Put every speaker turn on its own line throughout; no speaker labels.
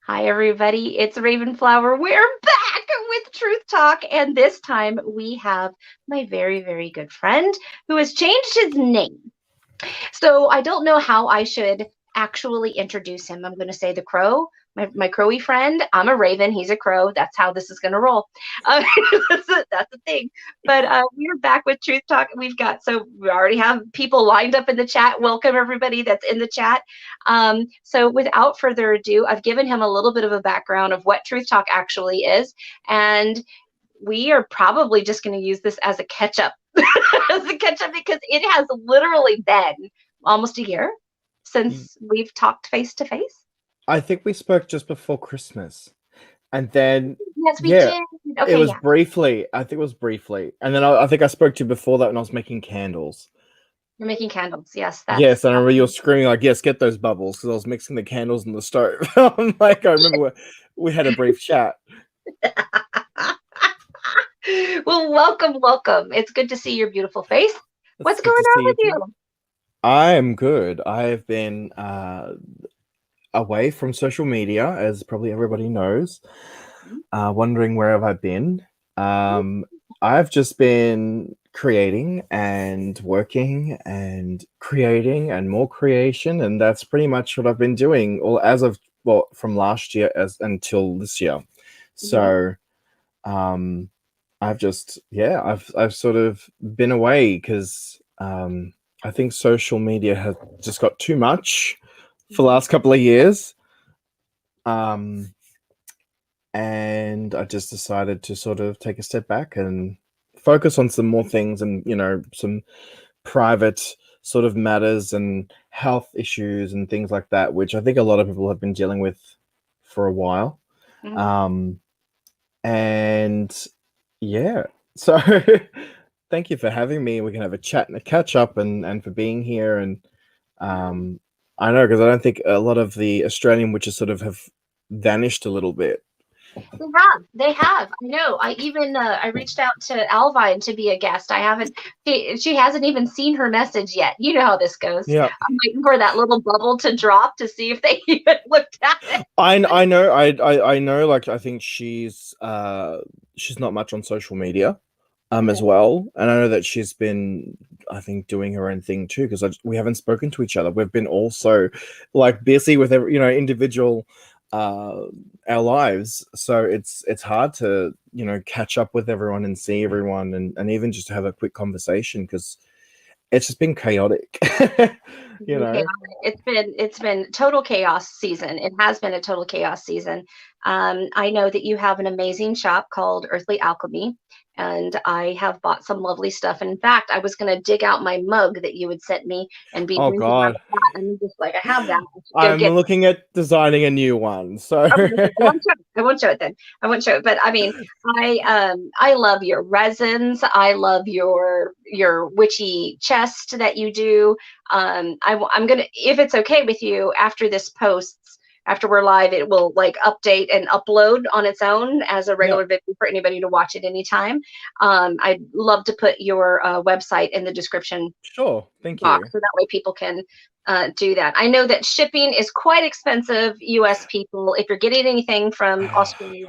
Hi, everybody. It's Ravenflower. We're back with Truth Talk, and this time we have my very, very good friend who has changed his name. So I don't know how I should actually introduce him. I'm going to say the crow, my crowy friend. I'm a raven. He's a crow. That's how this is going to roll. Uh, that's the thing. But we're back with Truth Talk. So we already have people lined up in the chat. Welcome everybody that's in the chat. So without further ado, I've given him a little bit of a background of what Truth Talk actually is, and we are probably just going to use this as a catch up as a catch up because it has literally been almost a year since we've talked face to face.
I think we spoke just before Christmas. And then,
Yes, we
yeah,
did.
it
Okay,
was
yeah.
briefly. I think it was briefly. And then I think I spoke to you before that when I was making candles.
You're making candles. Yes,
Yes,
that's
and I remember you were screaming like, yes, get those bubbles, because I was mixing the candles in the stove. I'm like, I remember we had a brief chat.
well, welcome. It's good to see your beautiful face.
It's
What's
good
going
to
on
see you
with
too.
you?
I am good. I have been away from social media, as probably everybody knows. Wondering where have I been? I've just been creating and working and creating and more creation, and that's pretty much what I've been doing all from last year as until this year. So I've sort of been away because I think social media has just got too much for the last couple of years. And I just decided to sort of take a step back and focus on some more things and, some private sort of matters and health issues and things like that, which I think a lot of people have been dealing with for a while. And yeah, so thank you for having me. We can have a chat and a catch up and for being here. And I know, because I don't think a lot of the Australian witches sort of have vanished a little bit.
They have. I know. I reached out to Alvine to be a guest. I haven't. She hasn't even seen her message yet. You know how this goes.
Yeah,
I'm waiting for that little bubble to drop to see if they even looked at it.
I know. I know. Like, I think she's not much on social media, as well. And I know that she's been, I think, doing her own thing too, because we haven't spoken to each other. We've been also like busy with every, individual our lives, so it's hard to catch up with everyone and see everyone and even just to have a quick conversation, because it's just been chaotic.
It's been total chaos season. It has been a total chaos season. I know that you have an amazing shop called Earthly Alchemy, and I have bought some lovely stuff. And in fact, I was going to dig out my mug that you had sent me and be
Oh
drinking out
God,
of that. And just like, I have that. I should go
I'm
get
looking at designing a new one, so
I won't show it then. I won't show it. But I mean, I love your resins. I love your witchy chest that you do. I'm gonna, if it's okay with you, after this posts, after we're live, it will like update and upload on its own as a
yeah,
regular video for anybody to watch at any time. I'd love to put your website in the description
sure, thank you.
box so that way people can do that. I know that shipping is quite expensive, US people, if you're getting anything from Australia,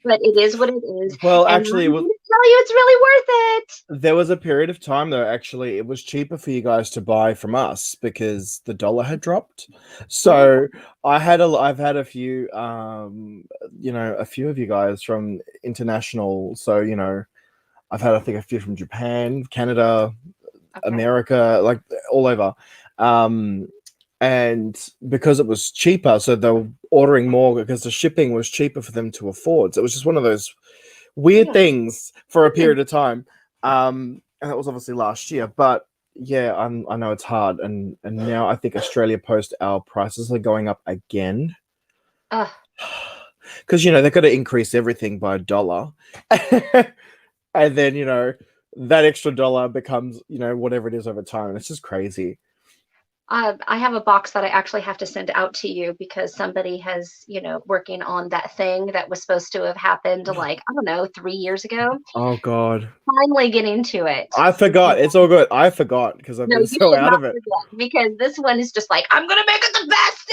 but it is what it is.
Well,
And I'm
actually,
going to tell you, it's really worth it.
there was a period of time though, actually, it was cheaper for you guys to buy from us because the dollar had dropped. So I've had a few, a few of you guys from international. So, I've had, I think, a few from Japan, Canada, America, like all over. And because it was cheaper, so they were ordering more because the shipping was cheaper for them to afford. So it was just one of those weird things for a period of time. And that was obviously last year. But yeah, I know it's hard. And now I think Australia Post, our prices are going up again. Because, they've got to increase everything by $1. And then, that extra dollar becomes, whatever it is over time. And it's just crazy.
I have a box that I actually have to send out to you because somebody has, working on that thing that was supposed to have happened like, I don't know, 3 years ago.
Oh, God.
Finally getting to it.
I forgot. It's all good. I forgot because I've been so out of it.
Because this one is just like, I'm going to make it the best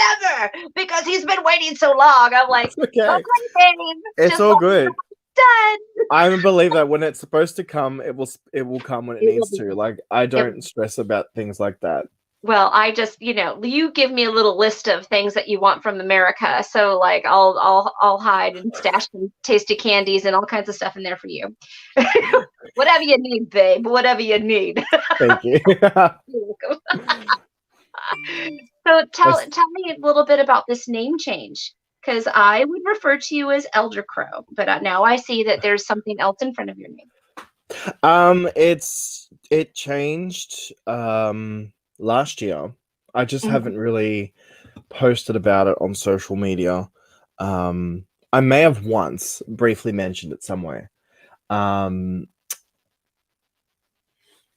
because he's been waiting so long. I'm like,
It's okay.
okay, babe,
It's
just
all
let me
good.
know it's done.
I believe that when it's supposed to come, it will come when it
It will
needs
be.
to. Like I
It,
don't stress about things like that.
well, I just, you give me a little list of things that you want from America, so like I'll hide and stash some tasty candies and all kinds of stuff in there for you. Whatever you need, babe. Whatever you need.
Thank you.
You're welcome. So
That's-
tell me a little bit about this name change, because I would refer to you as Elder Crow, but now I see that there's something else in front of your name.
it changed last year. I just
Mhm.
haven't really posted about it on social media. I may have once briefly mentioned it somewhere. Um,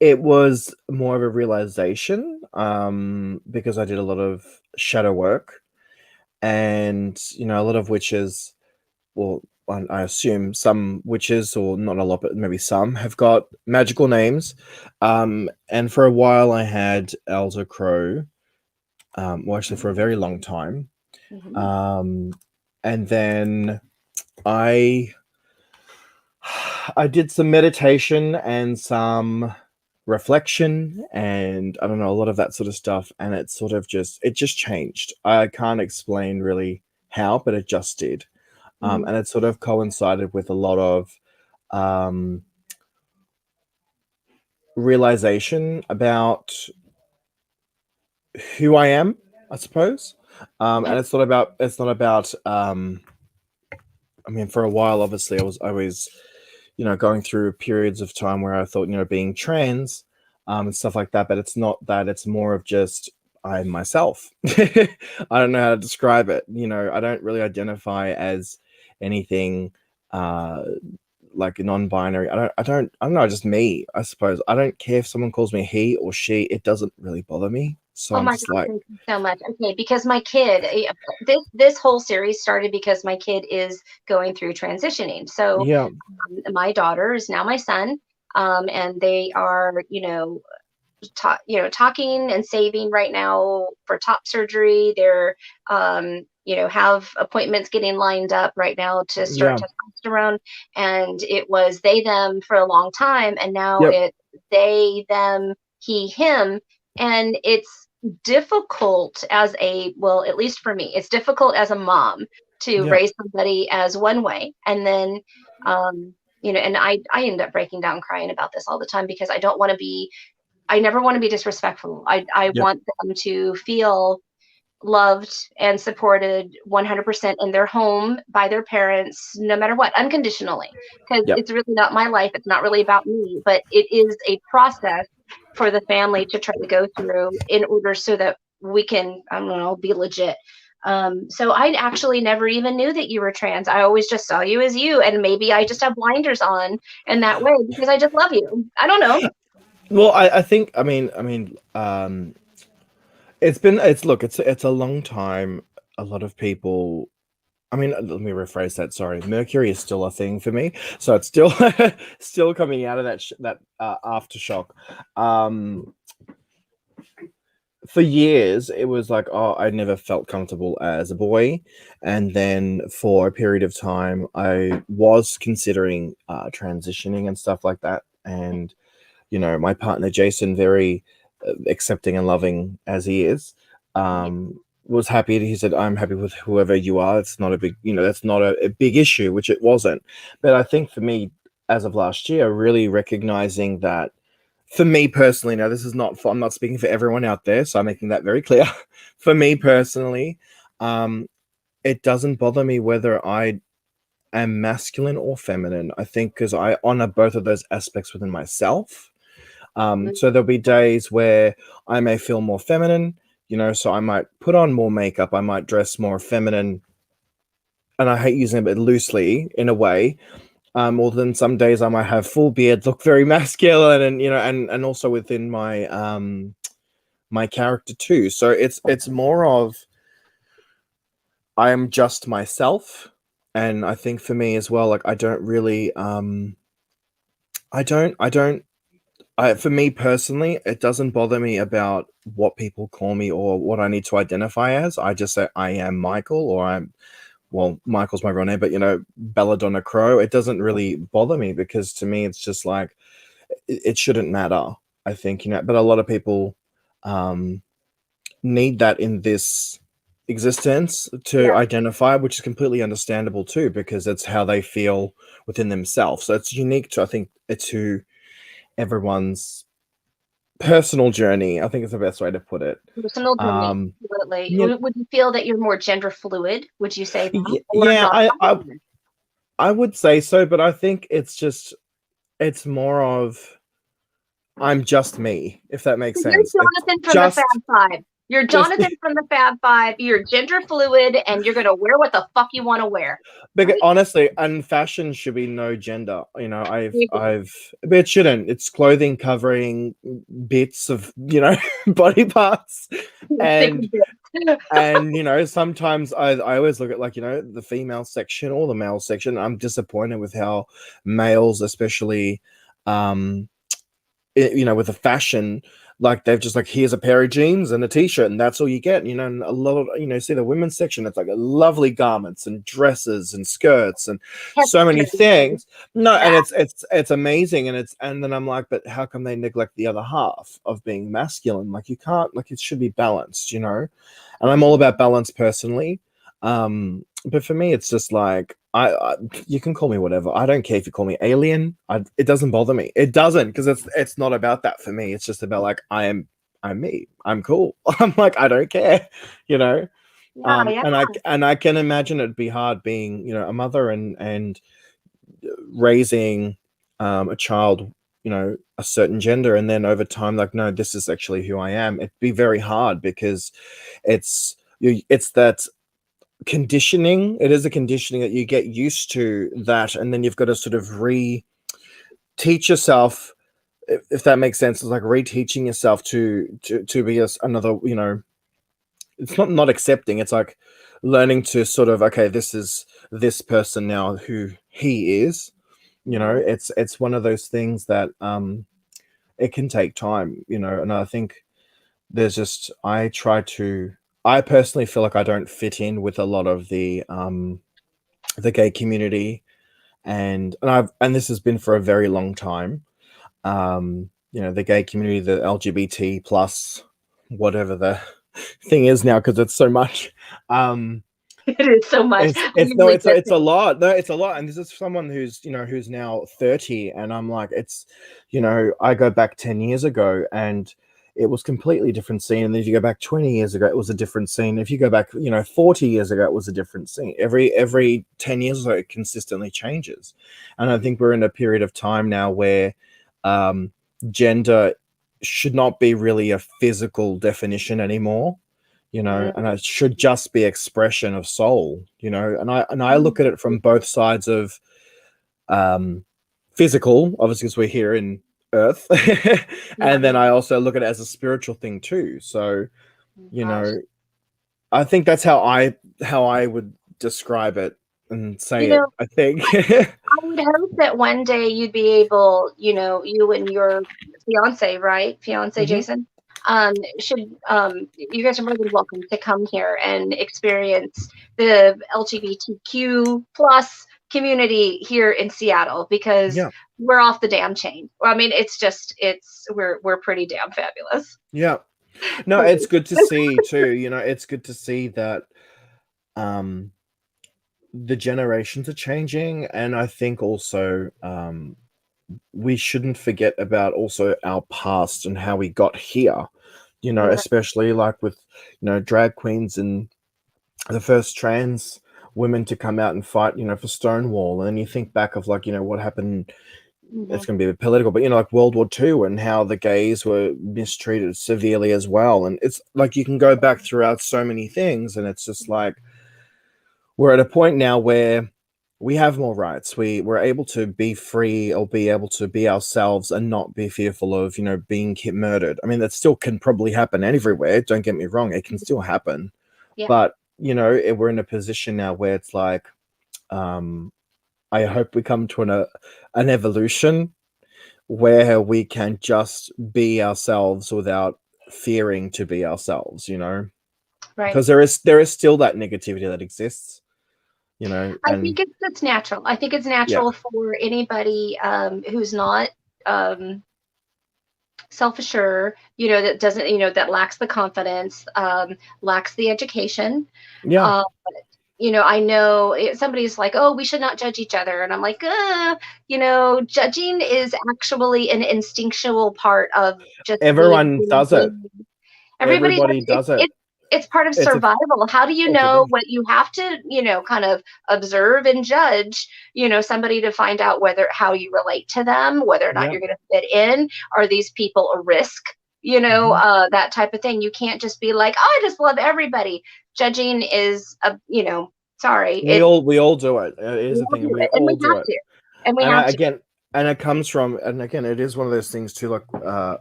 it was more of a realization because I did a lot of shadow work, and a lot of witches, well, I assume some witches, or not a lot, but maybe some, have got magical names. And for a while, I had Elder Crow. Well, actually, for a very long time.
Mhm.
Um, and then I I did some meditation and some reflection, and I don't know, a lot of that sort of stuff, and it just changed. I can't explain really how, but it just did.
Mhm.
And it sort of coincided with a lot of um, realization about who I am, I suppose. And it's not about I mean, for a while, obviously, I was, going through periods of time where I thought, being trans, and stuff like that. But it's not that. It's more of just I'm myself. I don't know how to describe it. I don't really identify as anything uh, like non-binary. I don't know. Just me, I suppose. I don't care if someone calls me he or she. It doesn't really bother me. So
Oh
I'm
my
just
God,
like,
thank you so much. Okay, because my kid, this whole series started because my kid is going through transitioning. So
yeah,
my daughter is now my son, and they are, talking and saving right now for top surgery. They're, have appointments getting lined up right now to start
yeah,
testosterone. And it was they, them for a long time. And now
yep,
it's they, them, he, him. And it's difficult well, at least for me, it's difficult as a mom to
yep,
raise somebody as one way. And then, and I end up breaking down crying about this all the time because I never want to be disrespectful. I
yep,
want them to feel loved and supported 100% in their home by their parents, no matter what, unconditionally. Because
yep,
it's really not my life. It's not really about me, but it is a process for the family to try to go through in order so that we can, I don't know, be legit. So I actually never even knew that you were trans. I always just saw you as you, and maybe I just have blinders on in that way because I just love you. I don't know.
Well, I think it's a long time. A lot of people. I mean, let me rephrase that. Sorry, Mercury is still a thing for me, so it's still still coming out of that aftershock. Um, for years, it was like, oh, I never felt comfortable as a boy, and then for a period of time, I was considering transitioning and stuff like that, and my partner Jason, very accepting and loving as he is, was happy. He said, "I'm happy with whoever you are. It's not a big, that's not a big issue," which it wasn't. But I think for me, as of last year, really recognizing that for me personally, now this is not for, I'm not speaking for everyone out there, so I'm making that very clear. For me personally, um, it doesn't bother me whether I am masculine or feminine. I think because I honor both of those aspects within myself. So there'll be days where I may feel more feminine, so I might put on more makeup, I might dress more feminine, and I hate using it but loosely in a way. Or then some days I might have full beard, look very masculine, and and also within my character too. So it's more of I am just myself, and I think for me as well, like I don't really I don't For me personally, it doesn't bother me about what people call me or what I need to identify as. I just say I am Michael, or well, Michael's my real name, but Belladonna Crow. It doesn't really bother me because to me, it's just like it shouldn't matter. I think but a lot of people um, need that in this existence to
Yeah.
identify, which is completely understandable too, because it's how they feel within themselves. So it's unique to, I think, to everyone's personal journey. I think is the best way to put it.
Personal journey,
Um,
absolutely.
yeah,
Would you feel that you're more gender fluid? Would you say that, or
yeah,
non?
I would say so, but I think it's more of I'm just me, if that makes
You're
sense. It's
Jonathan from the Fab
just
Five. You're
just
Jonathan from the Fab Five. You're gender fluid, and you're gonna wear what the fuck you want to wear,
because
right?
honestly, and fashion should be no gender. But it shouldn't. It's clothing covering bits of body parts, and sometimes I always look at the female section or the male section. I'm disappointed with how males, especially, um, with the fashion, like they've just like, here's a pair of jeans and a t-shirt and that's all you get. And a lot of see the women's section, it's like lovely garments and dresses and skirts and so many things. No,
Yeah.
and it's amazing, and then I'm like, but how come they neglect the other half of being masculine? Like, you can't, like, it should be balanced, and I'm all about balance personally. But for me, it's just like you can call me whatever. I don't care if you call me alien. It doesn't bother me. It doesn't, because it's not about that for me. It's just about like I'm me. I'm cool. I'm like, I don't care, you know.
Yeah, yeah.
And I can imagine it'd be hard being a mother and raising a child, a certain gender, and then over time, like, no, this is actually who I am. It'd be very hard because it's that conditioning. It is a conditioning that you get used to that, and then you've got to sort of teach yourself, if that makes sense. It's like reteaching yourself to be another, it's not accepting. It's like learning to sort of, okay, this is this person now who he is. It's one of those things that it can take time, and I think there's just I personally feel like I don't fit in with a lot of the gay community, and this has been for a very long time. The gay community, the LGBT plus whatever the thing is now, because it's so much.
It is so much.
It's no, it's a lot. No, it's a lot. And this is someone who's now 30, and I'm like, I go back 10 years ago and it was completely different scene. And then if you go back 20 years ago, it was a different scene. If you go back, 40 years ago, it was a different scene. Every 10 years or so, it consistently changes. And I think we're in a period of time now where gender should not be really a physical definition anymore, and it should just be expression of soul, and I look at it from both sides of physical, obviously, because we're here in Earth, and then I also look at it as a spiritual thing too. So, I think that's how I would describe it and say it. I think.
I would hope that one day you'd be able, you and your fiance, right? Fiance
Mhm.
Jason, should you guys are more than welcome to come here and experience the LGBTQ plus community here in Seattle, because
Yeah.
we're off the damn chain. I mean, we're pretty damn fabulous.
Yeah. No, it's good to see too. It's good to see that the generations are changing, and I think also we shouldn't forget about also our past and how we got here. Especially like with drag queens and the first trans women to come out and fight, for Stonewall, and then you think back of like what happened. It's going to be a bit political, but like World War II and how the gays were mistreated severely as well. And it's like you can go back throughout so many things, and it's just like we're at a point now where we have more rights. We're able to be free, or be able to be ourselves and not be fearful of being murdered. I mean, that still can probably happen everywhere. Don't get me wrong; it can still happen.
Yeah.
But we're in a position now where it's like, I hope we come to an evolution where we can just be ourselves without fearing to be ourselves,
Right.
because there is still that negativity that exists,
I
and
think it's natural. I think it's
yeah,
natural for anybody who's not um, self-assured, that doesn't, that lacks the confidence, lacks the education.
yeah,
Uh, I know somebody's like, oh, we should not judge each other. And I'm like, judging is actually an instinctual part of just being a
everyone
human
does it.
being. Everybody has
Everybody does it.
it's part of
It's a
survival. How do you
it's a
know
thing.
what you have to, kind of observe and judge, somebody to find out how you relate to them, whether or not
Yeah.
you're going to fit in? Are these people a risk?
Mhm.
That type of thing. You can't just be like, oh, I just love everybody. Judging is sorry,
We all do it. It
we
is a
all
thing,
do
and we
it, and we
all do
have
it.
to, and we
And
have to.
it comes from, and again, it is one of those things too, like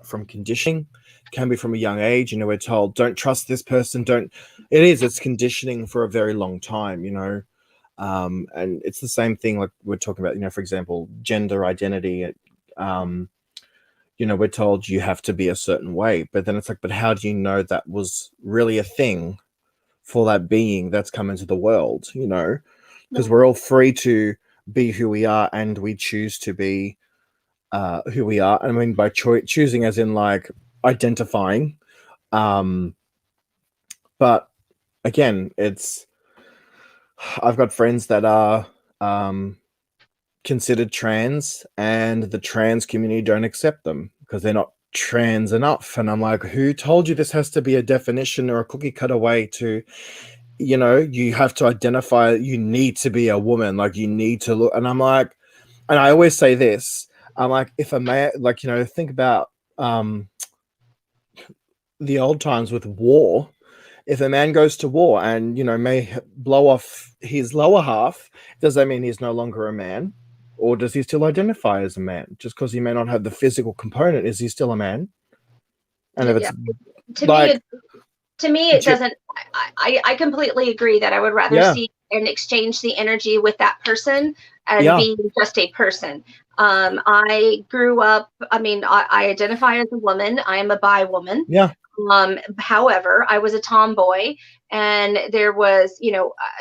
from conditioning. Can be from a young age. We're told, don't trust this person. Don't. It's conditioning for a very long time. And it's the same thing. Like we're talking about, for example, gender identity. Um, we're told you have to be a certain way, but then it's like, but how do you know that was really a thing for that being that's come into the world? Because we're all free to be who we are, and we choose to be who we are. I mean, by choosing, as in like identifying. Um, but again, I've got friends that are considered trans, and the trans community don't accept them because they're not trans enough. And I'm like, who told you this has to be a definition or a cookie cutter way to, you have to identify, you need to be a woman, like you need to look. And I'm like, and I always say this, I'm like, if a man, like, think about the old times with war. If a man goes to war and may blow off his lower half, does that mean he's no longer a man, or does he still identify as a man? Just because he may not have the physical component, is he still a man? And if
Yeah.
it's
To me,
like,
it doesn't. I completely agree that I would rather
yeah,
see and exchange the energy with that person and
yeah,
be just a person. I grew up. I mean, I identify as a woman. I am a bi woman.
yeah,
However, I was a tomboy, and there was,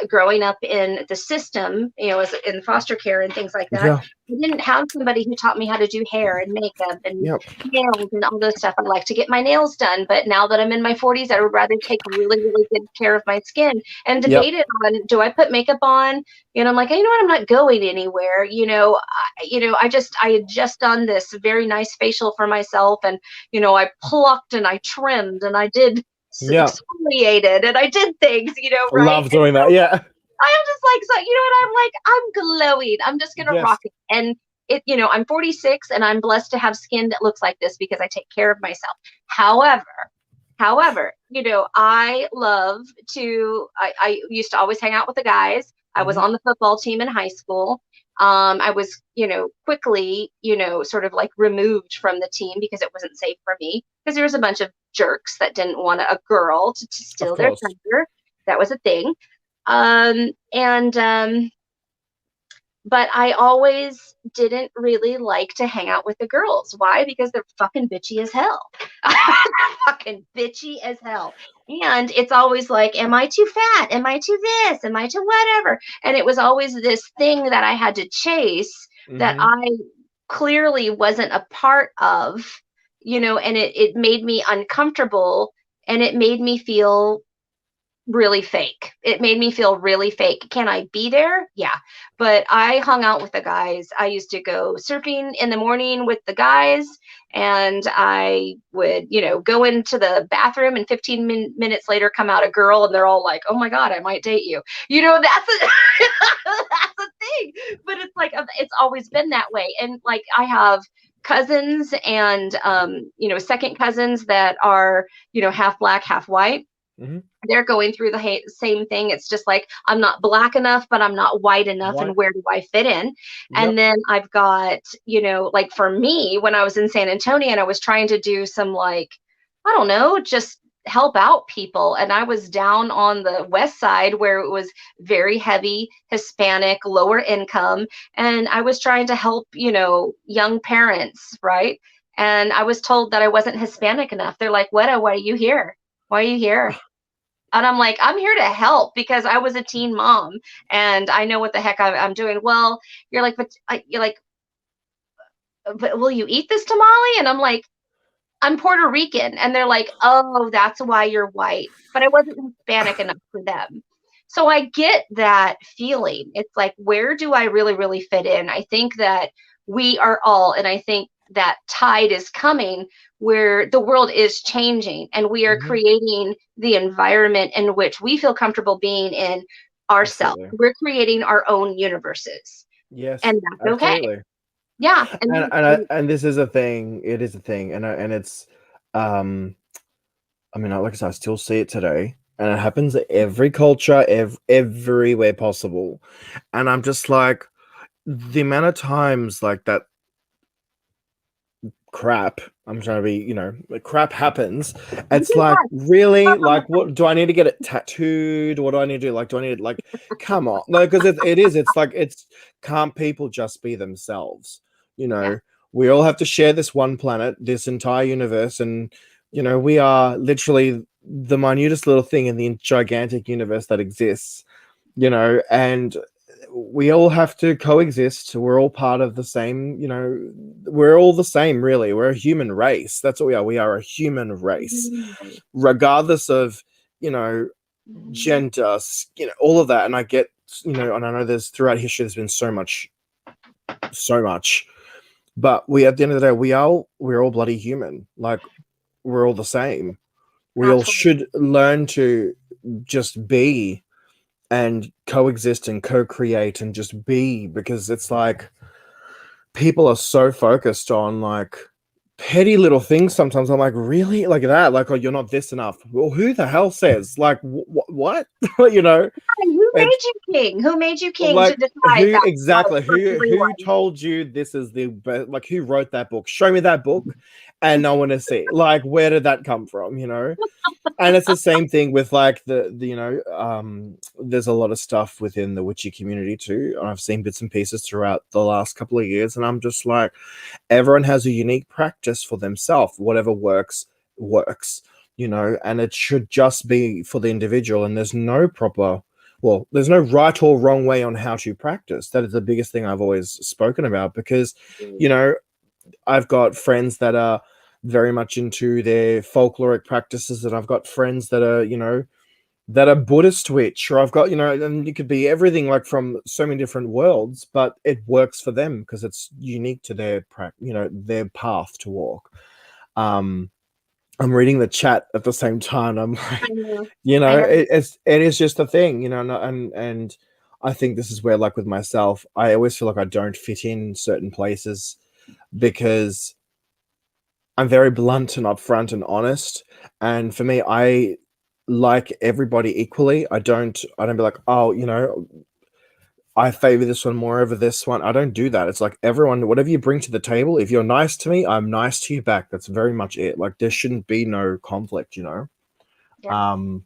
growing up in the system, as in foster care and things like that.
yeah,
I didn't have somebody who taught me how to do hair and makeup and
yeah,
nails and all those stuff. I like to get my nails done, but now that I'm in my 40s, I would rather take really, really good care of my skin and
yep,
debated on, do I put makeup on? And I'm like, you know what? I'm not going anywhere. I had just done this very nice facial for myself, and I plucked and I trimmed and I did
yeah.
exfoliated and I did things, right?
Love doing that. Yeah,
I'm just like, so I'm like, I'm glowing. I'm just gonna
yes,
rock it. And I'm 46 and I'm blessed to have skin that looks like this because I take care of myself. However, I love to I used to always hang out with the guys. I was
mm-hmm.
on the football team in high school. I was, quickly, sort of like removed from the team because it wasn't safe for me because there was a bunch of jerks that didn't want a girl to
Of
steal their
course,
thunder. That was a thing. And But I always didn't really like to hang out with the girls. Why? Because they're fucking bitchy as hell. Fucking bitchy as hell. And it's always like, am I too fat? Am I too this? Am I too whatever? And it was always this thing that I had to chase that
mm-hmm.
I clearly wasn't a part of, and it made me uncomfortable, and it made me feel really fake. It made me feel really fake. Can I be there? Yeah. But I hung out with the guys. I used to go surfing in the morning with the guys, and I would, go into the bathroom, and 15 minutes later come out a girl, and they're all like, "Oh my God, I might date you." That's a that's a thing. But it's like it's always been that way. And like I have cousins and second cousins that are, half black, half white.
Mm-hmm.
They're going through the same thing. It's just like, I'm not black enough, but I'm not white enough.
White,
And where do I fit in? And
yep,
then I've got, like for me, when I was in San Antonio and I was trying to do some like, I don't know, just help out people. And I was down on the west side where it was very heavy Hispanic, lower income. And I was trying to help, young parents, right? And I was told that I wasn't Hispanic enough. They're like, "What? Why are you here? Why are you here?" And I'm like, "I'm here to help because I was a teen mom and I know what the heck I'm doing." "Well," you're like, you're like, "But will you eat this tamale?" And I'm like, "I'm Puerto Rican." And they're like, "Oh, that's why you're white." But I wasn't Hispanic enough for them. So I get that feeling. It's like, where do I really, really fit in? I think that we are all, and I think that tide is coming where the world is changing and we are
Mhm.
creating the environment in which we feel comfortable being in ourselves.
Absolutely.
We're creating our own universes.
Yes,
And that's okay.
absolutely.
Yeah.
And this is a thing. It is a thing, and it's, um, I mean, like I said, I still see it today, and it happens at every culture, everywhere possible, and I'm just like, the amount of times like that crap. I'm trying to be, like, crap happens. It's like, really, like, what do I need to get it tattooed? What do I need to do? Like, do I need like, come on, no, because it's like, can't people just be themselves? You
Yeah.
know, we all have to share this one planet, this entire universe, and we are literally the minutest little thing in the gigantic universe that exists. And we all have to coexist. We're all part of the same, we're all the same, really. We're a human race. That's what we are. We are a human race,
Mhm.
regardless of,
Mhm.
gender, all of that. And I get, and I know there's throughout history, there's been so much, but at the end of the day, we're all bloody human. Like, we're all the same. We all
Absolutely.
should learn to just be and coexist and co-create and just be, because it's like people are so focused on like petty little things. Sometimes I'm like, really, like that, like, "Oh, you're not this enough." Well, who the hell says, like, what?
And who made
It's
you king? Who made you king to
like,
decide
who
that
exactly,
for
who
everyone?
told you this is the best? Like, who wrote that book? Show me that book, and I want to see, like, where did that come from? And it's the same thing with like there's a lot of stuff within the witchy community too, and I've seen bits and pieces throughout the last couple of years, and I'm just like, everyone has a unique practice for themselves. Whatever works, and it should just be for the individual, and there's no right or wrong way on how to practice. That is the biggest thing I've always spoken about, because you know I've got friends that are very much into their folkloric practices, and I've got friends that are, that are Buddhist witch, or I've got, and it could be everything, like, from so many different worlds, but it works for them because it's unique to their path to walk. Um, I'm reading the chat at the same time. I'm
I
like,
know. I know.
it is just a thing, and I think this is where, like, with myself, I always feel like I don't fit in certain places because I'm very blunt and upfront and honest. And for me, I like everybody equally. I don't be like, "Oh, I favor this one more over this one." I don't do that. It's like, everyone, whatever you bring to the table, if you're nice to me, I'm nice to you back. That's very much it. Like, there shouldn't be no conflict.
Yeah.
Um,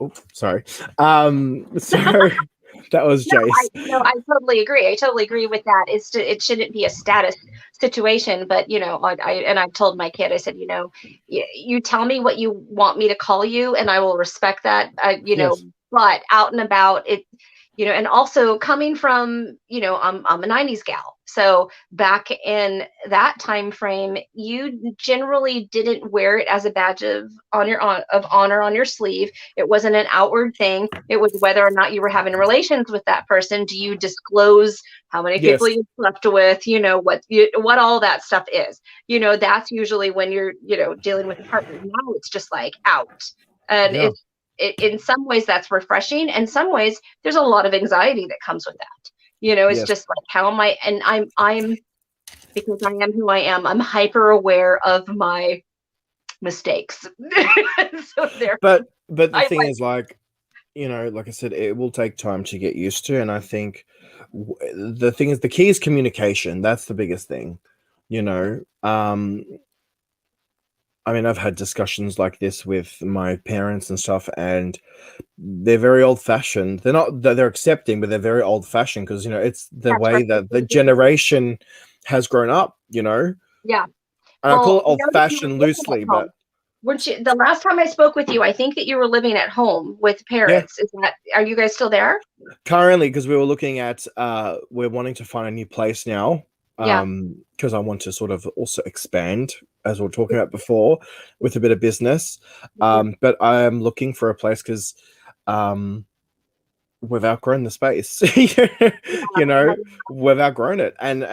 oops, sorry. So that was
No,
Jace.
I totally agree. I totally agree with that. It shouldn't be a status situation, but I've told my kid, I said, you tell me what you want me to call you, and I will respect that.
Yes.
But out and about, and also coming from, I'm a '90s gal, so back in that time frame, you generally didn't wear it as a badge of honor on your sleeve. It wasn't an outward thing. It was whether or not you were having relations with that person. Do you disclose how many people
Yes.
you slept with? What all that stuff is. That's usually when you're, dealing with a partner. Now it's just like out, and
Yeah.
in some ways that's refreshing. In some ways, there's a lot of anxiety that comes with that. It's
Yes.
just like, how am I? And I'm because I am who I am. I'm hyper aware of my mistakes. So there,
But the
I
thing
like.
is, like, like I said, it will take time to get used to. And I think the thing is, the key is communication. That's the biggest thing. You know, um, I mean, I've had discussions like this with my parents and stuff, and they're very old fashioned. They're not that they're accepting, but they're very old fashioned because it's the
That's
way
right.
that the generation has grown up.
Yeah.
And I call
Well,
it
I
old
know that you were
fashioned
living at
loosely, but
home. Weren't you, the last time I spoke with you, I think that you were living at home with
yeah,
parents. Are you guys still there?
currently because we were looking at we're wanting to find a new place now,
Yeah.
because I want to sort of also expand as we were talking about before with a bit of business.
Mhm.
But I am looking for a place because um we've outgrown the space. you
Yeah.
know we've outgrown it, and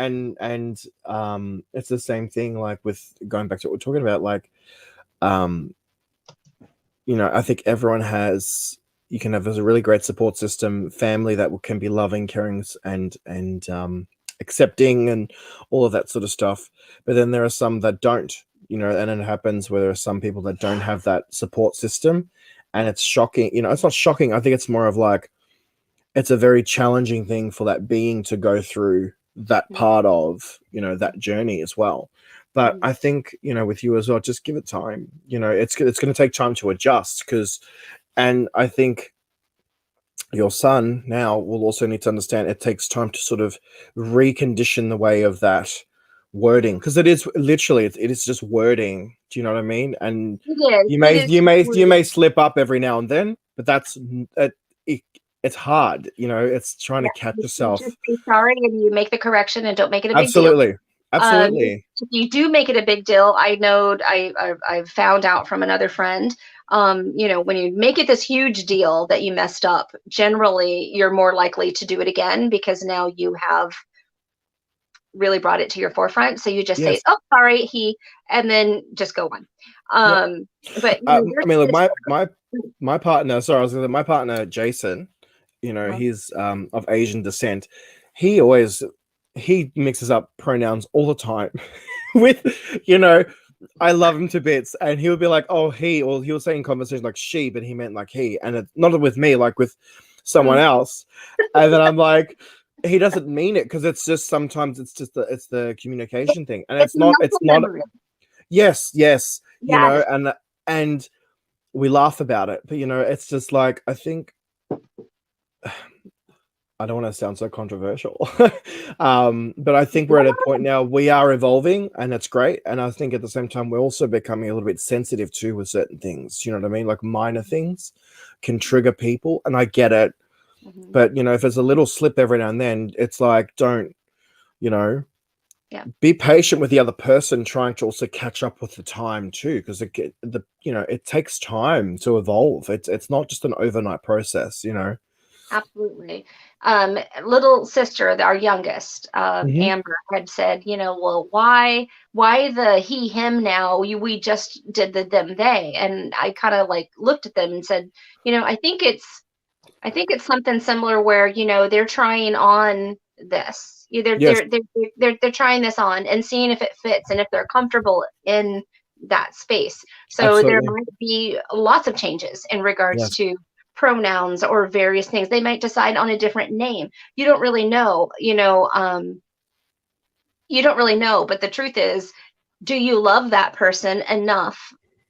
it's the same thing like with going back to what we're talking about, like um I think everyone has you can have a really great support system, family that can be loving, caring, and accepting, and all of that sort of stuff. But then there are some that don't, and it happens where there are some people that don't have that support system, and it's shocking. It's not shocking. I think it's more of like it's a very challenging thing for that being to go through that
Mhm.
part of that journey as well. But
Mhm.
I think with you as well, just give it time. It's going to take time to adjust, and I think your son now will also need to understand it takes time to sort of recondition the way of that wording, because it is literally it is just wording. Do you know what I mean? And
It is.
you
It
may
is
you
just
may you
weird.
may slip up every now and then, but it, it's hard. It's trying to
Yeah.
catch
You just
yourself.
say sorry and you make the correction and don't make it a big deal.
Absolutely, absolutely.
If you do make it a big deal, I know I've found out from another friend. When you make it this huge deal that you messed up, generally you're more likely to do it again because now you have really brought it to your forefront. So you just say,
Yes.
"Oh, sorry," and then just go on.
Yep.
But
I mean, look,
there's
my partner. Sorry, I was gonna say my partner Jason.
uh,
He's of Asian descent. He always he mixes up pronouns all the time. With I love him to bits, and he would be like, "Oh, he," or he was saying in conversation like "she," but he meant like "he," and it's not with me, like with someone else. And then I'm like, he doesn't mean it because it's just sometimes it's the communication thing, and
it's
it's
muscle
not.
memory.
Yes,
Yes.
and we laugh about it, but it's just like I think I don't want to sound so controversial, but I think we're at a point now we are evolving, and that's great. And I think at the same time we're also becoming a little bit sensitive too with certain things. You know what I mean? Like minor things can trigger people, and I get it.
Mhm.
But if there's a little slip every now and then, it's like don't you know
Yeah.
be patient with the other person, trying to also catch up with the time too, because it takes time to evolve. It's not just an overnight process.
Absolutely. Little sister, our youngest,
Hmm.
Amber, had said, well, why the he, him now? We just did the them, they, and I kind of like looked at them and said, I think it's something similar where they're trying on this.
Yes,
They're trying this on and seeing if it fits and if they're comfortable in that space. So there
absolutely.
might be lots of changes in regards
Yes.
to pronouns or various things. They might decide on a different name. You don't really know. You don't really know. But the truth is, do you love that person enough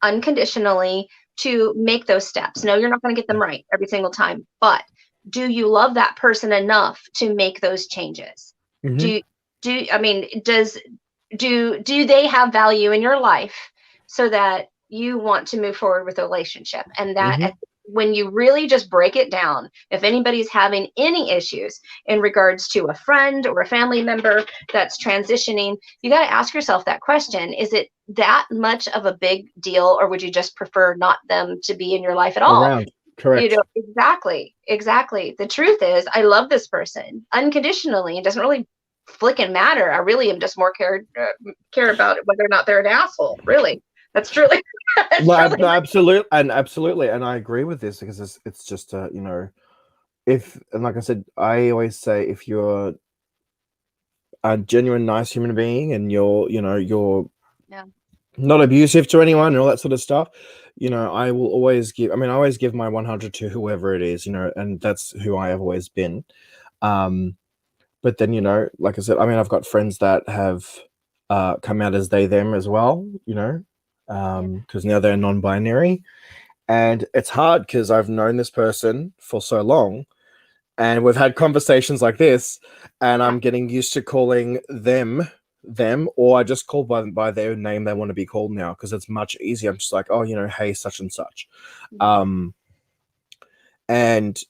unconditionally to make those steps? No, you're not going to get them right every single time, but do you love that person enough to make those changes?
Hmm.
Do I mean, do they have value in your life so that you want to move forward with a relationship? And that
Hmm.
when you really just break it down, if anybody's having any issues in regards to a friend or a family member that's transitioning, you got to ask yourself that question. Is it that much of a big deal, or would you just prefer not them to be in your life at all?
Around. Correct.
Exactly. The truth is, I love this person unconditionally. It doesn't really flicking matter. I really am just more care about whether or not they're an asshole. Really, that's truly, that's
No,
truly.
no, absolutely, and I agree with this because it's just if, and like I said, I always say if you're a genuine nice human being and you're
Yeah.
not abusive to anyone and all that sort of stuff, I will always give. I mean, I always give my 100 to whoever it is, and that's who I have always been. Um, but then like I said, I mean, I've got friends that have come out as they them as well, because now they're non-binary, and it's hard because I've known this person for so long, and we've had conversations like this, and I'm getting used to calling them, or I just call by their name they want to be called now because it's much easier. I'm just like, oh, hey, such and such. And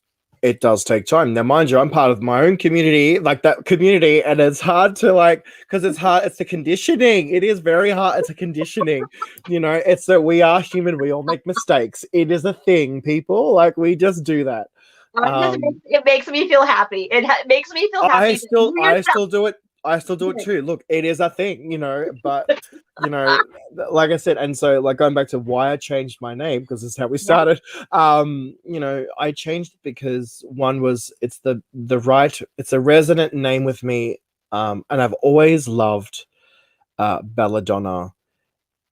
it does take time. Now, mind you, I'm part of my own community, like that community, and it's hard to because it's hard. It's the conditioning. It is very hard. It's a conditioning. It's that we are human. We all make mistakes. It is a thing, people. Like, we just do that.
It makes me feel happy. It makes me feel happy.
I still do it. I still do it too. Look, it is a thing, but like I said, and so going back to why I changed my name, because this is how we started. I changed it because one was it's it's a resonant name with me, and I've always loved belladonna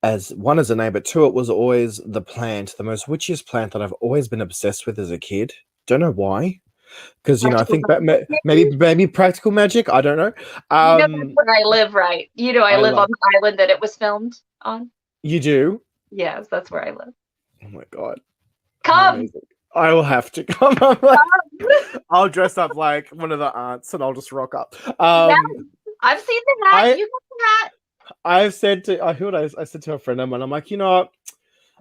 as a name, but two, it was always the most witchiest plant that I've always been obsessed with as a kid. Don't know why. Because I think that maybe practical magic. I don't know.
That's where I live, right? I live on the island that it was filmed on.
You do?
Yes, that's where I live.
Oh my god!
Come!
I will have to come. I'll dress up like one of the aunts and I'll just rock up.
I've seen the hat. You got the hat.
I've said to I said to a friend of mine, I'm like,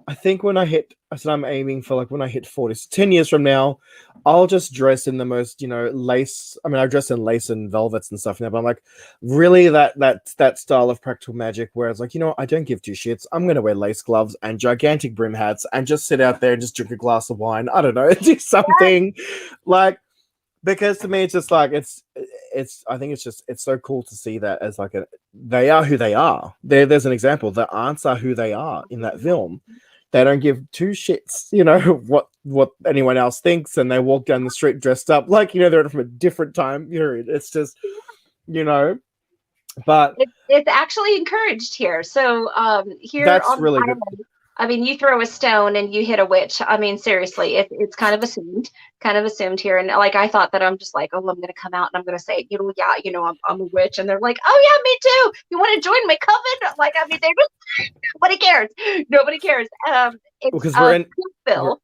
I think I said I'm aiming for when I hit 40, so 10 years from now, I'll just dress in the most, lace. I mean, I dress in lace and velvets and stuff now, but I'm like, really that style of practical magic where it's I don't give two shits. I'm going to wear lace gloves and gigantic brim hats and just sit out there and just drink a glass of wine. I don't know, do something because to me, it's just I think it's so cool to see that as they are who they are. There's an example. The aunts are who they are in that film. They don't give two shits, what anyone else thinks, and they walk down the street dressed up they're from a different time period. It's just, but
it's actually encouraged here. So here
that's
on
really
the island, I mean, you throw a stone and you hit a witch. I mean, seriously, it's kind of assumed here. And I thought that I'm just like, oh, I'm going to come out and I'm going to say, I'm a witch. And they're like, oh yeah, me too. You want to join my coven? I mean, nobody cares. Nobody cares.
Because we're in
Coopville.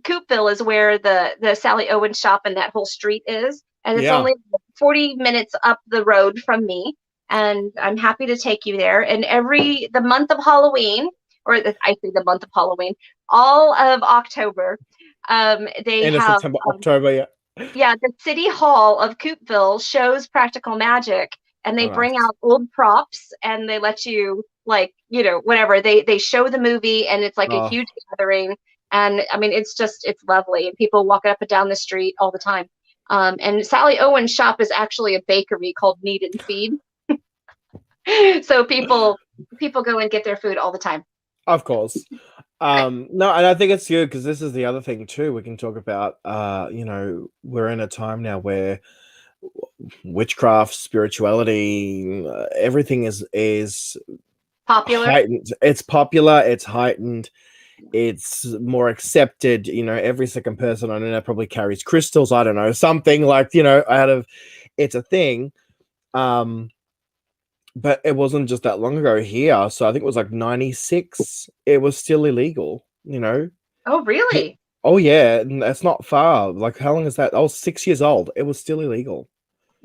Coopville is where the Sally Owens shop and that whole street is. And it's only 40 minutes up the road from me. And I'm happy to take you there. And the month of Halloween, I say the month of Halloween, all of October, they have
September, October,
the City Hall of Coopville shows practical magic, and they bring out old props, and they let you whatever. They show the movie, and it's a huge gathering, and I mean it's lovely, and people walk up and down the street all the time. And Sally Owens' shop is actually a bakery called Knead and Feed, so people go and get their food all the time.
Of course. No, and I think it's good because this is the other thing too. We can talk about, we're in a time now where witchcraft, spirituality, everything is
popular.
Heightened. It's popular. It's heightened. It's more accepted. Every second person on the internet probably carries crystals. I don't know, something it's a thing. But it wasn't just that long ago here. So I think it was 96. It was still illegal,
Oh, really?
Oh, yeah. That's not far. How long is that? I was 6 years old. It was still illegal.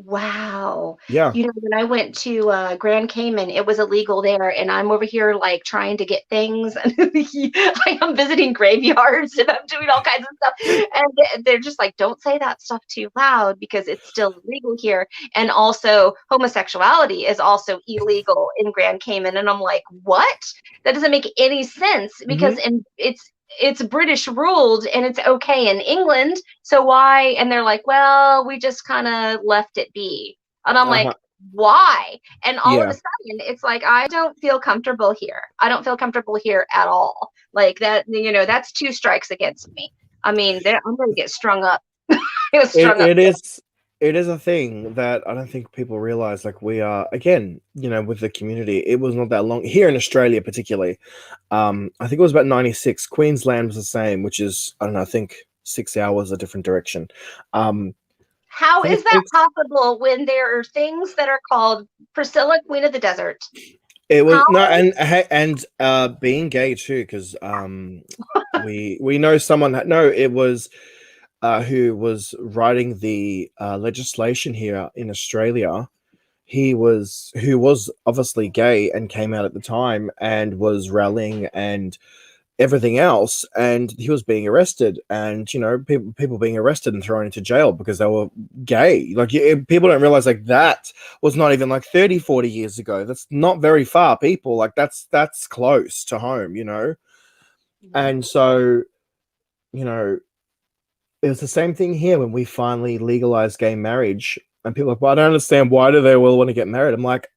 Wow.
Yeah.
When I went to Grand Cayman, it was illegal there, and I'm over here trying to get things. I'm visiting graveyards and I'm doing all kinds of stuff, and they're just don't say that stuff too loud because it's still illegal here. And also homosexuality is also illegal in Grand Cayman, and I'm like, what? That doesn't make any sense because it's British ruled and it's okay in England. So why? And they're like, well, we just kind of left it be. And I'm like, why? And all of a sudden it's I don't feel comfortable here. I don't feel comfortable here at all. That, that's two strikes against me. I mean, I'm going to get strung up.
It is a thing that I don't think people realize. We are, again, with the community, it was not that long here in Australia, particularly. I think it was about 96. Queensland was the same, which is, I don't know, I think 6 hours a different direction.
How is that possible when there are things that are called Priscilla, Queen of the Desert?
It was
How?
no, and being gay too, because we know someone no, it was who was writing the legislation here in Australia. Who was obviously gay and came out at the time and was rallying and everything else, and he was being arrested, and people being arrested and thrown into jail because they were gay. Like people don't realize like that was not even like 30-40 years ago. That's not very far, people. Like that's close to home. And so it was the same thing here when we finally legalized gay marriage, and people are like, well, I don't understand, why do they all want to get married? I'm like,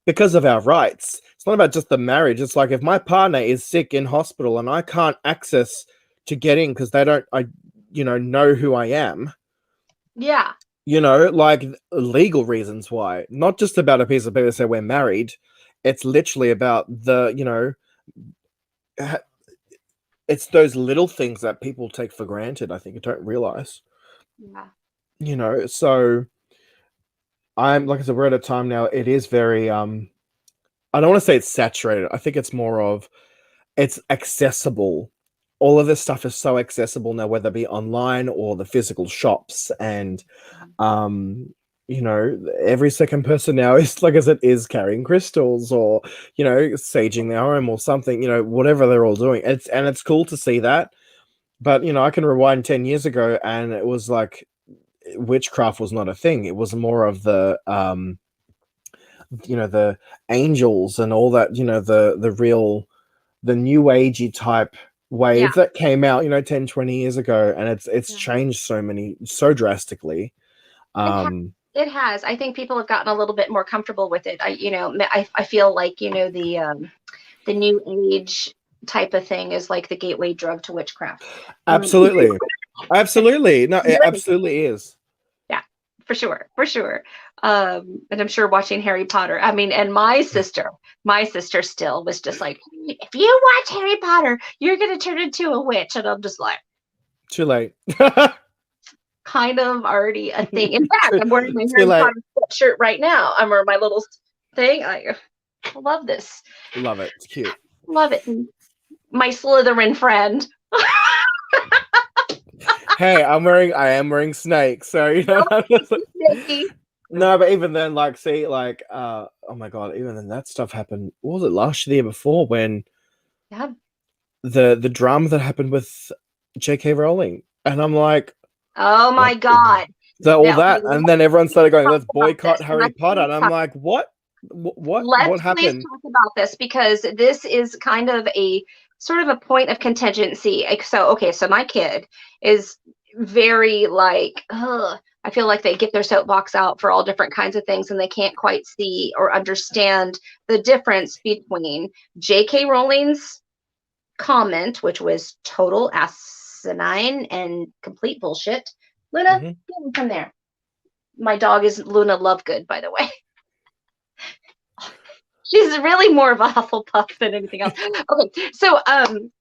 because of our rights. It's not about just the marriage. It's like if my partner is sick in hospital and I can't access to get in because they don't know who I am.
Yeah.
Like legal reasons why. Not just about a piece of paper that say we're married. It's literally about it's those little things that people take for granted, I think, and don't realize.
Yeah.
So I'm, like I said, we're at a time now, it is very I don't want to say it's saturated. I think it's more of it's accessible. All of this stuff is so accessible now, whether it be online or the physical shops. And every second person now is, like I said, is carrying crystals or saging their home or something, whatever they're all doing. It's cool to see that. But I can rewind 10 years ago and it was like witchcraft was not a thing. It was more of the the angels and all that, the new agey type wave that came out 10, 20 years ago, and it's changed so drastically.
It has. I think people have gotten a little bit more comfortable with it. I feel like the new age type of thing is like the gateway drug to witchcraft.
Absolutely. No, it absolutely is.
Yeah, for sure. And I'm sure watching Harry Potter, and my sister still was just like, if you watch Harry Potter, you're gonna turn into a witch. And I'm just like,
too late.
Kind of already a thing. In fact, I'm wearing my Harry Potter shirt right now. I'm wearing my little thing. I love this.
Love it. It's cute.
Love it. My Slytherin friend.
Hey, I am wearing Snake, so No, but even then, oh my god, even then that stuff happened. What was it, last year before, when the drama that happened with J.K. Rowling, and I'm like,
oh my god,
and then everyone started going, let's boycott Harry Potter, and I'm like, what happened?
Please talk about this, because this is kind of a sort of a point of contingency. So my kid is very like, I feel like they get their soapbox out for all different kinds of things, and they can't quite see or understand the difference between J.K. Rowling's comment, which was total asinine and complete bullshit. Luna, get him from there. My dog is Luna Lovegood, by the way. She's really more of a Hufflepuff than anything else. Okay, so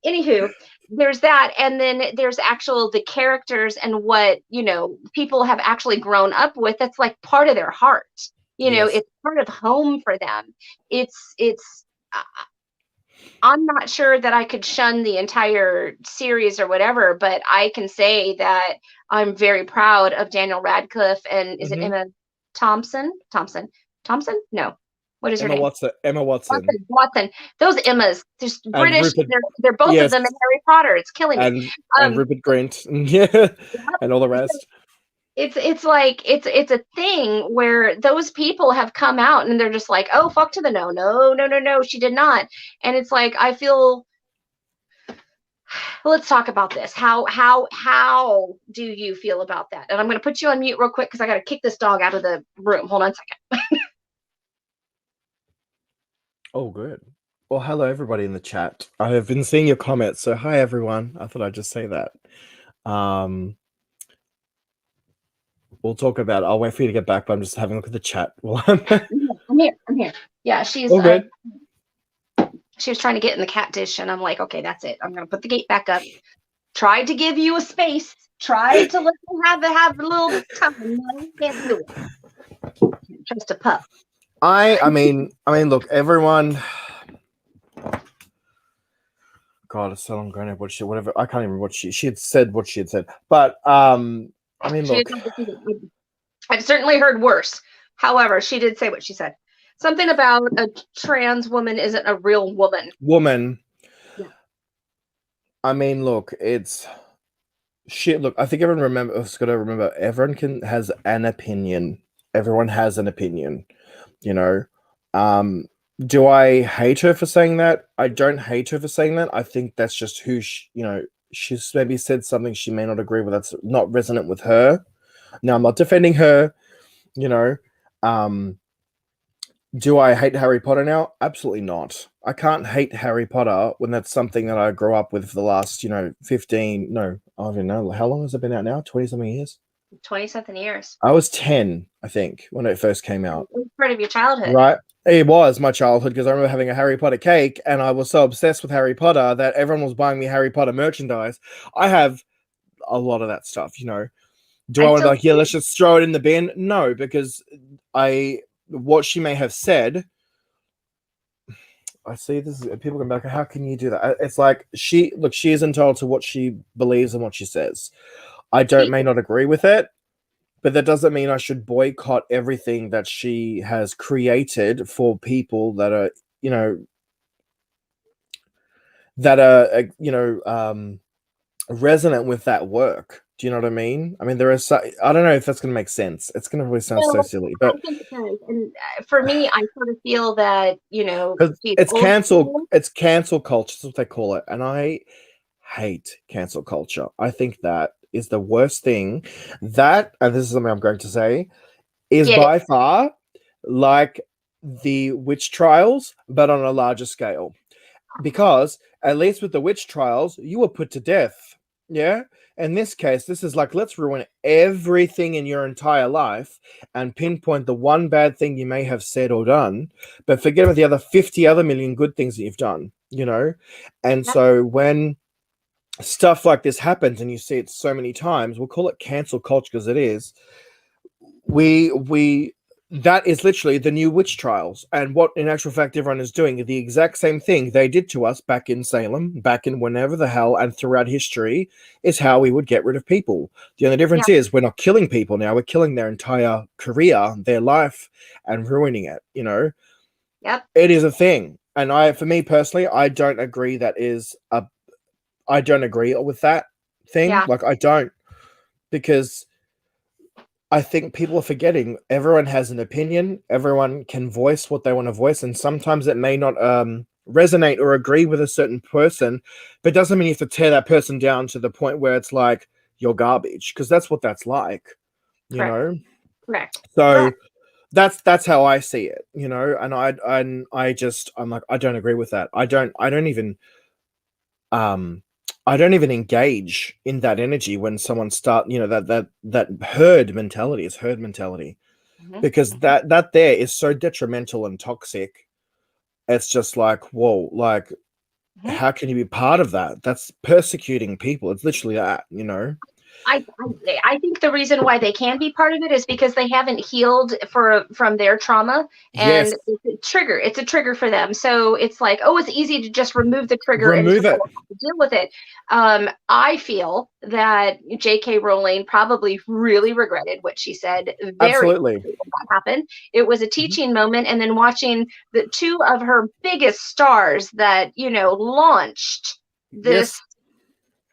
anywho, there's that, and then there's the characters and what people have actually grown up with. That's like part of their heart. It's part of home for them. It's. I'm not sure that I could shun the entire series or whatever, but I can say that I'm very proud of Daniel Radcliffe and is it Emma Thompson? No. What is her name?
Emma Watson.
Those Emmas, just British. They're both of them in Harry Potter. It's killing me.
And Rupert Grint, and all the rest.
It's like it's a thing where those people have come out and they're just like, oh, fuck to the no, she did not. And it's like, I feel. Let's talk about this. How do you feel about that? And I'm going to put you on mute real quick because I got to kick this dog out of the room. Hold on a second.
Oh, good. Well, hello everybody in the chat. I have been seeing your comments, so hi everyone. I thought I'd just say that. We'll talk about it. I'll wait for you to get back, but I'm just having a look at the chat. Well,
I'm here. Yeah, she's
good.
She was trying to get in the cat dish, and I'm like, okay, that's it. I'm gonna put the gate back up. Tried to give you a space. Tried to let you have a little time. No, you can't do it. Just a pup.
I mean, look, everyone. God, it's so long ago now. Whatever. I can't even remember what she had said. What she had said, but I mean, look.
I've certainly heard worse. However, she did say what she said. Something about a trans woman isn't a real woman.
Woman.
Yeah.
I mean, look, it's shit. Look, I think everyone got to remember. Everyone has an opinion. Everyone has an opinion. You know, do I hate her for saying that? I don't hate her for saying that. I think that's just who she's maybe said something she may not agree with. That's not resonant with her. Now, I'm not defending her. You know, do I hate Harry Potter now? Absolutely not. I can't hate Harry Potter when that's something that I grew up with for the last, 15, no, I don't even know. How long has it been out now? 20 something years?
20-something years.
I was 10, I think, when it first came out.
It was part of your childhood.
Right? It was my childhood because I remember having a Harry Potter cake and I was so obsessed with Harry Potter that everyone was buying me Harry Potter merchandise. I have a lot of that stuff, Do I want to be like, yeah, let's just throw it in the bin? No, because what she may have said, I see this is people going back, how can you do that? It's like she is entitled to what she believes and what she says. I may not agree with it, but that doesn't mean I should boycott everything that she has created for people that are, resonant with that work. Do you know what I mean? I mean, I don't know if that's going to make sense. It's going to really sound so silly, but
I think it does. And for me, I sort of feel that,
it's cancel culture. That's what they call it. And I hate cancel culture. I think that is the worst thing. That, and this is something I'm going to say, is by far like the witch trials, but on a larger scale. Because at least with the witch trials, you were put to death. Yeah. In this case, this is like, let's ruin everything in your entire life and pinpoint the one bad thing you may have said or done, but forget about the other 50 other million good things that you've done, And so when stuff like this happens and you see it so many times, we'll call it cancel culture because it is. That is literally the new witch trials, and what in actual fact everyone is doing the exact same thing they did to us back in Salem, back in whenever the hell, and throughout history is how we would get rid of people. The only difference is we're not killing people now, we're killing their entire career, their life, and ruining it. It is a thing, and for me personally, I don't agree I don't agree with that thing. Like, I don't, because I think people are forgetting everyone has an opinion. Everyone can voice what they want to voice. And sometimes it may not resonate or agree with a certain person, but it doesn't mean you have to tear that person down to the point where it's like you're garbage, because that's what that's like,
Correct.
So that's how I see it, and I'm like, I don't agree with that. I don't even engage in that energy when someone that herd mentality is herd mentality, because that there is so detrimental and toxic. It's just like, whoa, like, how can you be part of that? That's persecuting people. It's literally that,
I think the reason why they can be part of it is because they haven't healed from their trauma, and it's a trigger for them. So it's like, oh, it's easy to just remove the trigger and deal with it. I feel that J.K. Rowling probably really regretted what she said.
Absolutely,
that happened. It was a teaching moment, and then watching the two of her biggest stars that launched this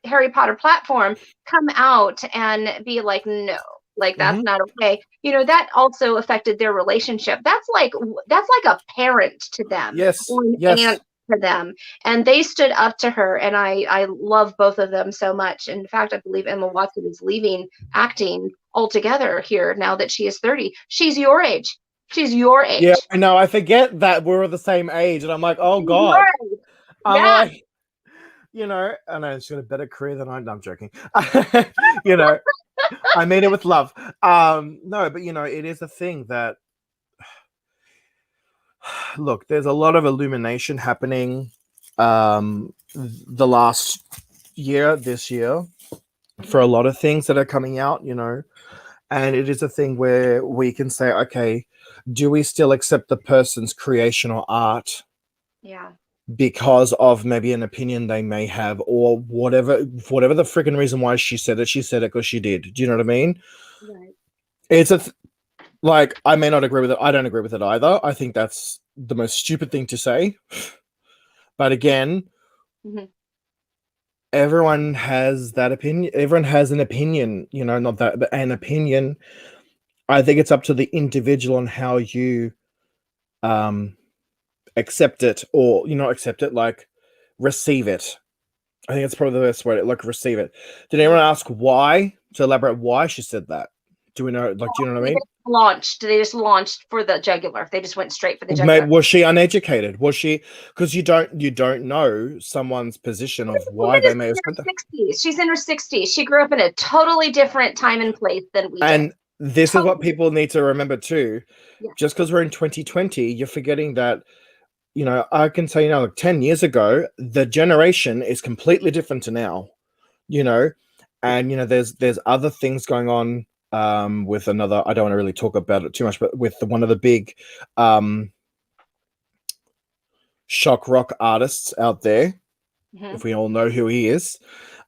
Harry Potter platform come out and be like, no, like, that's not okay. That also affected their relationship. That's like a parent to them, or an aunt to them, and they stood up to her. And I love both of them so much. In fact, I believe Emma Watson is leaving acting altogether here now that she is 30. She's your age.
Yeah, I know. I forget that we're the same age, and I'm like, oh God. I'm like, I know she's got a better career than I. No, I'm joking. I mean it with love. No, but it is a thing that, look, there's a lot of illumination happening the last year, this year, for a lot of things that are coming out, And it is a thing where we can say, okay, do we still accept the person's creation or art
Yeah.
because of maybe an opinion they may have, or whatever the freaking reason why she said it because she did. Do you know what I mean?
Right.
It's like, I may not agree with it. I don't agree with it either. I think that's the most stupid thing to say. But again,
Mhm.
everyone has that opinion. Everyone has an opinion, not that, but an opinion. I think it's up to the individual on how you accept it, or accept it, like receive it. I think it's probably the best way to, like, receive it. Did anyone ask why, to elaborate why she said that? Do we know, like, do you know what I mean?
They just launched for the jugular. They just went straight for the
Maybe,
jugular.
was she uneducated? Was she, because you don't know someone's position of
The
why
woman
they
is
may
in
have said
her
that.
60s. She's in her 60s. She grew up in a totally different time and place than we did.
And this is what
Totally.
people need to remember too.
Yeah.
Just because we're in 2020, you're forgetting that, I can tell you now, like 10 years ago, the generation is completely different to now, and, there's other things going on, with another, I don't want to really talk about it too much, but with one of the big, shock rock artists out there,
Mhm.
if we all know who he is.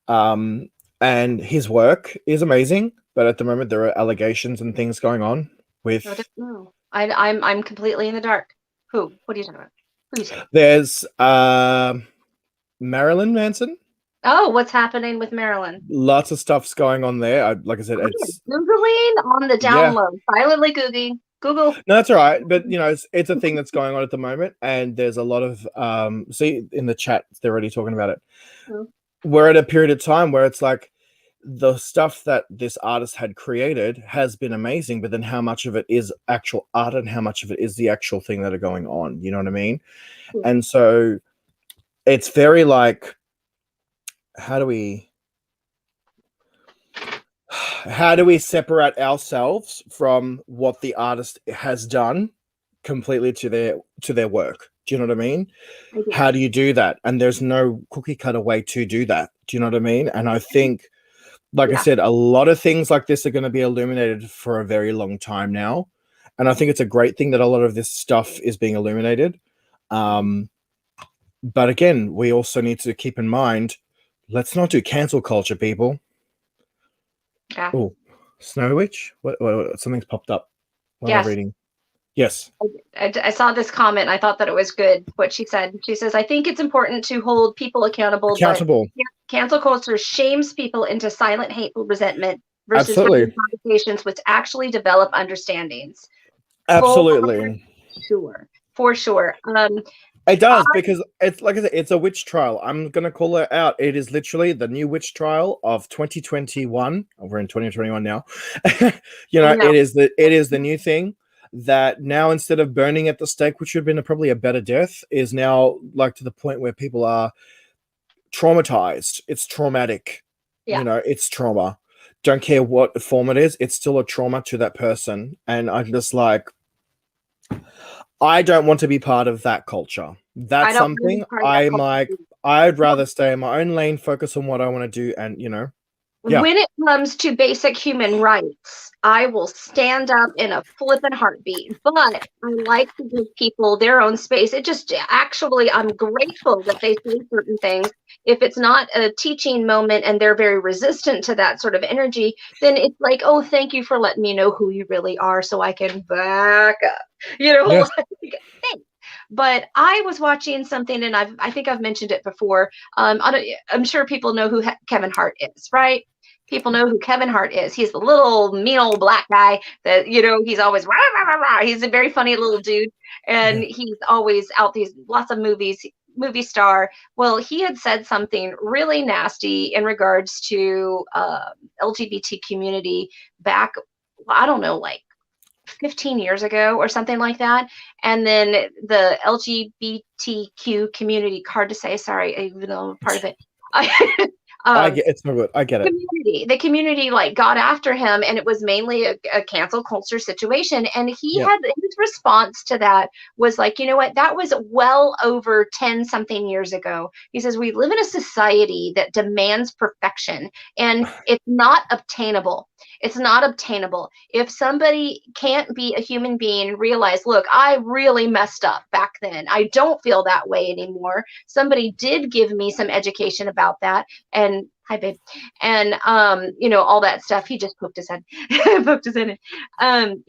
And his work is amazing, but at the moment there are allegations and things going on
I don't
with.
know. I'm completely in the dark. Who? What are you talking about? Who you saying?
There's Marilyn Manson.
Oh, what's happening with Marilyn?
Lots of stuff's going on there. Like I said,
I'm
it's,
Googling on the
yeah.
download. Silently Googling. Google.
No, that's all right. But it's a thing that's going on at the moment, and there's a lot of see in the chat they're already talking about it.
Oh,
We're at a period of time where it's like the stuff that this artist had created has been amazing, but then how much of it is actual art and how much of it is the actual thing that are going on? You know what I mean?
yeah.
And so it's very like, how do we separate ourselves from what the artist has done completely to their work? Do you know what I mean?
I do.
How do you do that? And there's no cookie cutter way to do that. Do you know what I mean? And I think, like I
Yeah.
said, a lot of things like this are going to be illuminated for a very long time now. And I think it's a great thing that a lot of this stuff is being illuminated. But again, we also need to keep in mind, let's not do cancel culture, people.
Yeah.
Oh, Snow Witch? What, something's popped up. What am I
Yes.
reading? Yes.
I saw this comment. And I thought that it was good what she said. She says, I think it's important to hold people accountable, but cancel culture shames people into silent, hateful resentment versus having
Absolutely.
conversations which actually develop understandings.
Absolutely.
For sure.
It does, because it's, like I said, it's a witch trial. I'm going to call it out. It is literally the new witch trial of 2021. We're in 2021 now. It is the new thing that now, instead of burning at the stake, which would have been probably a better death, is now like to the point where people are traumatized. It's traumatic.
Yeah.
It's trauma. Don't care what form it is. It's still a trauma to that person. And I'm just like, I don't want to be part of that culture. That's something I'm like, I'd rather stay in my own lane, focus on what I want to do, and yeah.
When it comes to basic human rights, I will stand up in a flippin' heartbeat. But I like to give people their own space. It just actually, I'm grateful that they say certain things. If it's not a teaching moment and they're very resistant to that sort of energy, then it's like, oh, thank you for letting me know who you really are so I can back up.
Yes.
Thanks. But I was watching something, and I think I've mentioned it before. I'm sure people know who Kevin Hart is, right? People know who Kevin Hart is. He's the little mean old black guy that, he's always rah, rah, rah, rah. He's a very funny little dude. And he's always out these lots of movie star. Well, he had said something really nasty in regards to LGBT community back, I don't know, like 15 years ago or something like that. And then the LGBTQ community, hard to say, sorry, even though I'm part of it.
I get it's no good. I get it.
The community like got after him, and it was mainly a cancel culture situation. And he had his response to that was like, you know what, that was well over 10 something years ago. He says, we live in a society that demands perfection, and it's not obtainable. It's not obtainable. If somebody can't be a human being and realize, look, I really messed up back then. I don't feel that way anymore. Somebody did give me some education about that. And hi, babe. And, all that stuff. He just poked his head, poked his head in.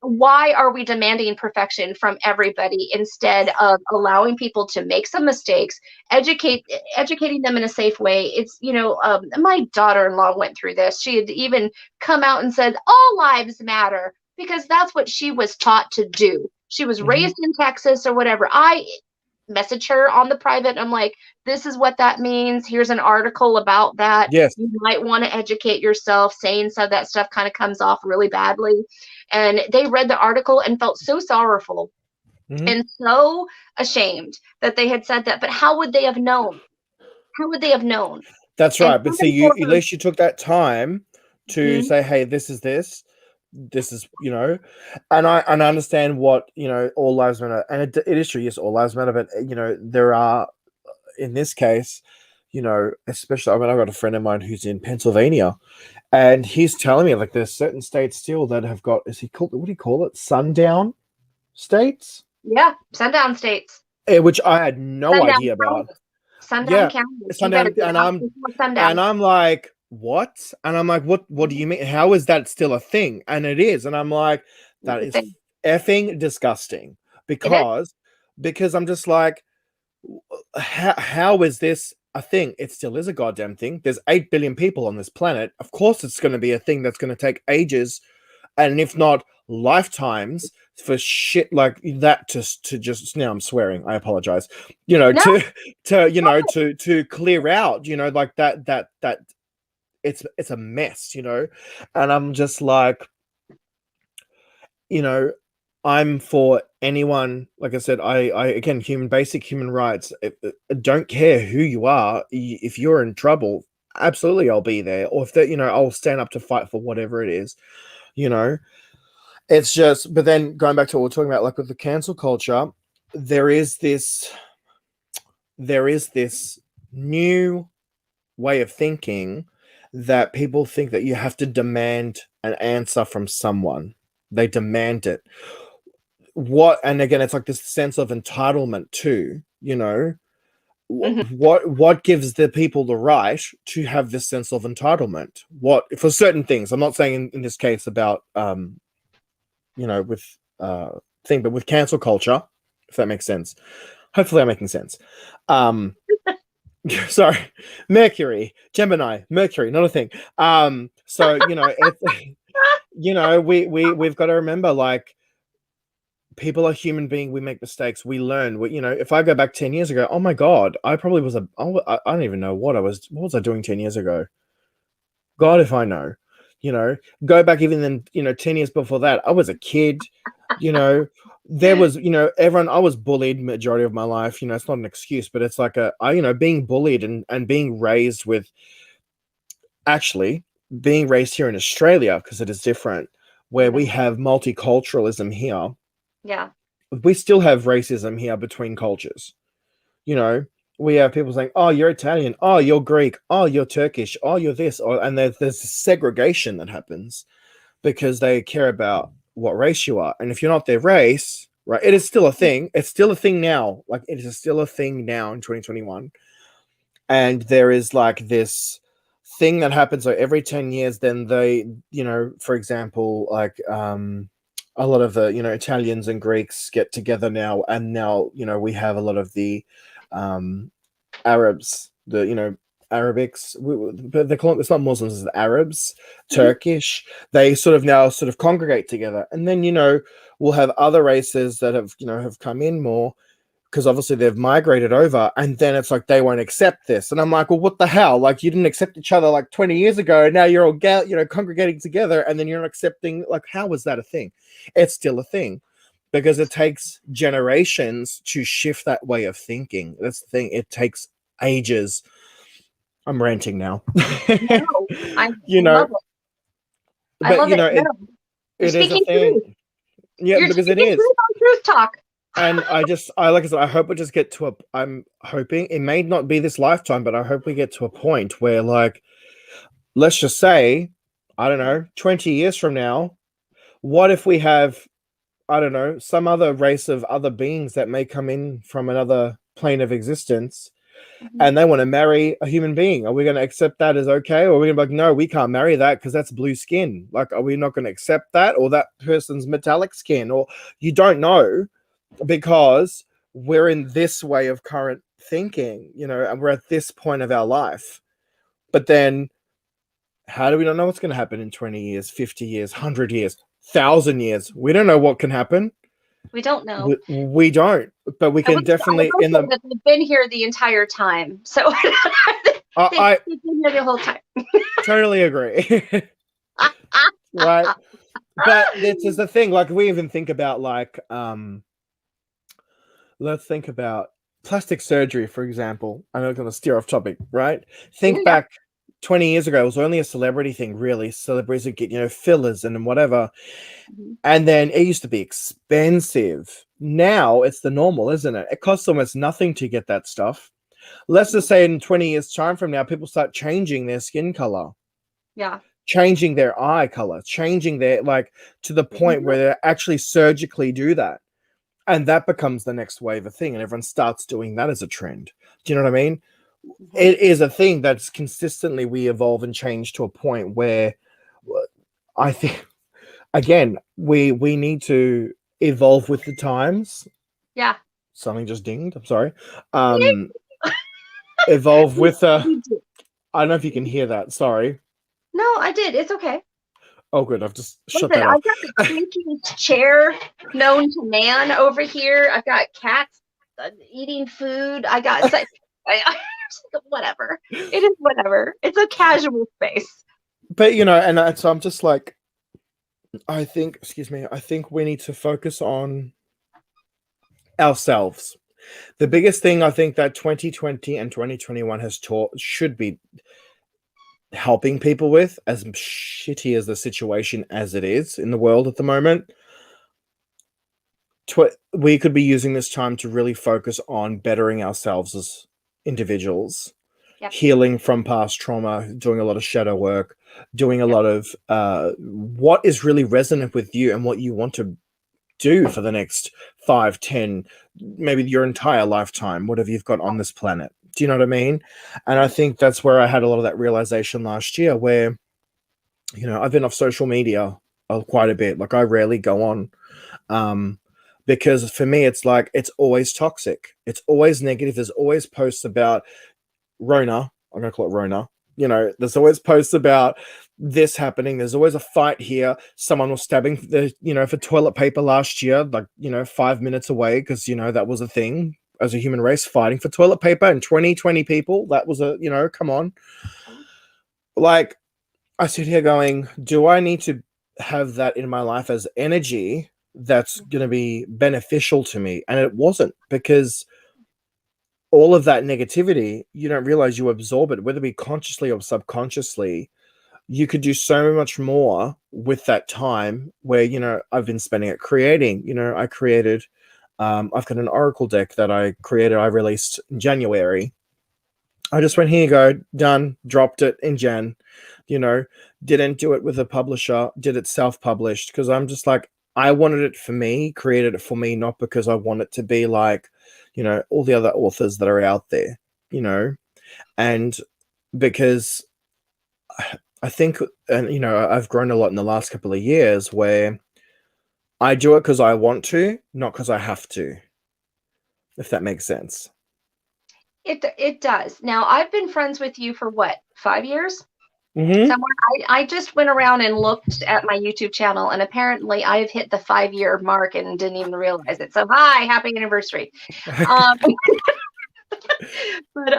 Why are we demanding perfection from everybody instead of allowing people to make some mistakes, educating them in a safe way? It's, my daughter-in-law went through this. She had even come out and said, all lives matter, because that's what she was taught to do. She was raised in Texas or whatever. I message her on the private. I'm like, this is what that means. Here's an article about that.
Yes.
You might want to educate yourself. Saying some of that stuff kind of comes off really badly. And they read the article and felt so sorrowful and so ashamed that they had said that. But how would they have known? How would they have known?
That's right. But see, at least you took that time to say, hey, this is, and I understand what, all lives matter. And it is true. Yes, all lives matter. But, there are, in this case, especially, I've got a friend of mine who's in Pennsylvania, and he's telling me, like, there's certain states still that have got, what do you call it? Sundown States?
Yeah, Sundown States.
Which I had no idea about.
Sundown County.
Sundown, and I'm like, what? And I'm like, what do you mean? How is that still a thing? And it is. And I'm like, that is effing disgusting. Because I'm just like, how is this a thing? It still is a goddamn thing. There's 8 billion people on this planet. Of course it's going to be a thing that's going to take ages, and if not lifetimes, for shit like that to just, now I'm swearing, I apologize, to clear out, like that it's a mess, and I'm just like, I'm for anyone. Like I said, I again, basic human rights. I don't care who you are. If you're in trouble, absolutely I'll be there. Or if that, I'll stand up to fight for whatever it is, It's just, but then going back to what we're talking about, like with the cancel culture, there is this new way of thinking that people think that you have to demand an answer from someone. They demand it. And again, it's like this sense of entitlement too, what gives the people the right to have this sense of entitlement? What, for certain things, I'm not saying in this case about, with but with cancel culture, if that makes sense. Hopefully I'm making sense. Sorry, Gemini, Mercury, not a thing. So we've got to remember, like, people are human beings. We make mistakes. We learn. If I go back 10 years ago, oh my God, I probably was I don't even know what was I doing 10 years ago? God, if I know. Go back even then, 10 years before that, I was a kid, there was, everyone, I was bullied majority of my life, it's not an excuse, but it's like being bullied and being raised being raised here in Australia, because it is different, where we have multiculturalism here.
Yeah.
We still have racism here between cultures, we have people saying, oh, you're Italian, oh, you're Greek, oh, you're Turkish, oh, you're this, and there's segregation that happens because they care about what race you are. And if you're not their race, right, it is still a thing. It's still a thing now. Like, it is still a thing now in 2021. And there is like this thing that happens like every 10 years, then they, for example, like a lot of the, Italians and Greeks get together now, and now, we have a lot of the Arabs, the Arabics, but they call it, it's not Muslims, it's the Arabs, Turkish. They sort of congregate together, and then we'll have other races that have come in more, because obviously they've migrated over, and then it's like they won't accept this, and I'm like, well, what the hell? Like, you didn't accept each other like 20 years ago, and now you're all congregating together, and then you're not accepting. Like, how was that a thing? It's still a thing. Because it takes generations to shift that way of thinking. That's the thing. It takes ages. I'm ranting now.
No, I love it. I love it.
It is a thing.
Truth.
Yeah, because it is.
Truth talk.
And like I said, I hope we just get to I'm hoping it may not be this lifetime, but I hope we get to a point where like let's just say, I don't know, 20 years from now, what if we have, I don't know, some other race of other beings that may come in from another plane of existence and they want to marry a human being? Are we going to accept that as okay? Or are we going to be like, no, we can't marry that because that's blue skin? Like, are we not going to accept that? Or that person's metallic skin? Or you don't know, because we're in this way of current thinking, you know, and we're at this point of our life. But then how do we not know what's going to happen in 20 years, 50 years, 100 years, 1,000 years? We don't know what can happen.
We don't know.
We don't, but we can definitely
in the. They've been here the entire time, so they've been here the whole time.
Totally agree. Right, but this is the thing. Like, we even think about like, let's think about plastic surgery, for example. I'm not going to steer off topic, right? Think back 20 years ago, it was only a celebrity thing, really. Celebrities would get, you know, fillers and whatever. And then it used to be expensive. Now it's the normal, isn't it? It costs almost nothing to get that stuff. Let's just say in 20 years' time from now, people start changing their skin color.
Yeah.
Changing their eye color, changing their, like, to the point where they actually surgically do that. And that becomes the next wave of thing. And everyone starts doing that as a trend. Do you know what I mean? It is a thing that's consistently, we evolve and change to a point where I think, again, we need to evolve with the times.
Yeah.
Something just dinged. I'm sorry. Evolve with I don't know if you can hear that. Sorry.
No, I did. It's okay.
Oh, good. I've just shut that off.
I've got the creakiest chair known to man over here. I've got cats eating food. I got whatever. It is whatever. It's a casual space.
But, you know, and so I'm just like, I think we need to focus on ourselves. The biggest thing I think that 2020 and 2021 has taught, should be helping people with, as shitty as the situation as it is in the world at the moment, we could be using this time to really focus on bettering ourselves as individuals. Yep. Healing from past trauma, doing a lot of shadow work, doing a lot of what is really resonant with you and what you want to do for the next 5, 10, maybe your entire lifetime, whatever you've got on this planet. Do you know what I mean? And I think that's where I had a lot of that realization last year, where, you know, I've been off social media quite a bit. Like, I rarely go on, because for me, it's like, it's always toxic. It's always negative. There's always posts about Rona. I'm going to call it Rona. You know, there's always posts about this happening. There's always a fight here. Someone was stabbing for toilet paper last year, like, 5 minutes away, because, that was a thing as a human race, fighting for toilet paper, and 20 people. That was come on. Like, I sit here going, do I need to have that in my life as energy that's going to be beneficial to me? And it wasn't, because all of that negativity, you don't realize you absorb it, whether it be consciously or subconsciously. You could do so much more with that time, where, I've been spending it creating. I created, I've got an oracle deck that I created, I released in January. I just went, here you go, done, dropped it in Jan, didn't do it with a publisher, did it self-published, because I'm just like, I wanted it for me, created it for me, not because I want it to be like, all the other authors that are out there, and because I think, and, I've grown a lot in the last couple of years, where I do it because I want to, not because I have to, if that makes sense.
It does. Now, I've been friends with you for what, 5 years?
Mm-hmm.
Somewhere. I just went around and looked at my YouTube channel, and apparently I've hit the 5-year mark and didn't even realize it. So, hi, happy anniversary. But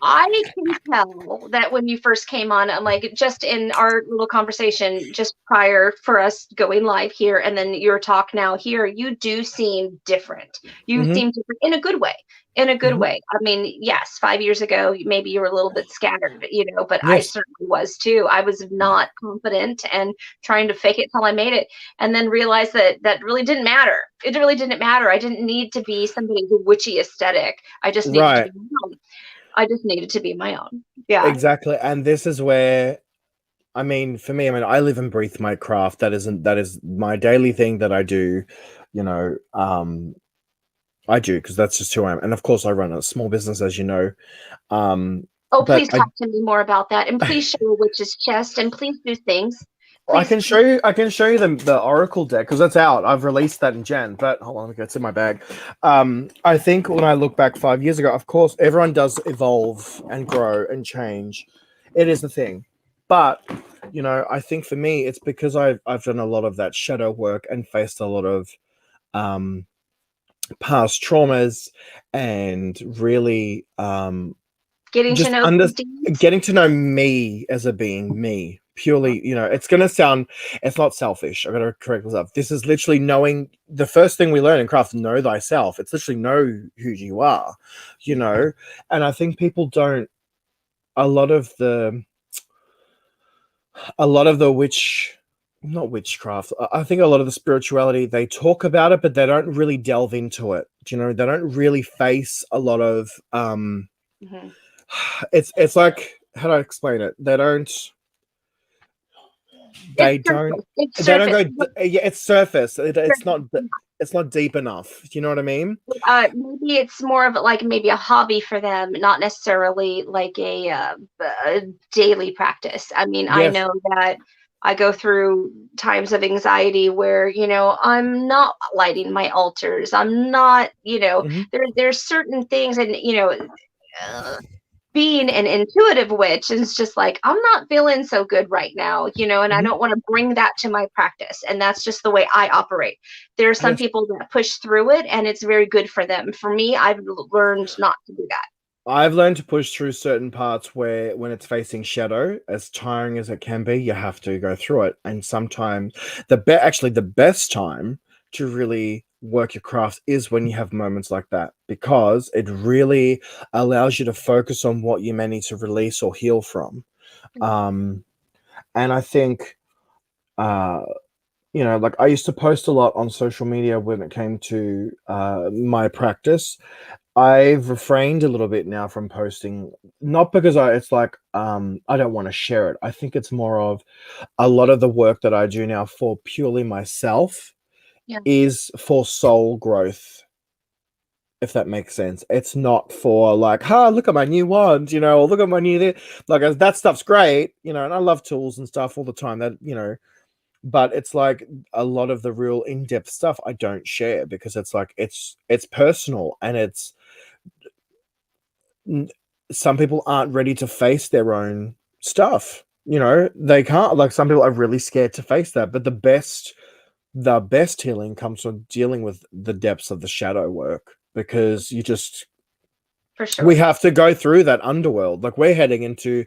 I can tell that when you first came on, like, just in our little conversation just prior for us going live here, and then your talk now here, you do seem different. You seem different in a good way. In a good way. I mean, yes, 5 years ago, maybe you were a little bit scattered, but yes. I certainly was too. I was not confident and trying to fake it till I made it, and then realized that really didn't matter. It really didn't matter. I didn't need to be somebody with witchy aesthetic. I just needed to be known. I just need it to be my own. Yeah.
Exactly. And this is where, I mean, for me, I mean, I live and breathe my craft. That is my daily thing that I do, you know, I do because that's just who I am. And of course I run a small business, as you know.
Oh,
But
please talk to me more about that. And please show a witch's chest and please do things.
I
Please.
can show you. I can show you the Oracle deck because that's out. I've released that in Jan. But hold on, it's in my bag. I think when I look back 5 years ago, of course, everyone does evolve and grow and change. It is the thing, but you know, I think for me, it's because I've done a lot of that shadow work and faced a lot of um, past traumas and really
Getting to
just
know
under
these demons.
getting to know me as a being, me purely. You know, it's gonna sound, it's not selfish. I gotta correct myself. This is literally knowing. The first thing we learn in craft, know thyself. It's literally know who you are, you know. And I think people don't, a lot of the witch, not witchcraft, I think a lot of the spirituality, they talk about it but they don't really delve into it. Do you know, they don't really face a lot of
Mhm.
it's like, how do I explain it?
It's
They don't
surface. It's
they don't
surface.
go yeah, it's surface. It's not deep enough. Do you know what I mean?
Maybe it's more of like maybe a hobby for them, not necessarily like a daily practice. I mean, I
Yes.
know that I go through times of anxiety where, I'm not lighting my altars. I'm not,
Mhm.
there's certain things, and uh, being an intuitive witch is just like, I'm not feeling so good right now, and I
Mhm.
don't want to bring that to my practice. And that's just the way I operate. There are some
Yes.
people that push through it and it's very good for them. For me, I've learned not to do that.
I've learned to push through certain parts where, when it's facing shadow, as tiring as it can be, you have to go through it. And sometimes actually the best time to really work your craft is when you have moments like that, because it really allows you to focus on what you may need to release or heal from. Um, and I think, uh, you know, like I used to post a lot on social media when it came to my practice. I've refrained a little bit now from posting, not because it's like I don't want to share it. I think it's more of a lot of the work that I do now for purely myself
Yeah,
is for soul growth, if that makes sense. It's not for like, look at my new wand, you know, or look at my new like that stuff's great, you know, and I love tools and stuff all the time, that, you know, but it's like a lot of the real in-depth stuff I don't share because it's like it's personal, and it's some people aren't ready to face their own stuff. You know, they can't, like, some people are really scared to face that, but the best healing comes from dealing with the depths of the shadow work, because
for
we
sure.
have to go through that underworld. Like, we're heading into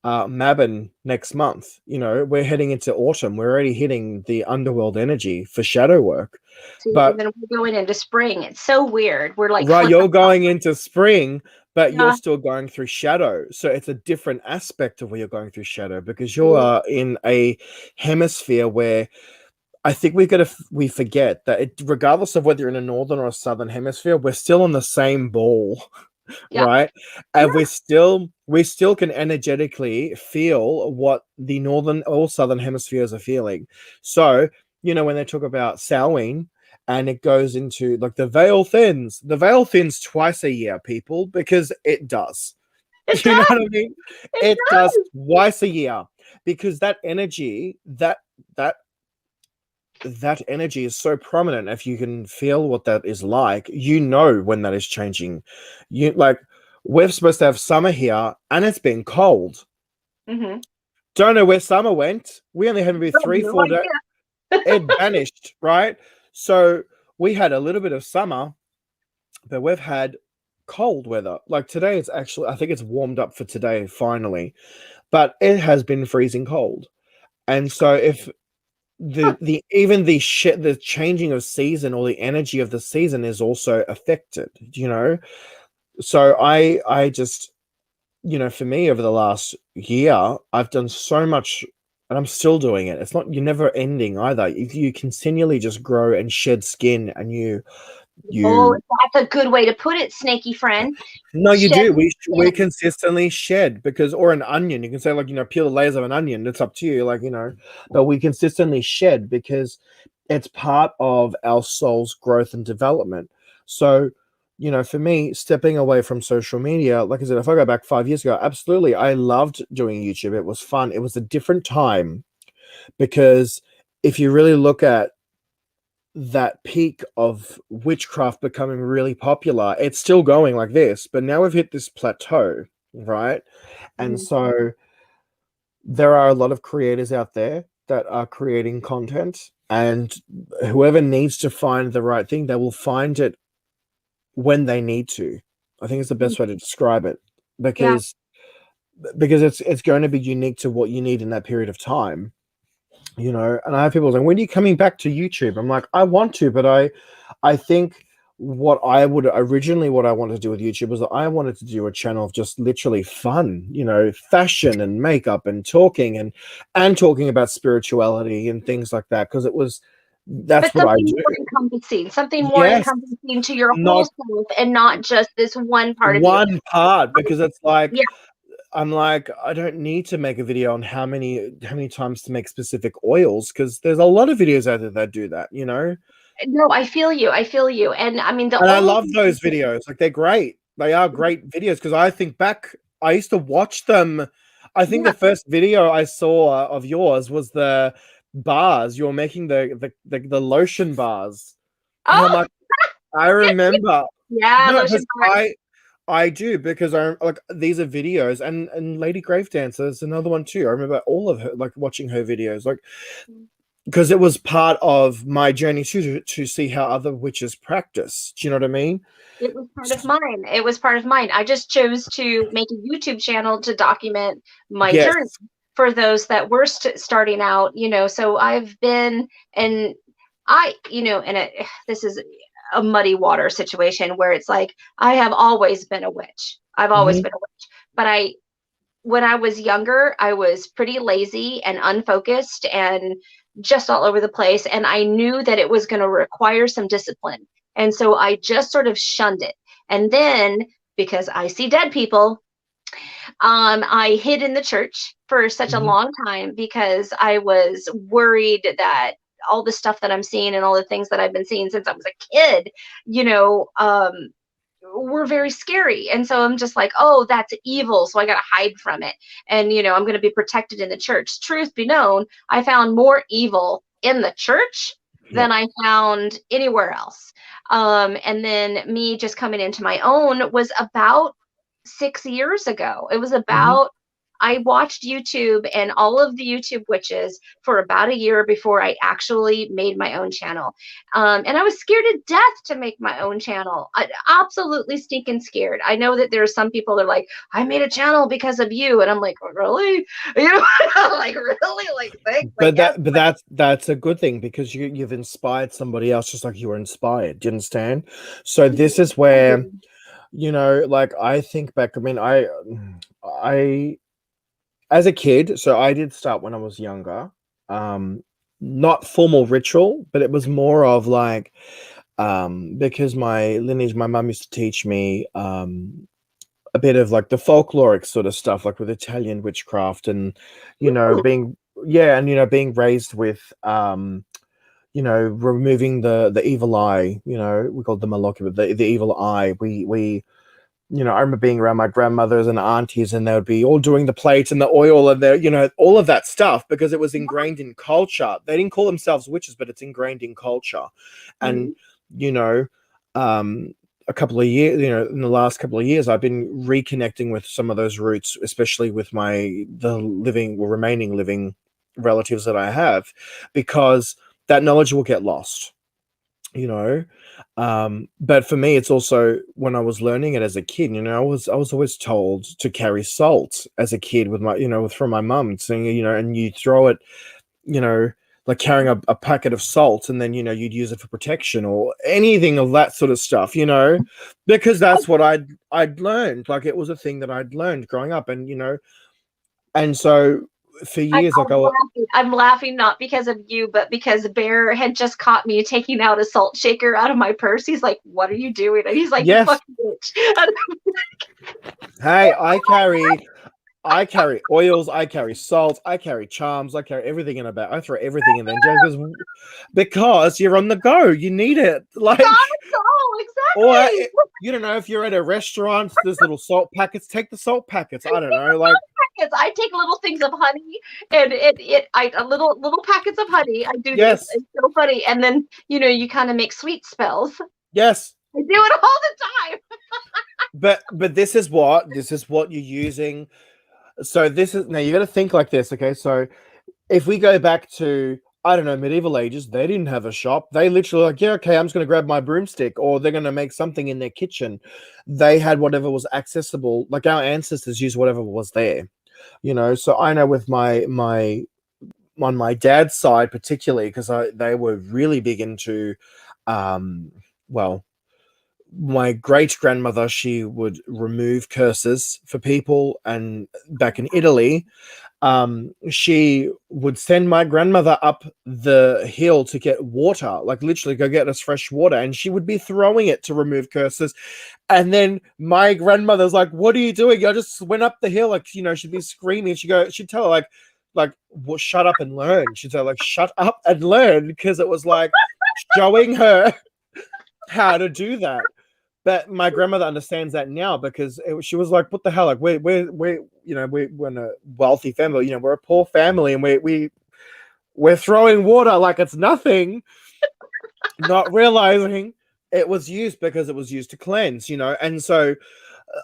Mabon next month. You know, we're heading into autumn. We're already hitting the underworld energy for shadow work.
See, and
But
then we're going into spring. It's so weird. We're like
right,
flipping.
you're going into spring, but you're
Yeah.
still going through shadow. So it's a different aspect of where you're going through shadow, because you
See,
are in a hemisphere where I think we forget that regardless of whether you're in a northern or a southern hemisphere, we're still on the same ball.
yeah,
Right?
yeah,
And we still can energetically feel what the northern or southern hemispheres are feeling. So, you know, when they talk about Samhain and it goes into like the veil thins twice a year, people, because it does.
it
You know
does.
what I mean?
It
It does
does.
twice a year, because that energy, that that energy is so prominent. If you can feel what that is like, you know when that is changing. You like, we're supposed to have summer here and it's been cold.
Mm-hmm.
Don't know where summer went. We only had maybe three,
No
4 days.
idea.
It vanished, right? So we had a little bit of summer, but we've had cold weather. Like today, it's actually, I think it's warmed up for today finally, but it has been freezing cold. And so if
Huh.
the even the changing of season, or the energy of the season, is also affected, you know. So I just, you know, for me, over the last year, I've done so much, and I'm still doing it. It's not, you're never ending either. You continually just grow and shed skin, and
Oh,
you
that's a good way to put it, snaky friend.
no, you
Shed
do. We
skin.
consistently shed because, or an onion. You can say like peel the layers of an onion. It's up to you, but we consistently shed because it's part of our soul's growth and development. So, for me, stepping away from social media, like I said, if I go back 5 years ago, absolutely, I loved doing YouTube. It was fun. It was a different time because if you really look at that peak of witchcraft becoming really popular, it's still going like this, but now we've hit this plateau, right? And
Mhm.
so there are a lot of creators out there that are creating content, and whoever needs to find the right thing, they will find it when they need to. I think it's the best way to describe it
Yeah.
because it's going to be unique to what you need in that period of time. And I have people saying, when are you coming back to YouTube? I'm like, I want to, but I think what I wanted to do with YouTube was that I wanted to do a channel of just literally fun, fashion and makeup and talking about spirituality and things like that. Because that's
But
what I
something
do.
more encompassing, something more
Yes,
encompassing to your whole
not
self and not just this one part of you.
one part, because it's like,
Yeah.
I'm like, I don't need to make a video on how many times to make specific oils, because there's a lot of videos out there that do that.
No, I feel you. I feel you. And I mean, the
And I
only
love those videos. Like, they're great. They are great videos, because I think back, I used to watch them. I think
yeah.
the first video I saw of yours was the bars. You're making the lotion bars. And I'm
Oh,
like, I remember.
yeah,
No,
lotion
because
bars.
I do, because I like, these are videos, and Lady Grave Dancer is another one too. I remember all of her, like, watching her videos, like, because it was part of my journey to see how other witches practice. Do you know what I mean?
It was part of mine. It was part of mine. I just chose to make a YouTube channel to document my
Yes.
journey for those that were starting out. So I've been, and this is a muddy water situation where it's like, I have always been a witch. I've always
Hmm.
been a witch. But when I was younger, I was pretty lazy and unfocused and just all over the place. And I knew that it was going to require some discipline. And so I just sort of shunned it. And then, because I see dead people, I hid in the church for such a
Hmm.
long time because I was worried that all the stuff that I'm seeing and all the things that I've been seeing since I was a kid, you know, um, were very scary. And so I'm just like, oh, that's evil. So I got to hide from it. And, I'm going to be protected in the church. Truth be known, I found more evil in the church
Yeah.
than I found anywhere else. And then me just coming into my own was about 6 years ago. It was
Hmm.
about, I watched YouTube and all of the YouTube witches for about a year before I actually made my own channel. And I was scared to death to make my own channel. Absolutely stinking scared. I know that there are some people that are like, I made a channel because of you. And I'm like, really? Like, really? Like, thanks, I
But
guess.
that's a good thing, because you've inspired somebody else just like you were inspired. Do you understand? So this is where, like, I think back. I mean, I as a kid, so I did start when I was younger. Not formal ritual, but it was more of like, because my lineage, my mum used to teach me a bit of like the folkloric sort of stuff, like with Italian witchcraft, and being, yeah, and being raised with removing the evil eye. We called them Maloka, but the evil eye. We I remember being around my grandmothers and aunties, and they would be all doing the plates and the oil and all of that stuff, because it was ingrained in culture. They didn't call themselves witches, but it's ingrained in culture. And,
Mhm.
you know, a couple of years, in the last couple of years, I've been reconnecting with some of those roots, especially with the remaining living relatives that I have, because that knowledge will get lost. you know but for me, it's also, when I was learning it as a kid, I was always told to carry salt as a kid, with my from my mum saying, and you throw it, you know like carrying a packet of salt, and then you'd use it for protection or anything of that sort of stuff, because that's what I'd learned. Like, it was a thing that I'd learned growing up, and so for years, like
I'm laughing not because of you, but because Bear had just caught me taking out a salt shaker out of my purse. He's like, "What are you doing?" And he's like, "You
yes.
fucking bitch."
Hey, I carry oils, I carry salt, I carry charms, I carry everything in a bag. I throw everything in there because you're on the go. You need it. Like, or
Exactly.
you don't know, if you're at a restaurant, there's little salt packets. Take the salt packets. I don't know, like
Packets. I take little things of honey, and I little packets of honey. I do this.
yes,
It's so funny. And then you kind of make sweet spells.
yes.
I do it all the time.
But this is what you're using. So this is now you got to think like this, okay? So if we go back to, I don't know, medieval ages, they didn't have a shop. They literally like, yeah, okay, I'm just going to grab my broomstick, or they're going to make something in their kitchen. They had whatever was accessible. Like our ancestors used whatever was there, So I know with my on my dad's side, particularly because they were really big into, well, my great grandmother, she would remove curses for people, and back in Italy, she would send my grandmother up the hill to get water, like literally go get us fresh water, and she would be throwing it to remove curses. And then my grandmother's like, "What are you doing?" I just went up the hill, like she'd be screaming. She'd tell her like, well, shut up and learn. She'd say like, shut up and learn, because it was like showing her how to do that. But my grandmother understands that now, because she was like, "What the hell? Like, we're in a wealthy family. We're a poor family, and we're throwing water like it's nothing, not realizing it was used because it was used to cleanse. And so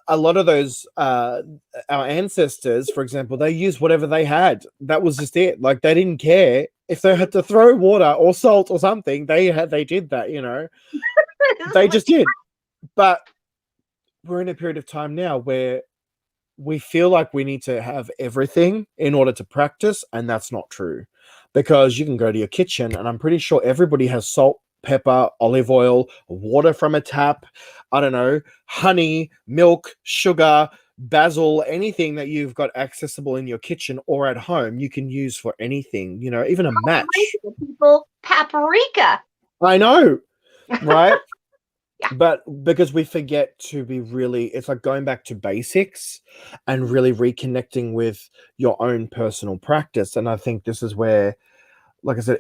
a lot of those our ancestors, for example, they used whatever they had. That was just it. Like, they didn't care if they had to throw water or salt or something. They did that. They just did. But we're in a period of time now where we feel like we need to have everything in order to practice, and that's not true, because you can go to your kitchen, and I'm pretty sure everybody has salt, pepper, olive oil, water from a tap, I don't know, honey, milk, sugar, basil, anything that you've got accessible in your kitchen or at home, you can use for anything, even a match.
People, paprika.
I know, right?
Yeah.
But because we forget to be really, it's like going back to basics and really reconnecting with your own personal practice. And I think this is where, like I said,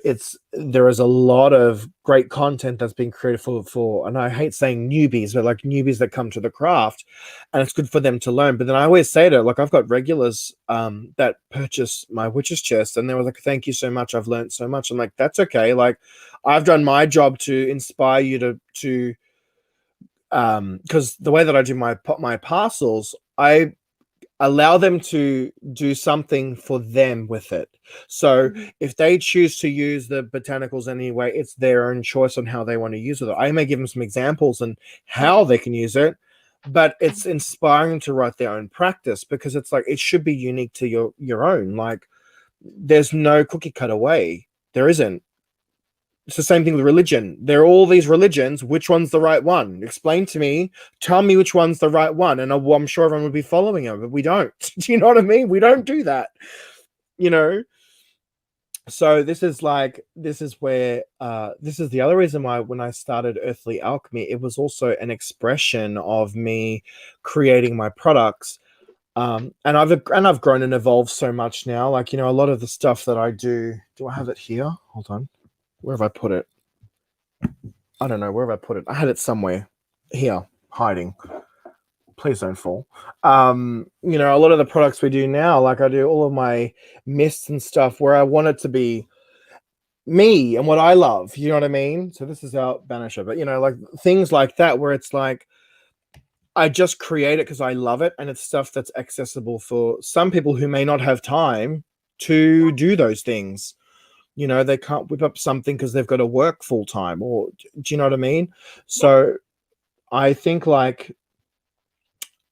there is a lot of great content that's been created for, and I hate saying newbies, but like newbies that come to the craft, and it's good for them to learn. But then I always say to, like, I've got regulars that purchase my witch's chest, and they were like, "Thank you so much. I've learned so much." I'm like, "That's okay. Like, I've done my job to inspire you to because the way that I do my parcels, I allow them to do something for them with it. So if they choose to use the botanicals anyway, it's their own choice on how they want to use it. I may give them some examples and how they can use it, but it's inspiring to write their own practice, because it's like, it should be unique to your own. Like, there's no cookie cutter way. There isn't. It's the same thing with religion. There are all these religions. Which one's the right one? Explain to me. Tell me which one's the right one, and I'm sure everyone would be following it. But we don't. Do you know what I mean? We don't do that. So this is where this is the other reason why, when I started Earthly Alchemy, it was also an expression of me creating my products. And I've grown and evolved so much now. Like, a lot of the stuff that I do. Do I have it here? Hold on. Where have I put it? I don't know. Where have I put it? I had it somewhere here, hiding. Please don't fall. A lot of the products we do now, like I do all of my mists and stuff where I want it to be me and what I love. You know what I mean? So this is our banisher, but like things like that, where it's like, I just create it because I love it, and it's stuff that's accessible for some people who may not have time to do those things. They can't whip up something because they've got to work full time, or do you know what I mean? So I think, like,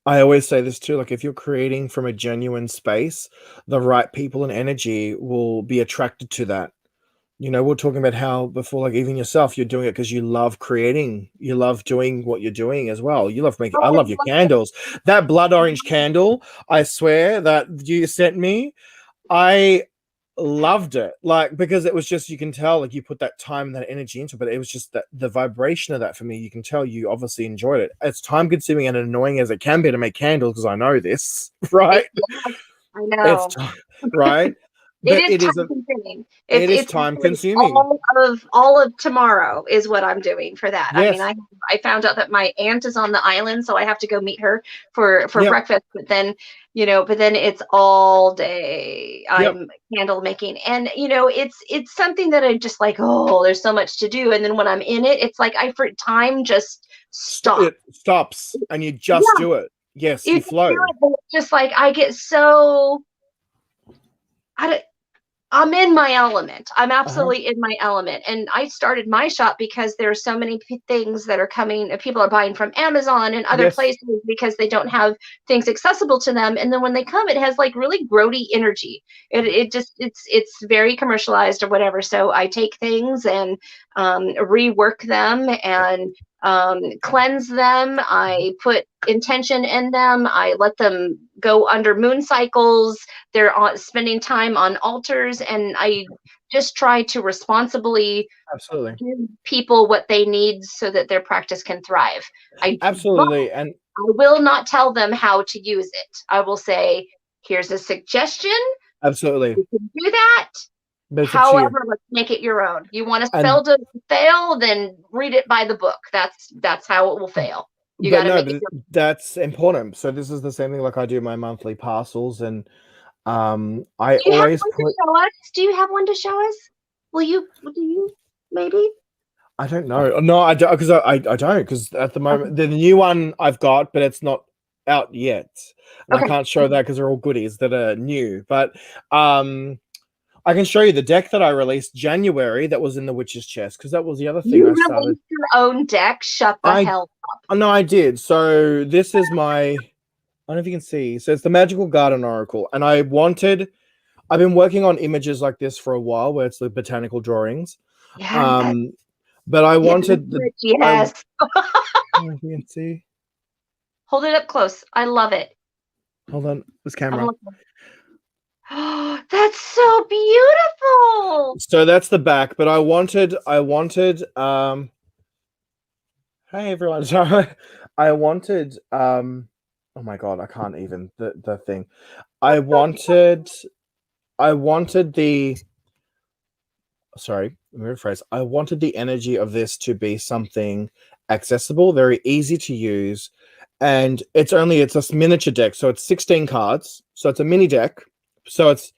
I always say this too, like, if you're creating from a genuine space, the right people and energy will be attracted to that. We're talking about how before, like, even yourself, you're doing it because you love creating, you love doing what you're doing as well. You love making, I love your candles. That blood orange candle, I swear, that you sent me, I loved it, like, because it was just, you can tell, like, you put that time and that energy into it, but it was just that the vibration of that for me, you can tell you obviously enjoyed it. As time consuming and annoying as it can be to make candles, because I know this, right?
I
It's
know.
time, right?
It
But
is
it is
time consuming.
it is
It's
time
actually
consuming.
all of tomorrow is what I'm doing for that. I mean,
Yes.
I found out that my aunt is on the island, so I have to go meet her for
Yep.
breakfast. But then, but then it's all day.
Yep.
I'm candle making, and it's something that I just like. Oh, there's so much to do, and then when I'm in it, it's like for time just stops.
It stops and you just
Yeah,
do it. Yes,
you
you
just do
flow.
it. But it's just like I get so. I don't, I'm in my element. I'm
Uh-huh.
absolutely in my element. And I started my shop because there are so many things that are coming. People are buying from Amazon and other
Yes.
places because they don't have things accessible to them. And then when they come, it has like really grody energy. It just it's very commercialized or whatever. So I take things and rework them and cleanse them. I put intention in them. I let them go under moon cycles. They're spending time on altars, and I just try to responsibly
Absolutely.
give people what they need so that their practice can thrive. But
Absolutely. And
I will not tell them how to use it. I will say, here's a suggestion.
absolutely.
You can do that.
But it's up to you.
However, let's make it your own. You want a
And
spell to fail, then read it by the book. That's how it will fail. You got
but
to
no,
make it
but
your
that's important. So this is the same thing, like I do my monthly parcels, and I
Do you have
always
one to
put,
show us? Do you have one to show us? Will you? Do you? Maybe.
I don't know. No, I don't, because I don't, because at the
Okay.
moment the new one I've got, but it's not out yet. And I
Okay.
can't show that because they're all goodies that are new. But I can show you the deck that I released January that was in the Witch's chest, because that was the other thing
You
I started.
released your own deck. Shut the
I
hell.
Oh, no, I did. So this is my, I don't know if you can see. So it's the Magical Garden Oracle. And I've been working on images like this for a while, where it's the botanical drawings.
Yes.
Um, but I
Yes.
wanted I,
Yes.
oh, you can see.
Hold it up close. I love it.
Hold on, this
I'm
camera.
looking. Oh, that's so beautiful.
So that's the back, but I wanted, hey everyone. Sorry. I wanted, oh my God, I can't even, the thing. I wanted, I wanted the, sorry, let me rephrase. I wanted the energy of this to be something accessible, very easy to use, and it's a miniature deck, so it's 16 cards, so it's a mini deck, so it's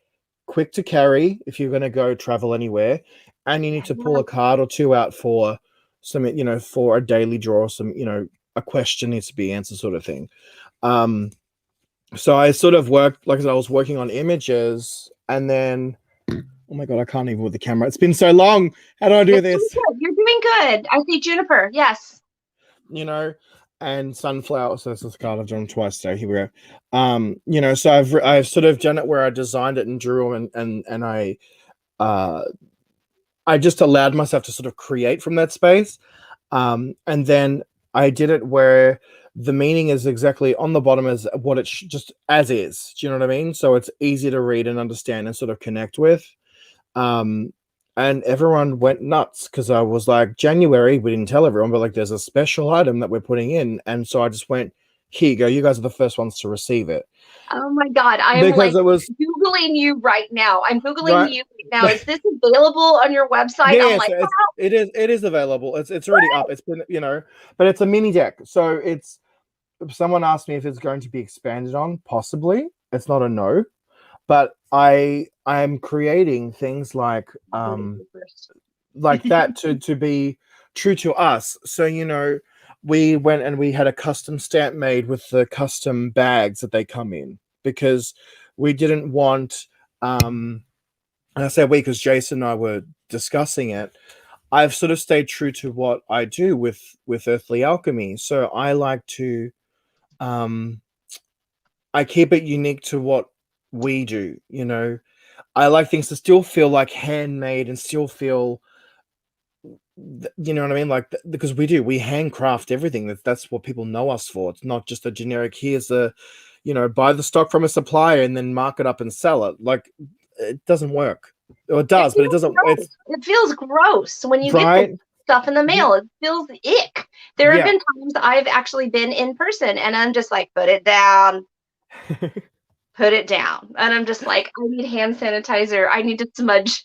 quick to carry if you're going to go travel anywhere, and you need to pull a card or two out for some, for a daily draw, some, a question needs to be answered, sort of thing. So I sort of worked, like I said, I was working on images, and then, oh my God, I can't even with the camera. It's been so long. How do I do
It's doing
this?
good. You're doing good. I see juniper. Yes.
You know, and sunflower. So this is a card I've drawn twice today. Here we go. So I've sort of done it where I designed it and drew them, and uh I just allowed myself to sort of create from that space. And then I did it where the meaning is exactly on the bottom as what it's just as is. Do you know what I mean? So it's easy to read and understand and sort of connect with. Um, and everyone went nuts because I was like, January, we didn't tell everyone, but like there's a special item that we're putting in. And so I just went, here you go. You guys are the first ones to receive it.
Oh my God. I am
Because
like
it was
Googling you right now. I'm Googling
right.
you right now. Is this available on your website? I'm
Yeah,
like,
so it is available. It's already up. It's been, but it's a mini deck. So it's, someone asked me if it's going to be expanded on, possibly. It's not a no. But I'm creating things like that to be true to us. So we went and we had a custom stamp made with the custom bags that they come in, because we didn't want and I say we because Jason and I were discussing it. I've sort of stayed true to what I do with Earthly Alchemy. So I like to I keep it unique to what we do. I like things to still feel like handmade and still feel, you know what I mean? Like, because we handcraft everything. That's what people know us for. It's not just a generic, here's a, buy the stock from a supplier and then mark it up and sell it. Like, it doesn't work. Or it
It
does, but it
feels
doesn't.
gross.
It's
It feels gross when you get this
right.
stuff in the
You,
mail. It feels ick. There have
yeah.
been times I've actually been in person and I'm just like, put it down, put it down. And I'm just like, I need hand sanitizer. I need to smudge.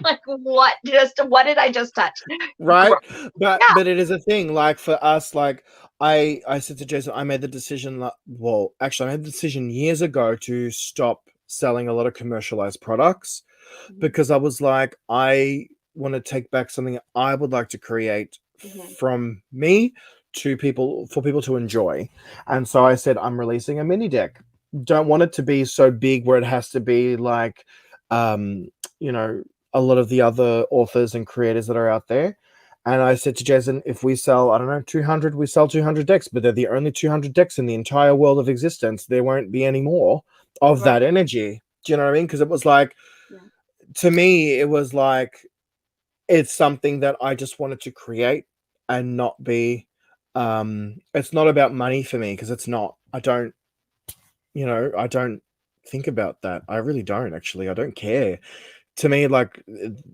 Like, what did I just touch?
Right,
Gross. Yeah.
but it is a thing, like for us, like I said to Jason, I made the decision well, actually I made the decision years ago to stop selling a lot of commercialized products,
Mhm.
because I was like, I want to take back something I would like to create
Mhm.
from me to people, for people to enjoy. And so I said, I'm releasing a mini deck. Don't want it to be so big where it has to be like, um, you know, a lot of the other authors and creators that are out there. And I said to Jason, if we sell, I don't know, 200, we sell 200 decks, but they're the only 200 decks in the entire world of existence. There won't be any more of
Right.
that energy. Do you know what I mean? Because it was like,
Yeah.
to me, it was like, it's something that I just wanted to create and not be, it's not about money for me, because it's not. I don't, I don't think about that. I really don't, actually. I don't care. To me, like,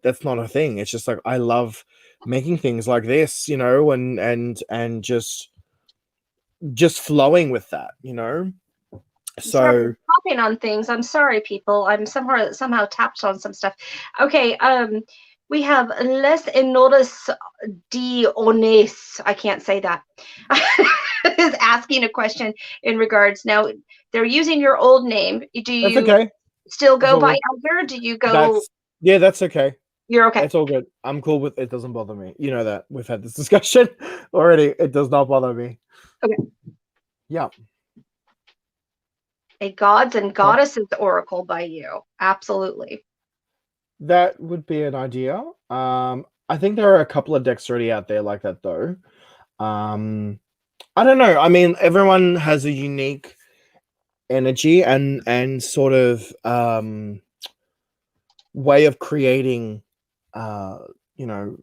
that's not a thing. It's just like, I love making things like this, and just flowing with that.
Sorry, I'm
So
tapping on things. I'm sorry, people. I'm somehow tapped on some stuff. Okay, we have Les Enoras Dionis. I can't say that. Is asking a question in regards. Now, they're using your old name. Do
that's
you
okay.
still
That's
go
all
by
good.
Elder? Do you go?
That's Yeah, that's okay.
You're okay.
It's all good. I'm cool with it. Doesn't bother me. You know that we've had this discussion already. It does not bother me.
Okay.
Yeah.
A gods and
Okay.
goddesses oracle by you. Absolutely.
That would be an idea. I think there are a couple of decks already out there like that, though. I don't know. I mean, everyone has a unique energy and sort of way of creating, uh, you know,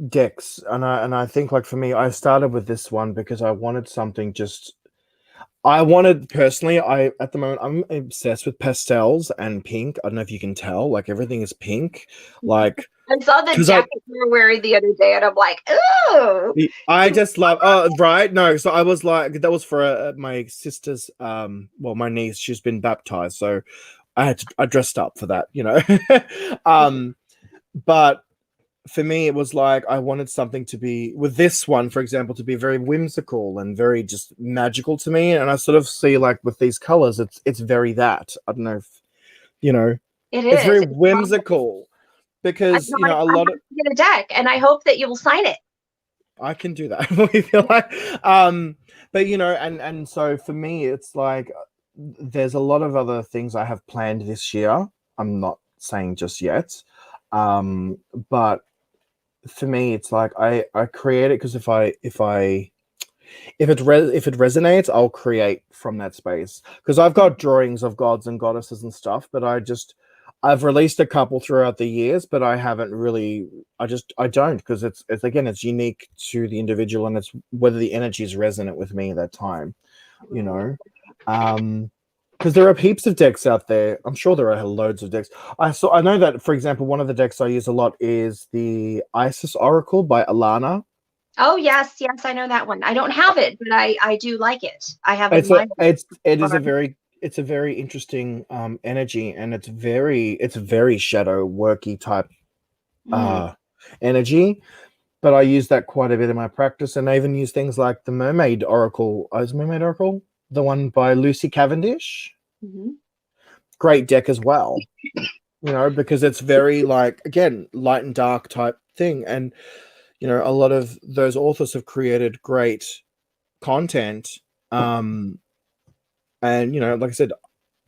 decks. And I think, like, for me, I started with this one because I wanted something just. I wanted, personally, at the moment I'm obsessed with pastels and pink. I don't know if you can tell, like, everything is pink, like,
I saw the
because I
jacket you were wearing the other day, and I'm like, ooh.
I just love. Oh, right. No, so I was like, that was for my sister's, well, my niece. She's been baptized, so I dressed up for that. um, but for me, it was like, I wanted something to be, with this one, for example, to be very whimsical and very just magical to me. And I sort of see, like, with these colors, it's very that. I don't know if
It
it's very
is. It's fun.
whimsical, because
No,
a
I
lot of,
want to get a deck, and I hope that you will sign it.
I can do that if you like. But and so for me, it's like, there's a lot of other things I have planned this year. I'm not saying just yet. But for me, it's like, I create it because if it resonates, I'll create from that space. Because I've got drawings of gods and goddesses and stuff, but I've released a couple throughout the years, but I haven't really. I don't, because it's again, it's unique to the individual, and it's whether the energies resonate with me at that time. You know, because there are heaps of decks out there. I'm sure there are loads of decks. I know that, for example, one of the decks I use a lot is the Isis Oracle by Alana.
Oh yes, yes, I know that one. I don't have it, but I do like it. I have
It's a
admired
it is a
it.
very interesting energy, and it's very shadow worky type
Mhm.
uh energy. But I use that quite a bit in my practice, and I even use things like the Mermaid Oracle. Is Mermaid Oracle the one by Lucy Cavendish?
Mhm.
Great deck as well. Because it's very, like, again, light and dark type thing, and a lot of those authors have created great content. And like I said,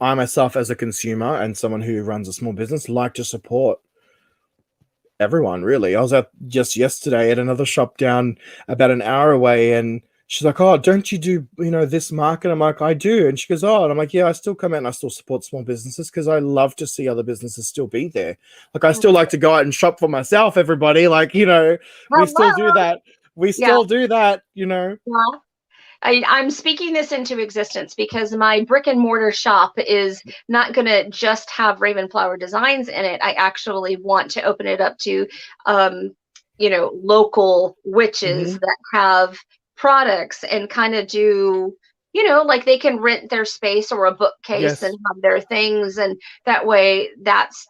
I myself, as a consumer and someone who runs a small business, like to support everyone, really. I was at just yesterday at another shop down about an hour away, and she's like, "Oh, don't you do this market?" I'm like, "I do." And she goes, "Oh," and I'm like, "Yeah, I still come out and I still support small businesses, because I love to see other businesses still be there. Like, I still like to go out and shop for myself, everybody. Like, we still do
Hello.
that. We
Yeah,
still do that.
yeah. I'm speaking this into existence because my brick and mortar shop is not going to just have Ravenflower designs in it. I actually want to open it up to, local witches
Mhm.
that have products and kind of do, like they can rent their space or a bookcase and
Yes,
have their things. And that way that's,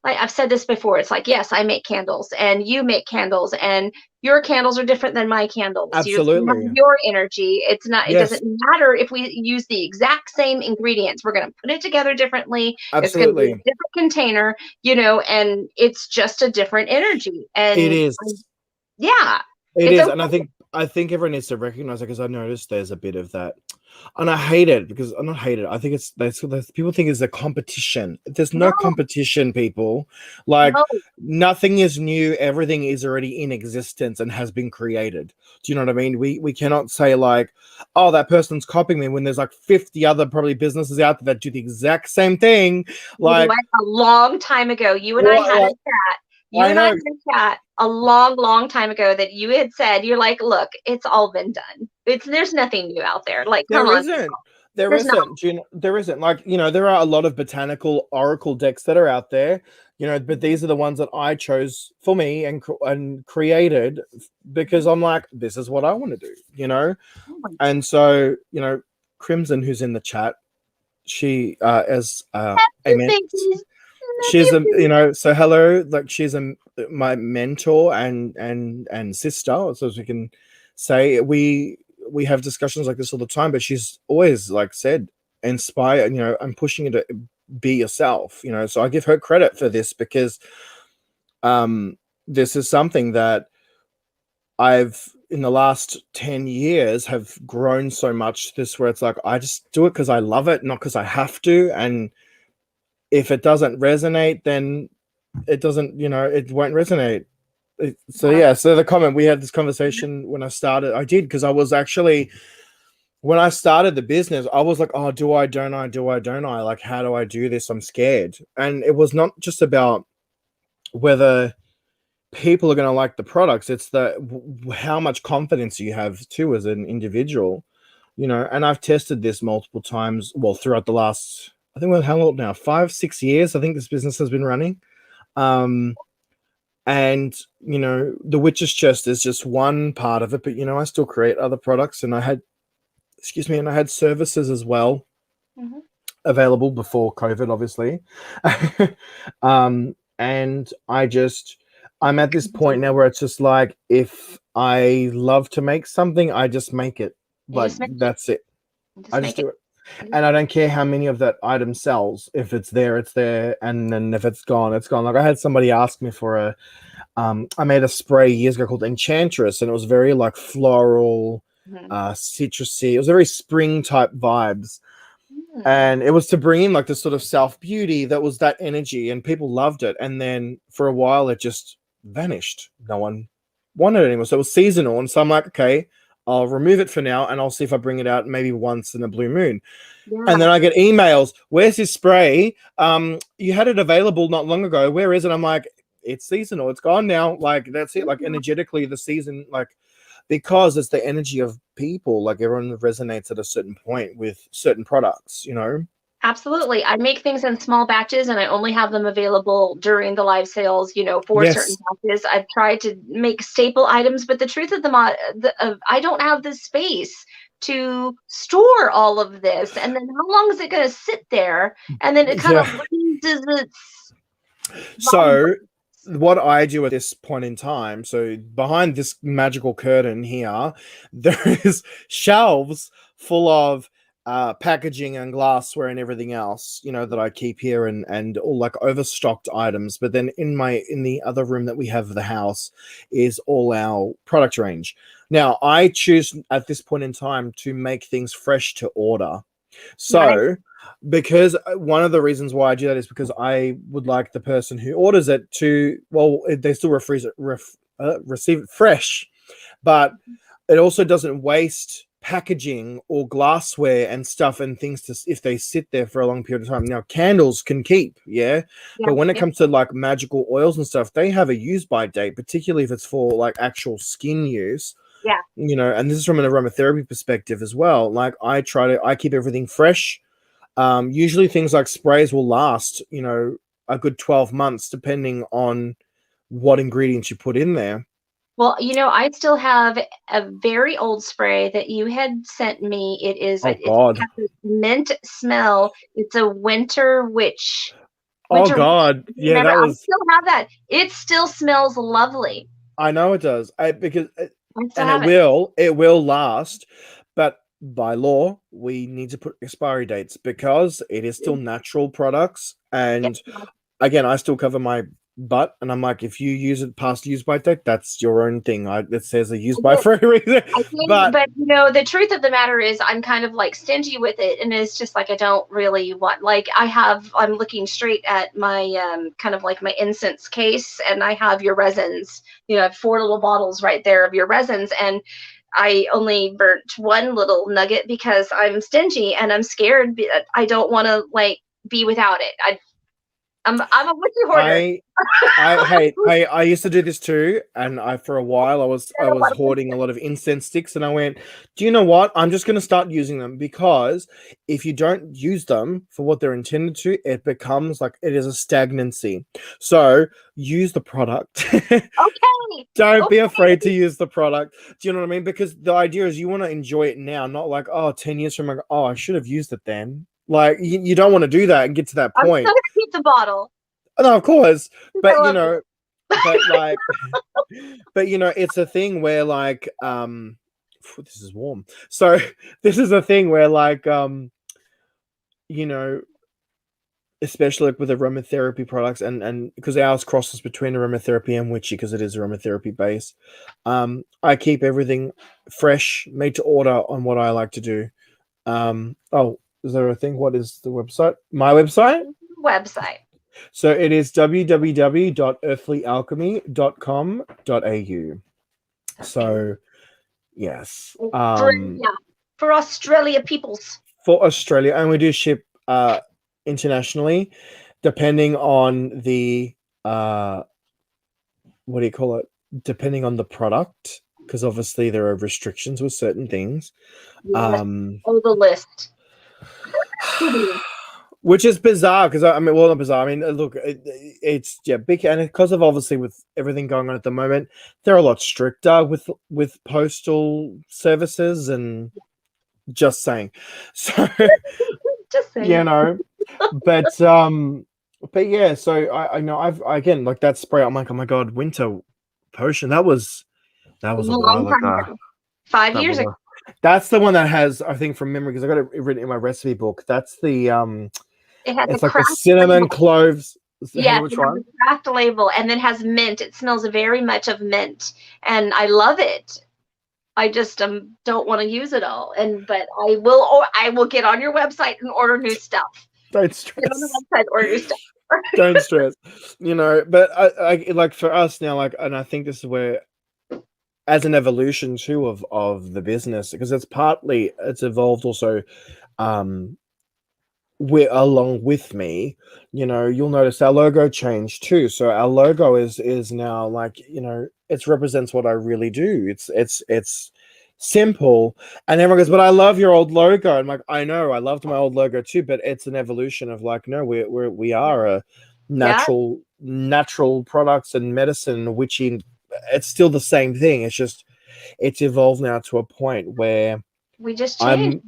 like I've said this before, it's like, yes, I make candles and you make candles and your candles are different than my candles. You have
absolutely.
your energy. It
Yes,
doesn't matter if we use the exact same ingredients. We're going to put it together differently. It's going to be a
absolutely.
different container, and it's just a different energy.
It
And
is.
yeah,
It
it's
is, and
okay.
I think everyone needs to recognize it because I noticed there's a bit of that, and I hate it because I'm not hate it. I think it's that's people think it's a competition. There's no
No,
competition, people. Like
no,
nothing is new. Everything is already in existence and has been created. Do you know what I mean? We cannot say like, oh, that person's copying me when there's like 50 other probably businesses out there that do the exact same thing.
you
Like
went a long time ago. You and I
what?
had a
Like
chat. You
I
and I had
know
a chat a long, long time ago that you had said, you're like, look, it's all been done. There's nothing new out there. Like, come
there
on,
isn't. There
there's not.
isn't. Do you know, there isn't. Like, there are a lot of botanical oracle decks that are out there, but these are the ones that I chose for me and created because I'm like, this is what I want to do. And so, Crimson, who's in the chat, she as
You
Amen.
babies. I love
She's
you,
a
baby.
so hello, like she's my mentor and sister, so as we can say we have discussions like this all the time, but she's always like said inspire, I'm pushing you to be yourself, so I give her credit for this because this is something that I've in the last 10 years have grown so much to this where it's like I just do it because I love it, not because I have to. And if it doesn't resonate, then it doesn't, it won't resonate. So
Uh,
yeah, so the comment, we had this conversation when I started. I did because I was actually when I started the business, I was like, oh, don't I, like, how do I do this? I'm scared. And it was not just about whether people are going to like the products, it's how much confidence you have too as an individual. And I've tested this multiple times, well, throughout the last, I think we're how long now, 5-6 years I think this business has been running. And the witch's chest is just one part of it, but I still create other products, and I had services as well
mhm.
available before COVID, obviously. And I'm at this point now where it's just like, if I love to make something, I just make it.
You
Like
just make it.
that's it.
You
I
just
just
make it.
do it. And I don't care how many of that item sells. If it's there, it's there. And then if it's gone, it's gone. Like I had somebody ask me for I made a spray years ago called Enchantress, and it was very like floral,
Mhm.
citrusy. It was very spring type vibes.
Mm.
And it was to bring in like this sort of self beauty that was that energy, and people loved it. And then for a while, it just vanished. No one wanted it anymore. So it was seasonal. And so I'm like, okay, I'll remove it for now, and I'll see if I bring it out maybe once in a blue moon. And
Yeah.
then I get emails, where's this spray? You had it available not long ago. Where is it? I'm like, it's seasonal. It's gone now. Like, that's it. Like,
Mhm.
energetically, the season, like, because it's the energy of people, like, everyone resonates at a certain point with certain products.
Absolutely. I make things in small batches and I only have them available during the live sales, for certain
Yes.
batches. I've tried to make staple items, but the truth of I don't have the space to store all of this. And then how long is it going to sit there? And then it kind of
Yeah.
loses its
So,
vibrance.
what I do at this point in time, so behind this magical curtain here, there is shelves full of packaging and glassware and everything else, that I keep here, and all like overstocked items. But then in the other room that we have of the house is all our product range. Now, I choose at this point in time to make things fresh to order.
Nice.
So, because one of the reasons why I do that is because I would like the person who orders it to, well, they still receive it fresh, but it also doesn't waste packaging or glassware and stuff and things if they sit there for a long period of time. Now, candles can keep, yeah,
Yeah.
but when it
Yep.
comes to like magical oils and stuff, they have a use by date, particularly if it's for like actual skin use.
Yeah.
And this is from an aromatherapy perspective as well. Like I keep everything fresh. Usually things like sprays will last, a good 12 months, depending on what ingredients you put in there.
Well, I still have a very old spray that you had sent me.
Oh
It
God.
has this mint smell. It's a winter witch.
Oh
Winter witch.
God. Yeah,
Remember,
that
I
was.
still have that. It still smells lovely.
I know it does.
I still
And
have it.
it will last, but by law we need to put expiry dates because it is still natural products.
Yeah.
And again, I still cover my butt, and I'm like, if you use it past use by date, that's your own thing. It says a use by for a reason.
I think,
But
but the truth of the matter is, I'm kind of like stingy with it, and it's just like I don't really want. Like I'm looking straight at my kind of like my incense case, and I have your resins. I have 4 little bottles right there of your resins, and I only burnt one little nugget because I'm stingy and I'm scared. I don't want to like be without it. I'm a witchy hoarder.
I used to do this too, and for a while I was hoarding a lot of incense sticks, and I went, do you know what? I'm just going to start using them, because if you don't use them for what they're intended to, it becomes like it is a stagnancy. So use the product.
Okay.
Don't be afraid to use the product. Do you know what I mean? Because the idea is you want to enjoy it now, not like, 10 years from now, oh, I should have used it then. Like you don't want to do that and get to that
I'm still
point.
gonna keep the bottle.
No, of course, but
I love it.
but like, but it's a thing where like, this is warm. So this is a thing where like, you know, especially like with aromatherapy products, and because ours crosses between aromatherapy and witchy because it is aromatherapy base. I keep everything fresh, made to order on what I like to do. Oh, is there a thing? What is the website? My website?
Website.
So it is www.earthlyalchemy.com.au. So yes,
For Australia peoples.
for Australia, and we do ship internationally, depending on the what do you call it? Depending on the product, because obviously there are restrictions with certain things.
Yes. The list.
Which is bizarre, because I mean, well, not bizarre. I mean, look, it's big, and because of obviously with everything going on at the moment, they're a lot stricter with postal services, and just saying. So
Just saying.
but yeah. So I know again, like that spray. I'm like, oh my god, winter potion. That was a while ago.
5 years ago.
That's the one that has, I think, from memory, because I got it written in my recipe book. That's the
It has
it's
a
like the
craft
cinnamon
label.
cloves.
Yes,
Which
it has
one?
a craft label, and then has mint. It smells very much of mint, and I love it. I just don't want to use it all, but I will get on your website and order new stuff.
Don't
Get on the
stress.
website, order new stuff.
Don't stress. But I like for us now, like, and I think this is where, as an evolution too of the business, because it's evolved also, we're along with me. You'll notice our logo changed too. So our logo is now like, it represents what I really do. It's simple, and everyone goes, but I love your old logo. I'm like, I know, I loved my old logo too, but it's an evolution of like, no, we are a natural products and medicine, which it's still the same thing. It's just it's evolved now to a point where
We just changed.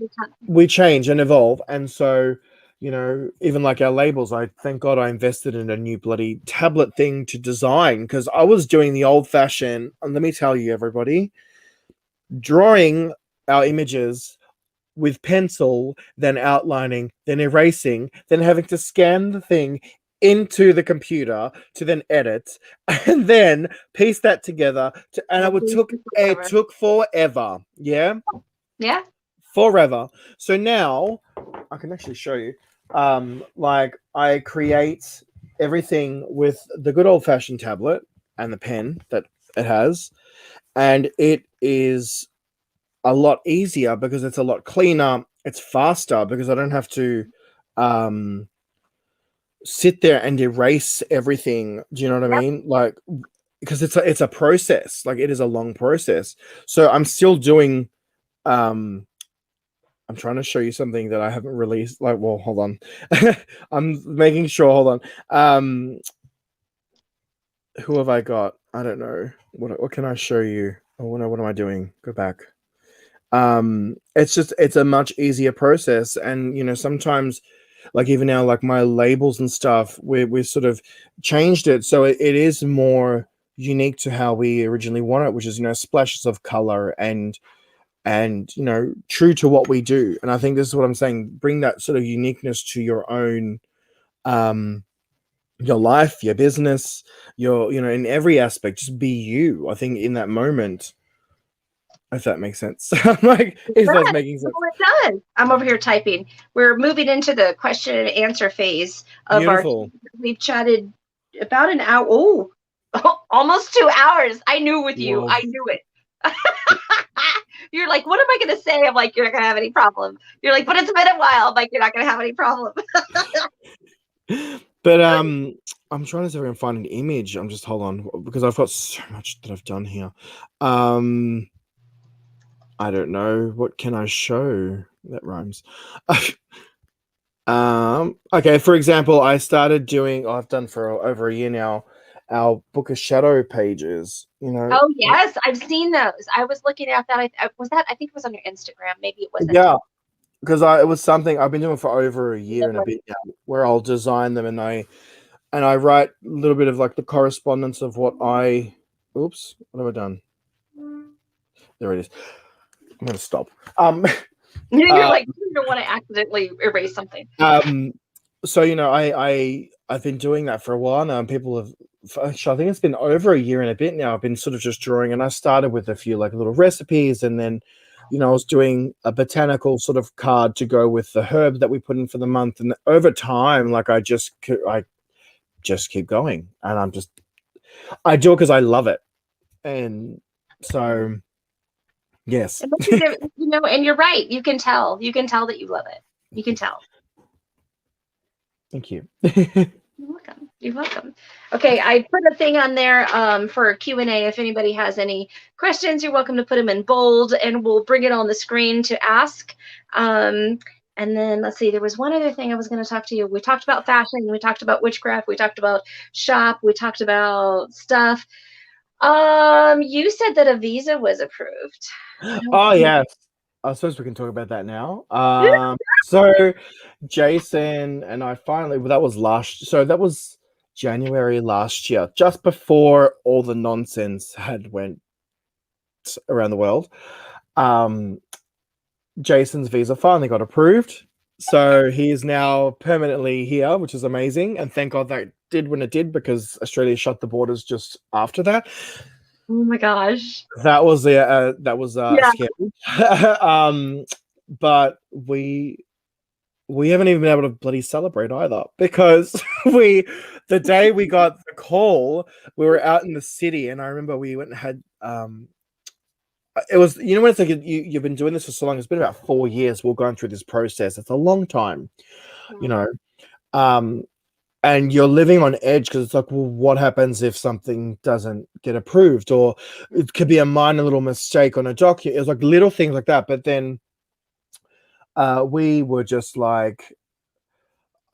we change and evolve. And so, even like our labels, I thank God I invested in a new bloody tablet thing to design, because I was doing the old fashioned, and let me tell you, everybody, drawing our images with pencil, then outlining, then erasing, then having to scan the thing into the computer to then edit, and then piece that together and it took forever. Yeah. Forever. So now I can actually show you. Like I create everything with the good old fashioned tablet and the pen that it has, and it is a lot easier because it's a lot cleaner. It's faster because I don't have to sit there and erase everything. Do you know what I mean? Like because it's a process. Like, it is a long process. So I'm still doing. I'm trying to show you something that I haven't released. Like, well, hold on. I'm making sure. Hold on. Who have I got? I don't know. What can I show you? Oh, what am I doing? Go back. It's a much easier process, and sometimes, like, even now, like my labels and stuff, we sort of changed it so it is more unique to how we originally want it, which is splashes of color and true to what we do. And I think this is what I'm saying, bring that sort of uniqueness to your own your life, your business, your in every aspect. Just be you. I think in that moment, if that makes sense. I'm like, is that making sense?
Well, it does. I'm over here typing. We're moving into the question and answer phase of
Beautiful.
we've chatted about an hour. Oh, almost 2 hours. I knew with you.
Whoa.
I knew it. You're like, what am I going to say? I'm like, you're not going to have any problem. You're like, but it's been a while. I'm like, you're not going to have any problem.
But I'm trying to see if I can find an image. I'm just, hold on, because I've got so much that I've done here. I don't know. What can I show? That rhymes. Okay, for example, I started doing, I've done for over a year now, our Book of Shadow pages,
Oh, yes. I've seen those. I was looking at that. I think it was on your Instagram. Maybe it wasn't.
Yeah, because it was something I've been doing for over a year and a bit now, where I'll design them and I write a little bit of like the correspondence of what oops, what have I done? There it is. I'm going to stop.
You're like, you don't want to accidentally erase something.
So I've been doing that for a while now, and people have. I think it's been over a year and a bit now. I've been sort of just drawing, and I started with a few like little recipes, and then I was doing a botanical sort of card to go with the herb that we put in for the month, and over time, like I just keep going, and I do it because I love it, and so. Yes.
And you're right. You can tell that you love it. You can tell.
Thank you.
You're welcome. Okay, I put a thing on there for Q&A. If anybody has any questions, you're welcome to put them in bold, and we'll bring it on the screen to ask. And then let's see, there was one other thing I was going to talk to you. We talked about fashion. We talked about witchcraft. We talked about shop. We talked about stuff. You said that a visa was approved.
Oh, yes. I suppose we can talk about that now. So Jason and I finally, that was January last year, just before all the nonsense had went around the world. Jason's visa finally got approved. So he is now permanently here, which is amazing. And thank God that did when it did, because Australia shut the borders just after that.
Oh my gosh.
That was scary. But we haven't even been able to bloody celebrate either, because the day we got the call, we were out in the city, and I remember we went and had it was, when it's like you've been doing this for so long, it's been about 4 years we're going through this process. It's a long time, and you're living on edge, because it's like, well, what happens if something doesn't get approved? Or it could be a minor little mistake on a document. It was like little things like that. But then we were just like,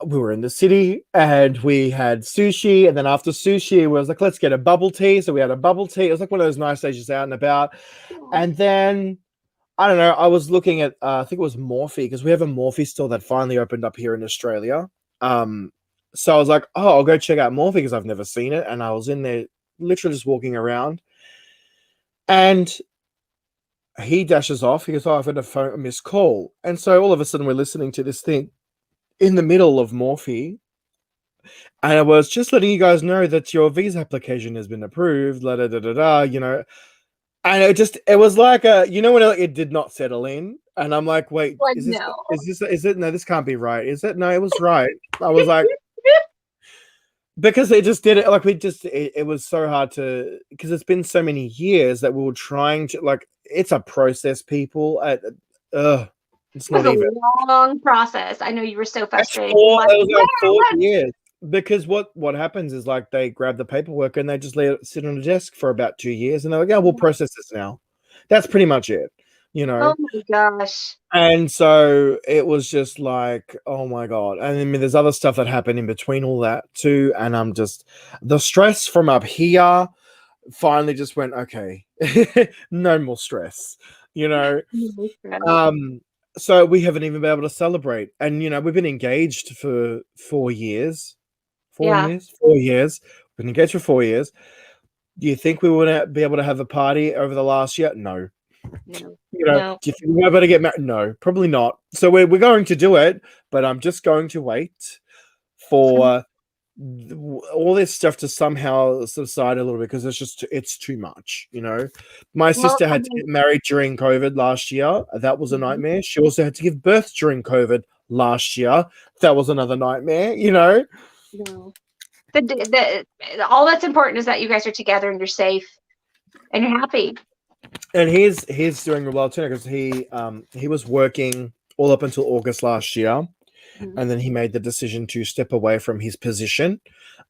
we were in the city and we had sushi. And then after sushi, we was like, let's get a bubble tea. So we had a bubble tea. It was like one of those nice days just out and about. And then, I don't know, I was looking at, I think it was Morphe, because we have a Morphe store that finally opened up here in Australia. So I was like, oh, I'll go check out Morphe, because I've never seen it. And I was in there literally just walking around. And he dashes off. He goes, oh, I've had a missed call. And so all of a sudden we're listening to this thing in the middle of Morphe. And I was just letting you guys know that your visa application has been approved, la da da da da, And it was like when it did not settle in. And I'm like, wait, is it? No, this can't be right. Is it? No, it was right. I was like, because they just did it. Like, it was so hard to, because it's been so many years that we were trying to, like, it's a process, people. It's not even
a long process. I know you were so frustrated.
it was like 4 years. Because what happens is like they grab the paperwork and they just let it sit on a desk for about 2 years, and they're like, "Yeah, we'll process this now." That's pretty much it, you know.
Oh my gosh.
And so it was just like, oh my god. And I mean, there's other stuff that happened in between all that too, and I'm just the stress from up here finally just went okay. No more stress, you know. Um, so we haven't even been able to celebrate, and you know, we've been engaged for 4 years.
Yeah.
4 years. We've been engaged for 4 years. Do you think we would be able to have a party over the last year? No.
No.
You know,
No.
do you think we're able to get married? No, probably not. So we're going to do it, but I'm just going to wait for all this stuff to somehow subside a little bit because it's too much, you know. My
Well,
sister
I
had to
mean,
get married during COVID last year. That was a nightmare. She also had to give birth during COVID last year. That was another nightmare, you know.
no. All that's important is that you guys are together and you're safe and you're happy.
And he's doing well too because he was working all up until August last year, and then he made the decision to step away from his position.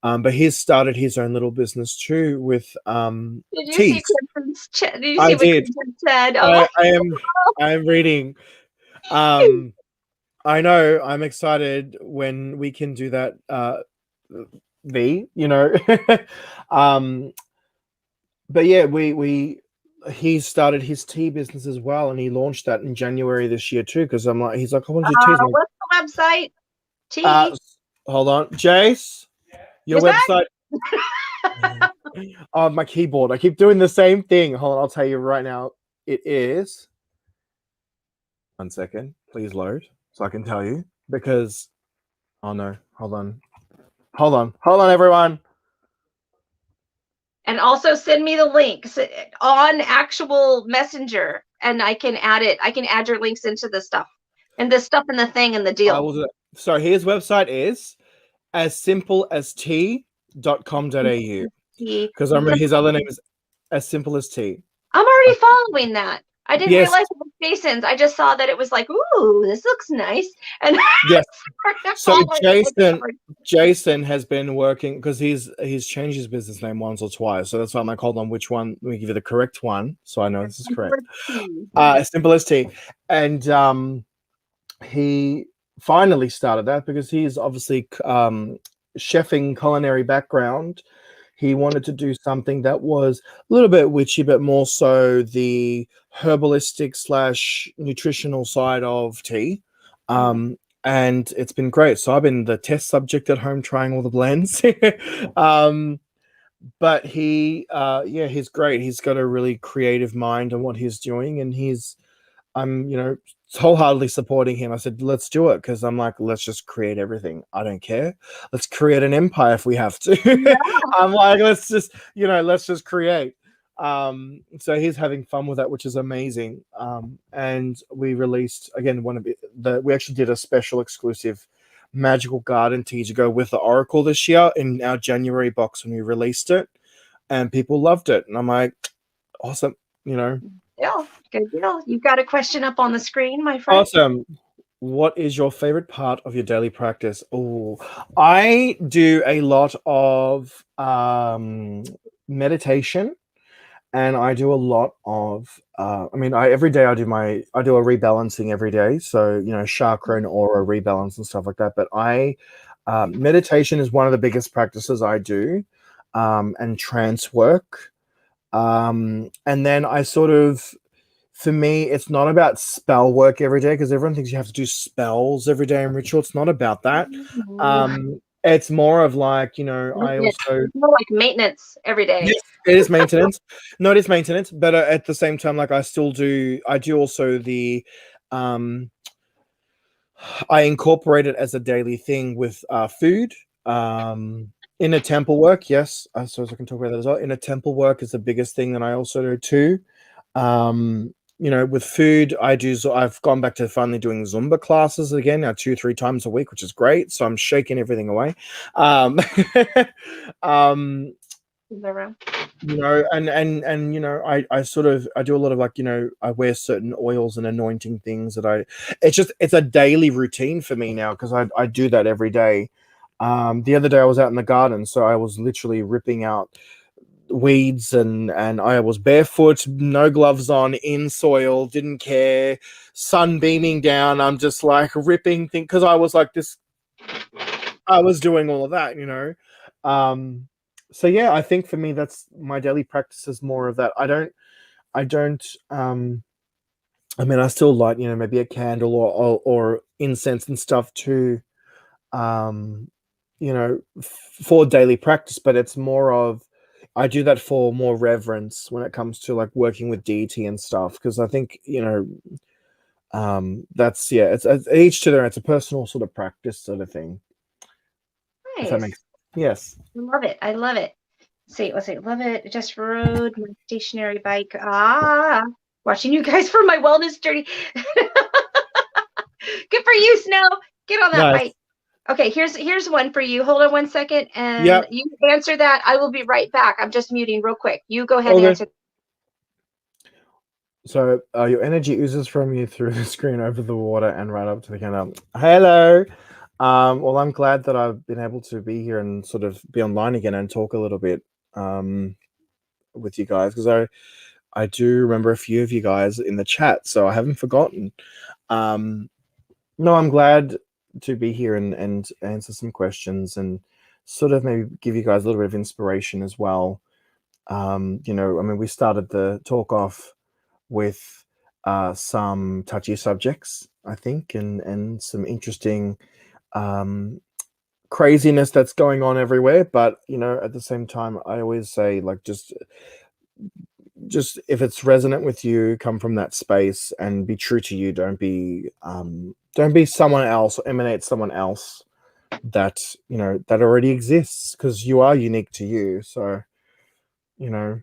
But he's started his own little business too with
Did you see
teas.
Crimson's chat? Did you
I
see what
did.
Crimson said? Oh,
I am reading. I know. I'm excited when we can do that. You know. um, but yeah, we he started his tea business as well, and he launched that in January this year too. Because he's like, I want to do teas.
what's the website?
Uh,
T.
hold on, Jace, your
What's that?
website. Oh, my keyboard. I keep doing the same thing. Hold on, I'll tell you right now. It is. 1 second, please load so I can tell you because. Oh no, hold on, everyone.
And also send me the links on actual Messenger, and I can add it. I can add your links into the stuff and the stuff and the thing and the deal.
I will do that. So his website is as simple as t.com.au because I remember his other name is as simple as t.
I'm already following that. I didn't
Yes.
realize it was Jason's. I just saw that it was like, ooh, this looks nice. And
Yes. So
following
Jason has been working because he's changed his business name once or twice. So that's why I'm like, hold on, which one? Let me give you the correct one so I know this is correct. As simple as T. And he finally started that because he's obviously chefing culinary background. He wanted to do something that was a little bit witchy, but more so the herbalistic / nutritional side of tea. And it's been great. So I've been the test subject at home trying all the blends. But he's great. He's got a really creative mind on what he's doing, and I'm, wholeheartedly supporting him. I said, let's do it because I'm like, let's just create everything. I don't care. Let's create an empire if we have to. Yeah. I'm like, let's just create. So he's having fun with that, which is amazing. And we released again we actually did a special exclusive magical garden tea to go with the Oracle this year in our January box when we released it, and people loved it. And I'm like, awesome,
Yeah, good deal. You've got a question up on the screen, my friend.
Awesome. What is your favorite part of your daily practice? Oh, I do a lot of meditation, and I do a lot of every day I do a rebalancing every day. So, chakra and aura rebalance and stuff like that. But meditation is one of the biggest practices I do, and trance work. And then I for me, it's not about spell work every day because everyone thinks you have to do spells every day in ritual. It's not about that. It's more of like, I also
more like maintenance every day.
Yes, it is maintenance. No, it is maintenance, but at the same time, like I do also the I incorporate it as a daily thing with food. In a temple work, yes, I suppose I can talk about that as well. In a temple work is the biggest thing that I also do too. With food, I've gone back to finally doing Zumba classes again now 2-3 times a week, which is great. So I'm shaking everything away. I do a lot of I wear certain oils and anointing things that it's a daily routine for me now because I do that every day. The other day I was out in the garden, so I was literally ripping out weeds, and I was barefoot, no gloves on, in soil, didn't care, sun beaming down. I'm just like ripping things because I was like this. I was doing all of that, you know. So yeah, I think for me that's my daily practice is more of that. I don't. I mean, I still light, you know, maybe a candle or incense and stuff too. Um, you know, for daily practice, but it's more of I do that for more reverence when it comes to like working with deity and stuff, because I think, you know, that's yeah, it's each to their, it's a personal sort of practice sort of thing, if that
Nice.
makes yes.
I love it. I love it. Let's see. Love it. Just rode my stationary bike. Ah, watching you guys for my wellness journey. Good for you, Snow. Get on that
Nice.
bike. Okay, here's one for you. Hold on one second, and
Yep.
you answer that. I will be right back. I'm just muting real quick. You go ahead
All
and
good.
answer.
So your energy oozes from you through the screen over the water and right up to the camera. Hello. Well, I'm glad that I've been able to be here and sort of be online again and talk a little bit with you guys, because I do remember a few of you guys in the chat, so I haven't forgotten. No, I'm glad to be here and answer some questions and sort of maybe give you guys a little bit of inspiration as well. You know, I mean, we started the talk off with some touchy subjects, I think, and some interesting craziness that's going on everywhere. But you know, at the same time, I always say, like, just if it's resonant with you, come from that space and be true to you. Don't be someone else or emanate someone else that, you know, that already exists, because you are unique to you. So, you know,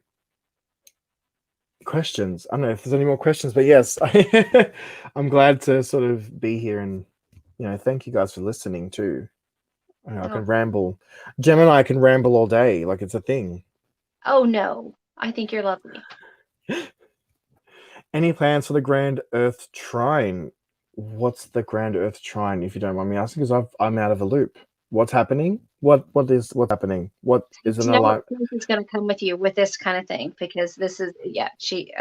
questions. I don't know if there's any more questions, but yes, I'm glad to sort of be here, and you know, thank you guys for listening too. You know, I
Oh,
can ramble. Gemini can ramble all day, like it's a thing.
oh no, I think you're lovely.
Any plans for the Grand Earth Trine? What's the Grand Earth Trine, if you don't mind me asking? Because I'm out of a loop. What's happening? What's happening? What is an
Snow
alive?
is going to come with you with this kind of thing because this is yeah. She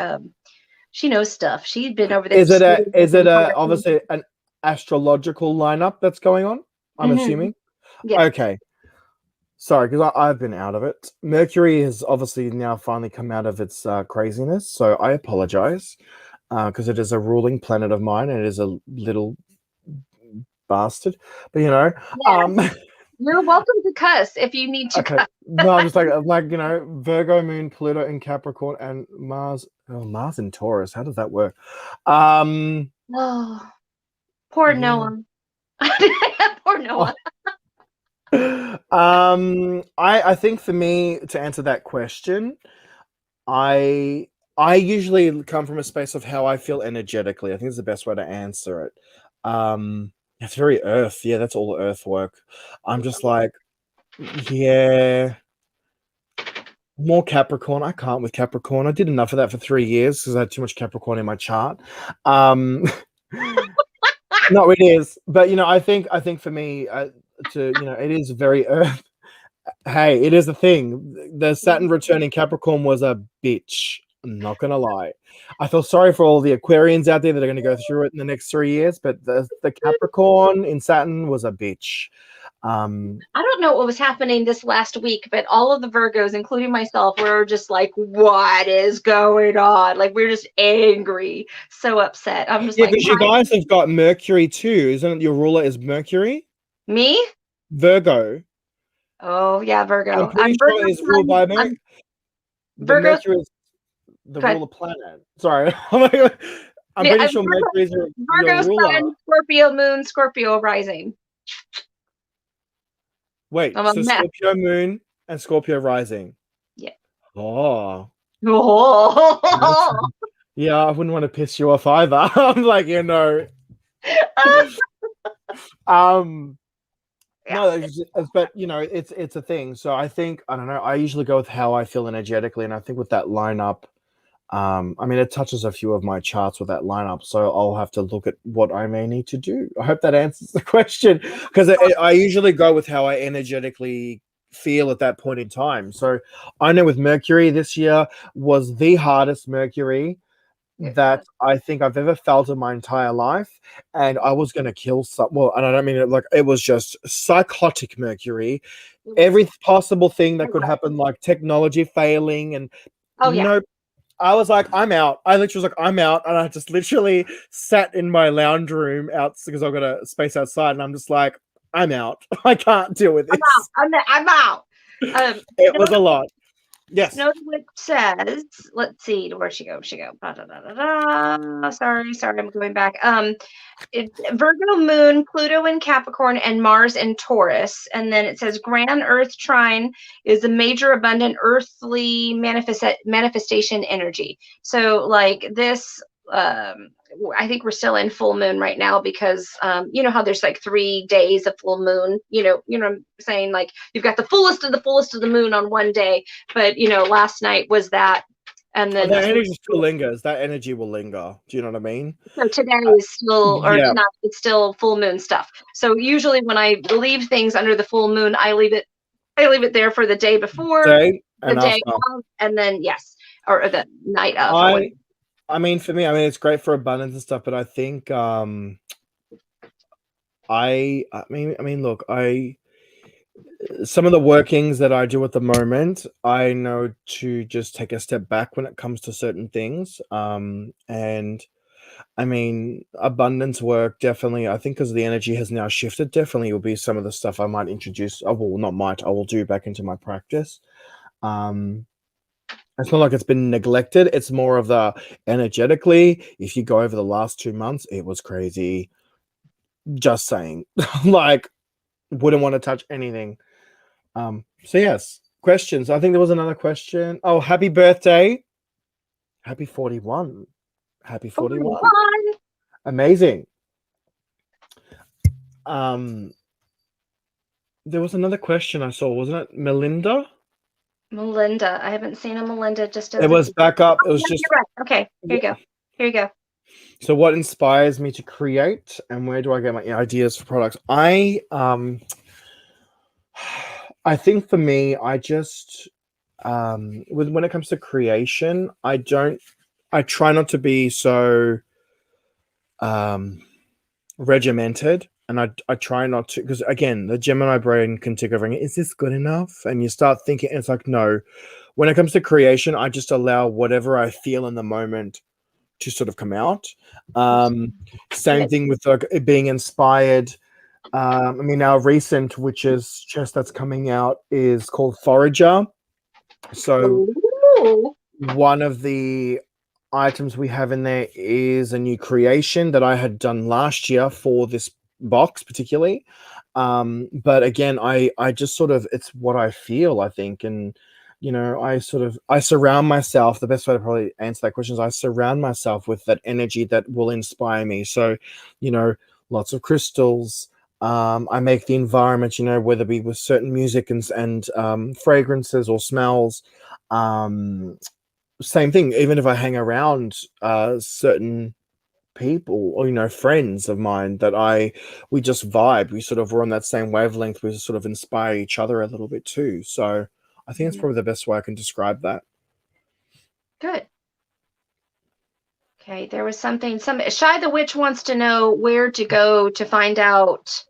knows stuff. She's been over this.
Is it a obviously an astrological lineup that's going on? I'm
Mm-hmm.
assuming.
Yes.
Okay. Sorry, because I've been out of it. Mercury has obviously now finally come out of its craziness, so I apologize, because it is a ruling planet of mine and it is a little bastard. But you know,
Yes. You're welcome to cuss if you need to
okay.
cuss.
No, I'm like, you know, Virgo, Moon, Pluto in Capricorn, and Mars. Oh, Mars in Taurus. How does that work?
Oh, poor
Yeah.
Noah. Poor Noah.
I think for me to answer that question, I I usually come from a space of how I feel energetically. I think it's the best way to answer it. It's very earth. Yeah, that's all earth work. I'm just like, yeah, more Capricorn. I can't with Capricorn. I did enough of that for 3 years because I had too much Capricorn in my chart. Um, no, it is. But you know, I think for me, to you know, it is very earth. Hey, it is a thing. The Saturn return in Capricorn was a bitch. I'm not gonna lie. I feel sorry for all the Aquarians out there that are going to go through it in the next 3 years, but the Capricorn in Saturn was a bitch.
I don't know what was happening this last week, but all of the Virgos, including myself, were just like, what is going on? Like, we're just angry, so upset. I'm just
Yeah,
like,
because you guys have got Mercury too, isn't it? Your ruler is Mercury,
me?
Virgo.
Oh, yeah,
I'm
Virgo.
pretty
I'm
sure
Virgo
it's ruled
sun.
by
I'm
the
Virgo.
Mercury is the
Good.
ruler planet. Sorry, I'm
Yeah,
pretty
I'm
sure Mercury is your
Virgo
ruler.
sun, Scorpio moon, Scorpio rising.
Wait,
I'm a
so
mess.
Scorpio moon and Scorpio rising.
Yeah.
Oh,
Oh.
yeah, I wouldn't want to piss you off either. I'm like, you know, um,
Yeah.
no, but you know, it's a thing. So I think I don't know. I usually go with how I feel energetically, and I think with that lineup, I mean, it touches a few of my charts with that lineup, so I'll have to look at what I may need to do. I hope that answers the question, because I usually go with how I energetically feel at that point in time. So I know with Mercury this year was the hardest Mercury that I think I've ever felt in my entire life, and I was going to kill some. Well, and I don't mean it like it was just psychotic Mercury. Every possible thing that could happen, like technology failing, and
Oh yeah.
no, I was like, I'm out. I literally was like, I'm out, and I just literally sat in my lounge room out because I've got a space outside, and I'm just like, I'm out. I can't deal with this.
I'm out.
It was a lot. Yes.
Note what it says. Let's see. Where'd she go? Sorry, I'm going back. Virgo moon, Pluto in Capricorn, and Mars in Taurus. And then it says grand earth trine is a major abundant earthly manifestation energy. So like this, I think we're still in full moon right now because you know how there's like 3 days of full moon. You know what I'm saying? Like you've got the fullest of the moon on one day, but last night was that. And then
that energy still lingers. That energy will linger. Do you know what I mean?
So today is still, or not, it's still full moon stuff. So usually when I leave things under the full moon, I leave it there for the day before, the day of, and then or the night of.
I mean, for me, I mean, it's great for abundance and stuff, but I think, look, some of the workings that I do at the moment, I know to just take a step back when it comes to certain things. And I mean, abundance work, definitely, I think because the energy has now shifted, definitely will be some of the stuff I might introduce. I will do back into my practice. It's not like it's been neglected. It's more of the energetically. If you go over the last 2 months, it was crazy. Just saying, like, wouldn't want to touch anything. So yes, questions. I think there was another question. Oh, happy birthday. Happy 41. Happy 41. Amazing. There was another question I saw. Wasn't it Melinda?
Melinda. I haven't seen a Melinda.
It was back up. It was just
right. Okay. Here you go.
So what inspires me to create, and where do I get my ideas for products? I think for me, I just when it comes to creation, I try not to be so regimented, and I try not to, because again, the Gemini brain can take over. Is this good enough? And you start thinking, and it's like, no. When it comes to creation, I just allow whatever I feel in the moment to sort of come out. Same thing with like being inspired. I mean, our recent witches chest that's coming out is called Forager. So one of the items we have in there is a new creation that I had done last year for this box particularly. But again, I just sort of, it's what I feel, I think. And I surround myself. The best way to probably answer that question is I surround myself with that energy that will inspire me. So, lots of crystals. I make the environment, whether it be with certain music and fragrances or smells. Same thing. Even if I hang around certain people or friends of mine that we just vibe. We're on that same wavelength. We sort of inspire each other a little bit too. So I think that's probably the best way I can describe that.
Good. Okay, there was something. Shy the Witch wants to know where to go to find out.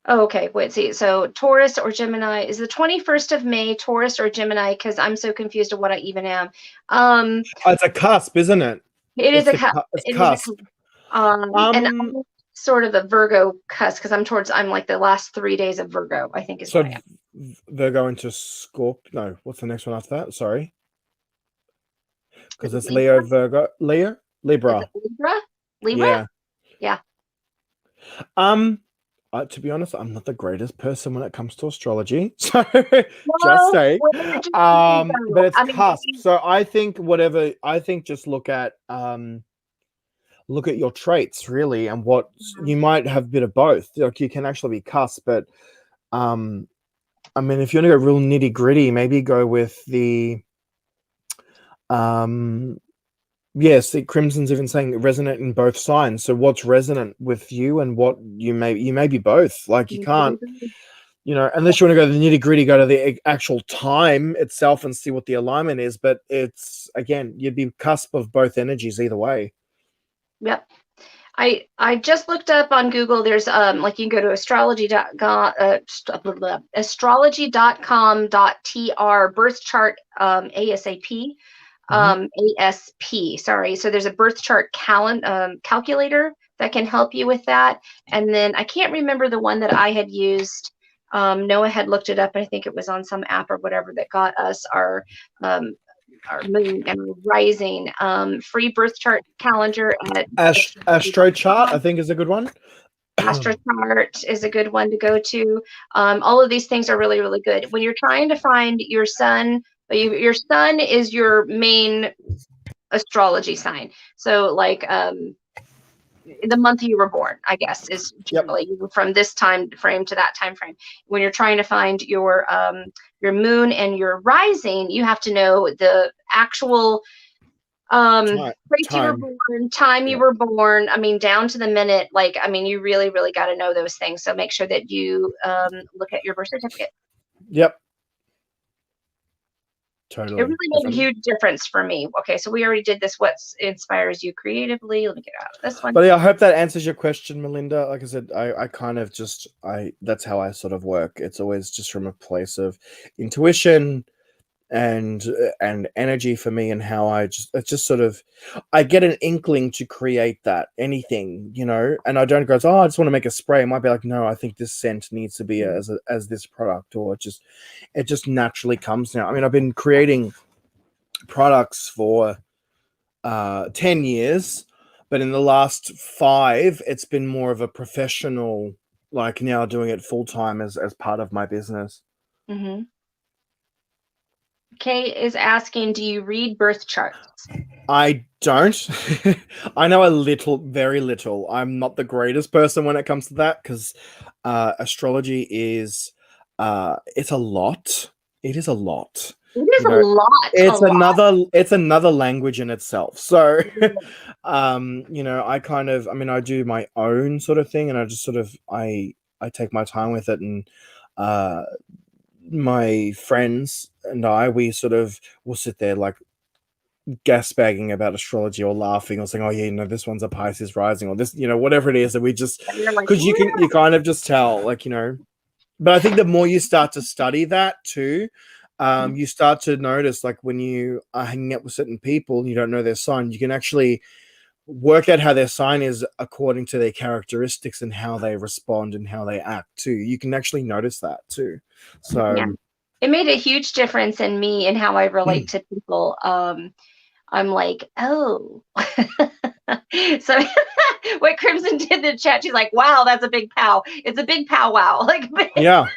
Oh, okay, wait, see. So Taurus or Gemini is the 21st of May, Taurus or Gemini, because I'm so confused of what I even am.
It's a cusp, isn't it?
It's a cusp. And I'm sort of the Virgo cusp because I'm like the last 3 days of Virgo, I think is what I am.
Virgo into Scorpio. No, what's the next one after that? Sorry. Because it's Leo, Virgo, Libra.
Libra? Yeah.
To be honest, I'm not the greatest person when it comes to astrology. So just say. But it's cusp. So I think just look at your traits really, and what you might have a bit of both. Like you can actually be cusp, but I mean, if you want to go real nitty gritty, maybe go with the Yes, the Crimson's even saying resonant in both signs. So what's resonant with you and what you may be both. Like you can't, unless you want to go to the nitty gritty, go to the actual time itself and see what the alignment is. But it's, again, you'd be cusp of both energies either way.
Yep. I just looked up on Google. There's like you can go to astrology.com.tr birth chart ASAP ASP. Sorry. So there's a birth chart calculator that can help you with that. And then I can't remember the one that I had used. Noah had looked it up. I think it was on some app or whatever that got us our moon and our rising. Free birth chart calendar at
Astro chart, I think, is a good one.
Astro chart is a good one to go to. All of these things are really, really good. When you're trying to find your sun, your sun is your main astrology sign. So like the month you were born, I guess, is generally from this time frame to that time frame. When you're trying to find your moon and your rising, you have to know the actual place you were born, time you were born. I mean, down to the minute. Like, I mean, you really, really got to know those things. So make sure that you look at your birth certificate.
Yep. Totally.
It really made a huge difference for me. Okay, so we already did this. What inspires you creatively? Let me get out of this one.
But yeah, I hope that answers your question, Melinda. Like I said, I kind of just, that's how I sort of work. It's always just from a place of intuition and energy for me, and how it's just sort of, I get an inkling to create that anything, and I don't go, I just want to make a spray. It might be like, no, I think this scent needs to be as this product, or it just naturally comes now. I mean, I've been creating products for 10 years, but in the last 5, it's been more of a professional, like now doing it full time as part of my business.
Mm-hmm. Kay is asking, do you read birth charts?
I don't. I know a little, very little. I'm not the greatest person when it comes to that, because astrology is, it's a lot. It is a lot.
It is a lot.
It's another language in itself. So, I do my own sort of thing, and I just sort of, I take my time with it, and my friends and we sort of will sit there like gasbagging about astrology, or laughing, or saying, oh yeah, this one's a Pisces rising, or this, whatever it is, that we just, because you kind of just tell, like, but I think the more you start to study that too, you start to notice, like, when you are hanging out with certain people and you don't know their sign, you can actually work out how their sign is according to their characteristics and how they respond and how they act too. You can actually notice that too. So
it made a huge difference in me and how I relate to people. I'm like, oh. So what Crimson did in the chat, she's like, wow, that's a big pow. It's a big powwow. Like,
yeah.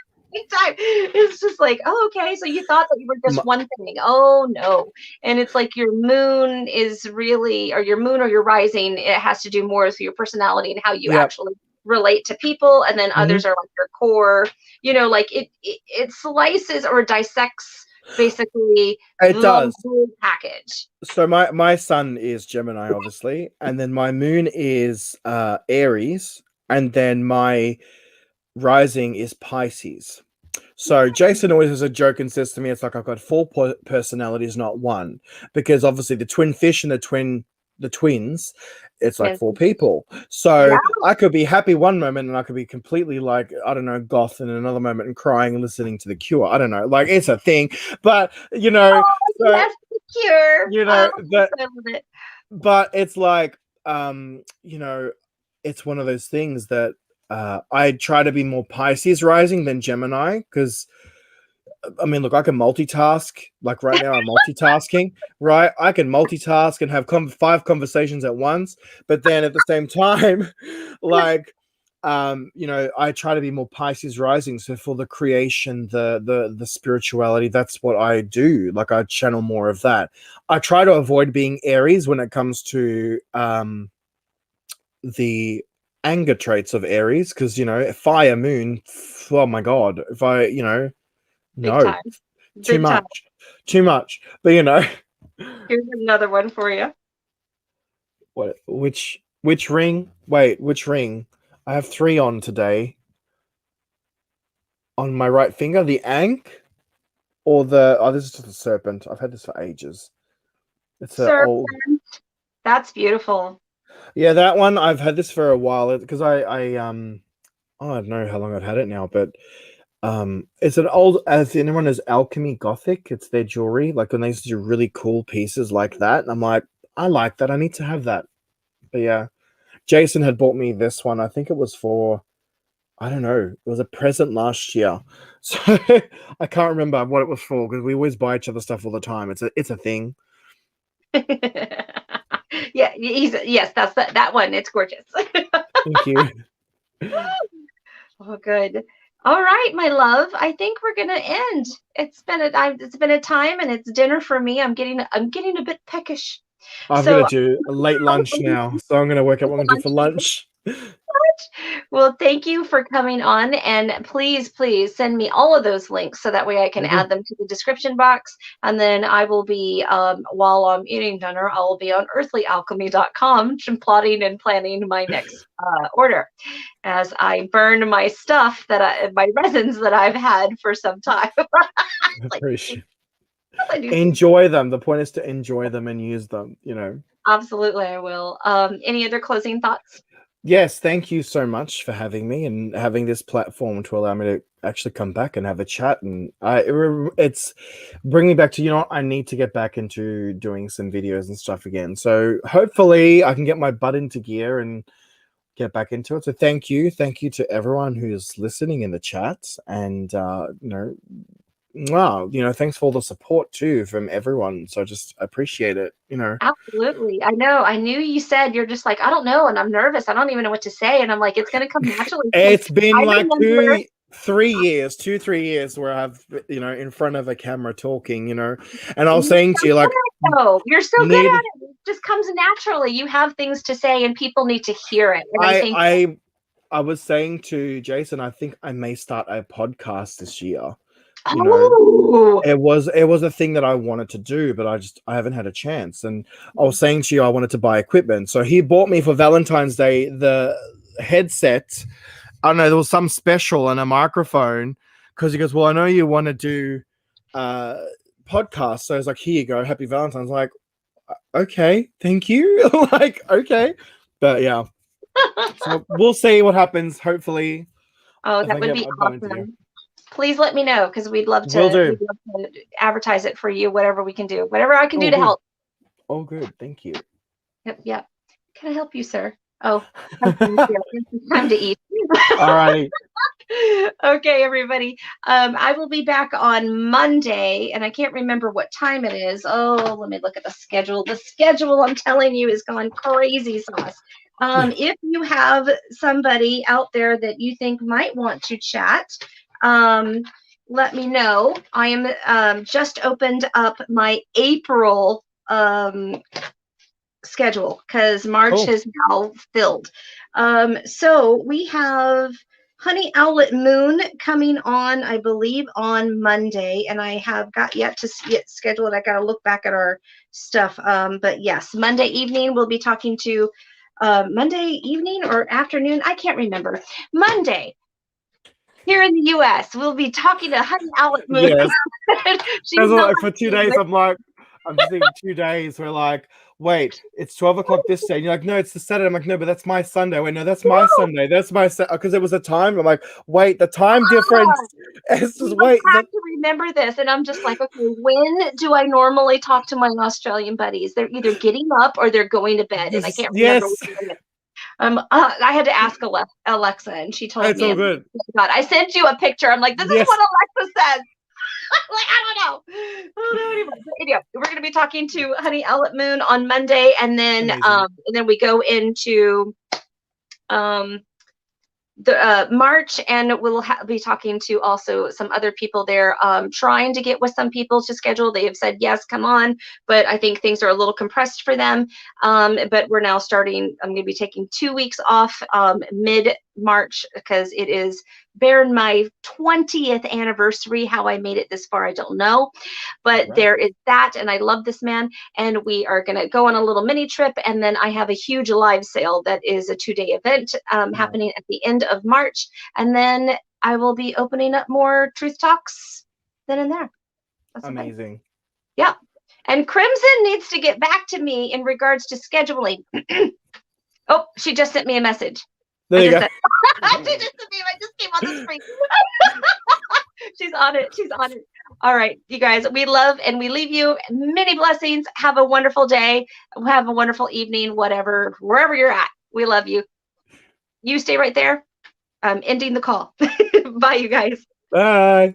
Time. It's just like, oh, okay, so you thought that you were just one thing. Oh no. And it's like your moon is really, or your moon or your rising, it has to do more with your personality and how you actually relate to people, and then others are like your core, like it slices or dissects basically
it does
the whole package.
So my sun is Gemini, obviously, and then my moon is Aries, and then my rising is Pisces. So Jason always has a joke and says to me, it's like I've got 4 personalities, not one, because obviously the twin fish and the twins, it's like 4 people. So I could be happy one moment and I could be completely like, I don't know, goth in another moment and crying and listening to The Cure. I don't know, like, it's a thing, but
yes, The Cure.
But it's like, it's one of those things that I try to be more Pisces rising than Gemini, because I mean, look, I can multitask. Like right now, I'm multitasking, right? I can multitask and have 5 conversations at once, but then at the same time, like, I try to be more Pisces rising. So for the creation, the spirituality, that's what I do. Like, I channel more of that. I try to avoid being Aries when it comes to the anger traits of Aries, because fire moon, oh my god, if I no, too much. But here's
another one for you.
What? Which ring? Wait, which ring? I have 3 on today. On my right finger, the ankh or the this is just a serpent. I've had this for ages. It's an
Sir,
old.
that's beautiful.
Yeah, that one I've had this for a while because I don't know how long I've had it now, but it's an old, as anyone knows, Alchemy Gothic. It's their jewelry, like when they used to do really cool pieces like that. And I'm like, I like that. I need to have that. But yeah, Jason had bought me this one. I think it was for, I don't know, it was a present last year. So I can't remember what it was for because we always buy each other stuff all the time. It's a thing.
Yeah, yes, that's that one. It's gorgeous.
Thank you.
Oh, good. All right, my love. I think we're gonna end. It's been a time, and it's dinner for me. I'm getting a bit peckish.
I've got
So
to do a late lunch now, so I'm going to work out what I'm going to do for lunch.
well, thank you for coming on, and please send me all of those links so that way I can add them to the description box. And then I will be, while I'm eating dinner, I will be on earthlyalchemy.com plotting and planning my next order as I burn my stuff my resins that I've had for some time. Like,
enjoy them. The point is to enjoy them and use them, you know.
Absolutely, I will. Any other closing thoughts?
Yes, thank you so much for having me and having this platform to allow me to actually come back and have a chat. And it's bringing me back to, you know what, I need to get back into doing some videos and stuff again. So hopefully I can get my butt into gear and get back into it. So thank you to everyone who's listening in the chat, and wow, thanks for all the support too from everyone. So I just appreciate it,
Absolutely. I know. I knew you said you're just like, I don't know, and I'm nervous. I don't even know what to say. And I'm like, it's going to come naturally.
It's been
I
like
remember,
3 years, 3 years where I've, in front of a camera talking, and I was saying to you, like,
you're so good at it. It just comes naturally. You have things to say and people need to hear it. And I think
I was saying to Jason, I think I may start a podcast this year. It was a thing that I wanted to do, but I haven't had a chance. And I was saying to you, I wanted to buy equipment. So he bought me for Valentine's Day the headset. I don't know, there was some special and a microphone because he goes, well, I know you want to do podcasts. So I was like, here you go, happy Valentine's. I'm like, okay, thank you. Like, okay. But yeah. So we'll see what happens, hopefully.
that would be awesome. Please let me know because we'd love to advertise it for you, whatever we can do, whatever I can do to help.
Oh, good. Thank you.
Yep. Can I help you, sir? Oh, it's time to eat.
All right.
Okay, everybody. I will be back on Monday, and I can't remember what time it is. Oh, let me look at the schedule. The schedule, I'm telling you, is going crazy sauce. If you have somebody out there that you think might want to chat, let me know. I am just opened up my April schedule because March is now filled. So we have Honey Owlet Moon coming on, I believe, on Monday, and I have got yet to see it scheduled. I got to look back at our stuff. But yes, Monday evening we'll be talking to Monday evening or afternoon. I can't remember. Monday. Here in the U.S., we'll be talking to Honey Owlet Moon.
Yes. For 2 days, I'm just thinking 2 days. We're like, wait, it's 12 o'clock this day. And you're like, no, it's the Saturday. I'm like, no, but that's my Sunday. Wait, no, that's my Sunday. That's my because it was a time. I'm like, wait, the time difference. It's just wait.
I have to remember this, and I'm just like, okay, when do I normally talk to my Australian buddies? They're either getting up or they're going to bed, and I can't remember. I had to ask Alexa, and she told me.
All good.
God, I sent you a picture. I'm like, this is what Alexa says. Like, I don't know. Anyway, we're going to be talking to Honey Owlet Moon on Monday, and then we go into the March, and we'll be talking to also some other people there, trying to get with some people to schedule. They have said yes, come on, but I think things are a little compressed for them. But we're now starting. I'm going to be taking 2 weeks off mid-March because it is bearing my 20th anniversary. How I made it this far, I don't know. But
Right.
there is that, and I love this man. And we are going to go on a little mini trip. And then I have a huge live sale that is a 2-day event happening at the end of March. And then I will be opening up more Truth Talks then and there. That's
Amazing.
Yeah. And Crimson needs to get back to me in regards to scheduling. Oh, she just sent me a message.
There you go.
She just sent me, I just came on the screen. She's on it. She's on it. All right, you guys, we love and we leave you many blessings. Have a wonderful day. Have a wonderful evening, whatever, wherever you're at. We love you. You stay right there. I'm ending the call. Bye, you guys.
Bye.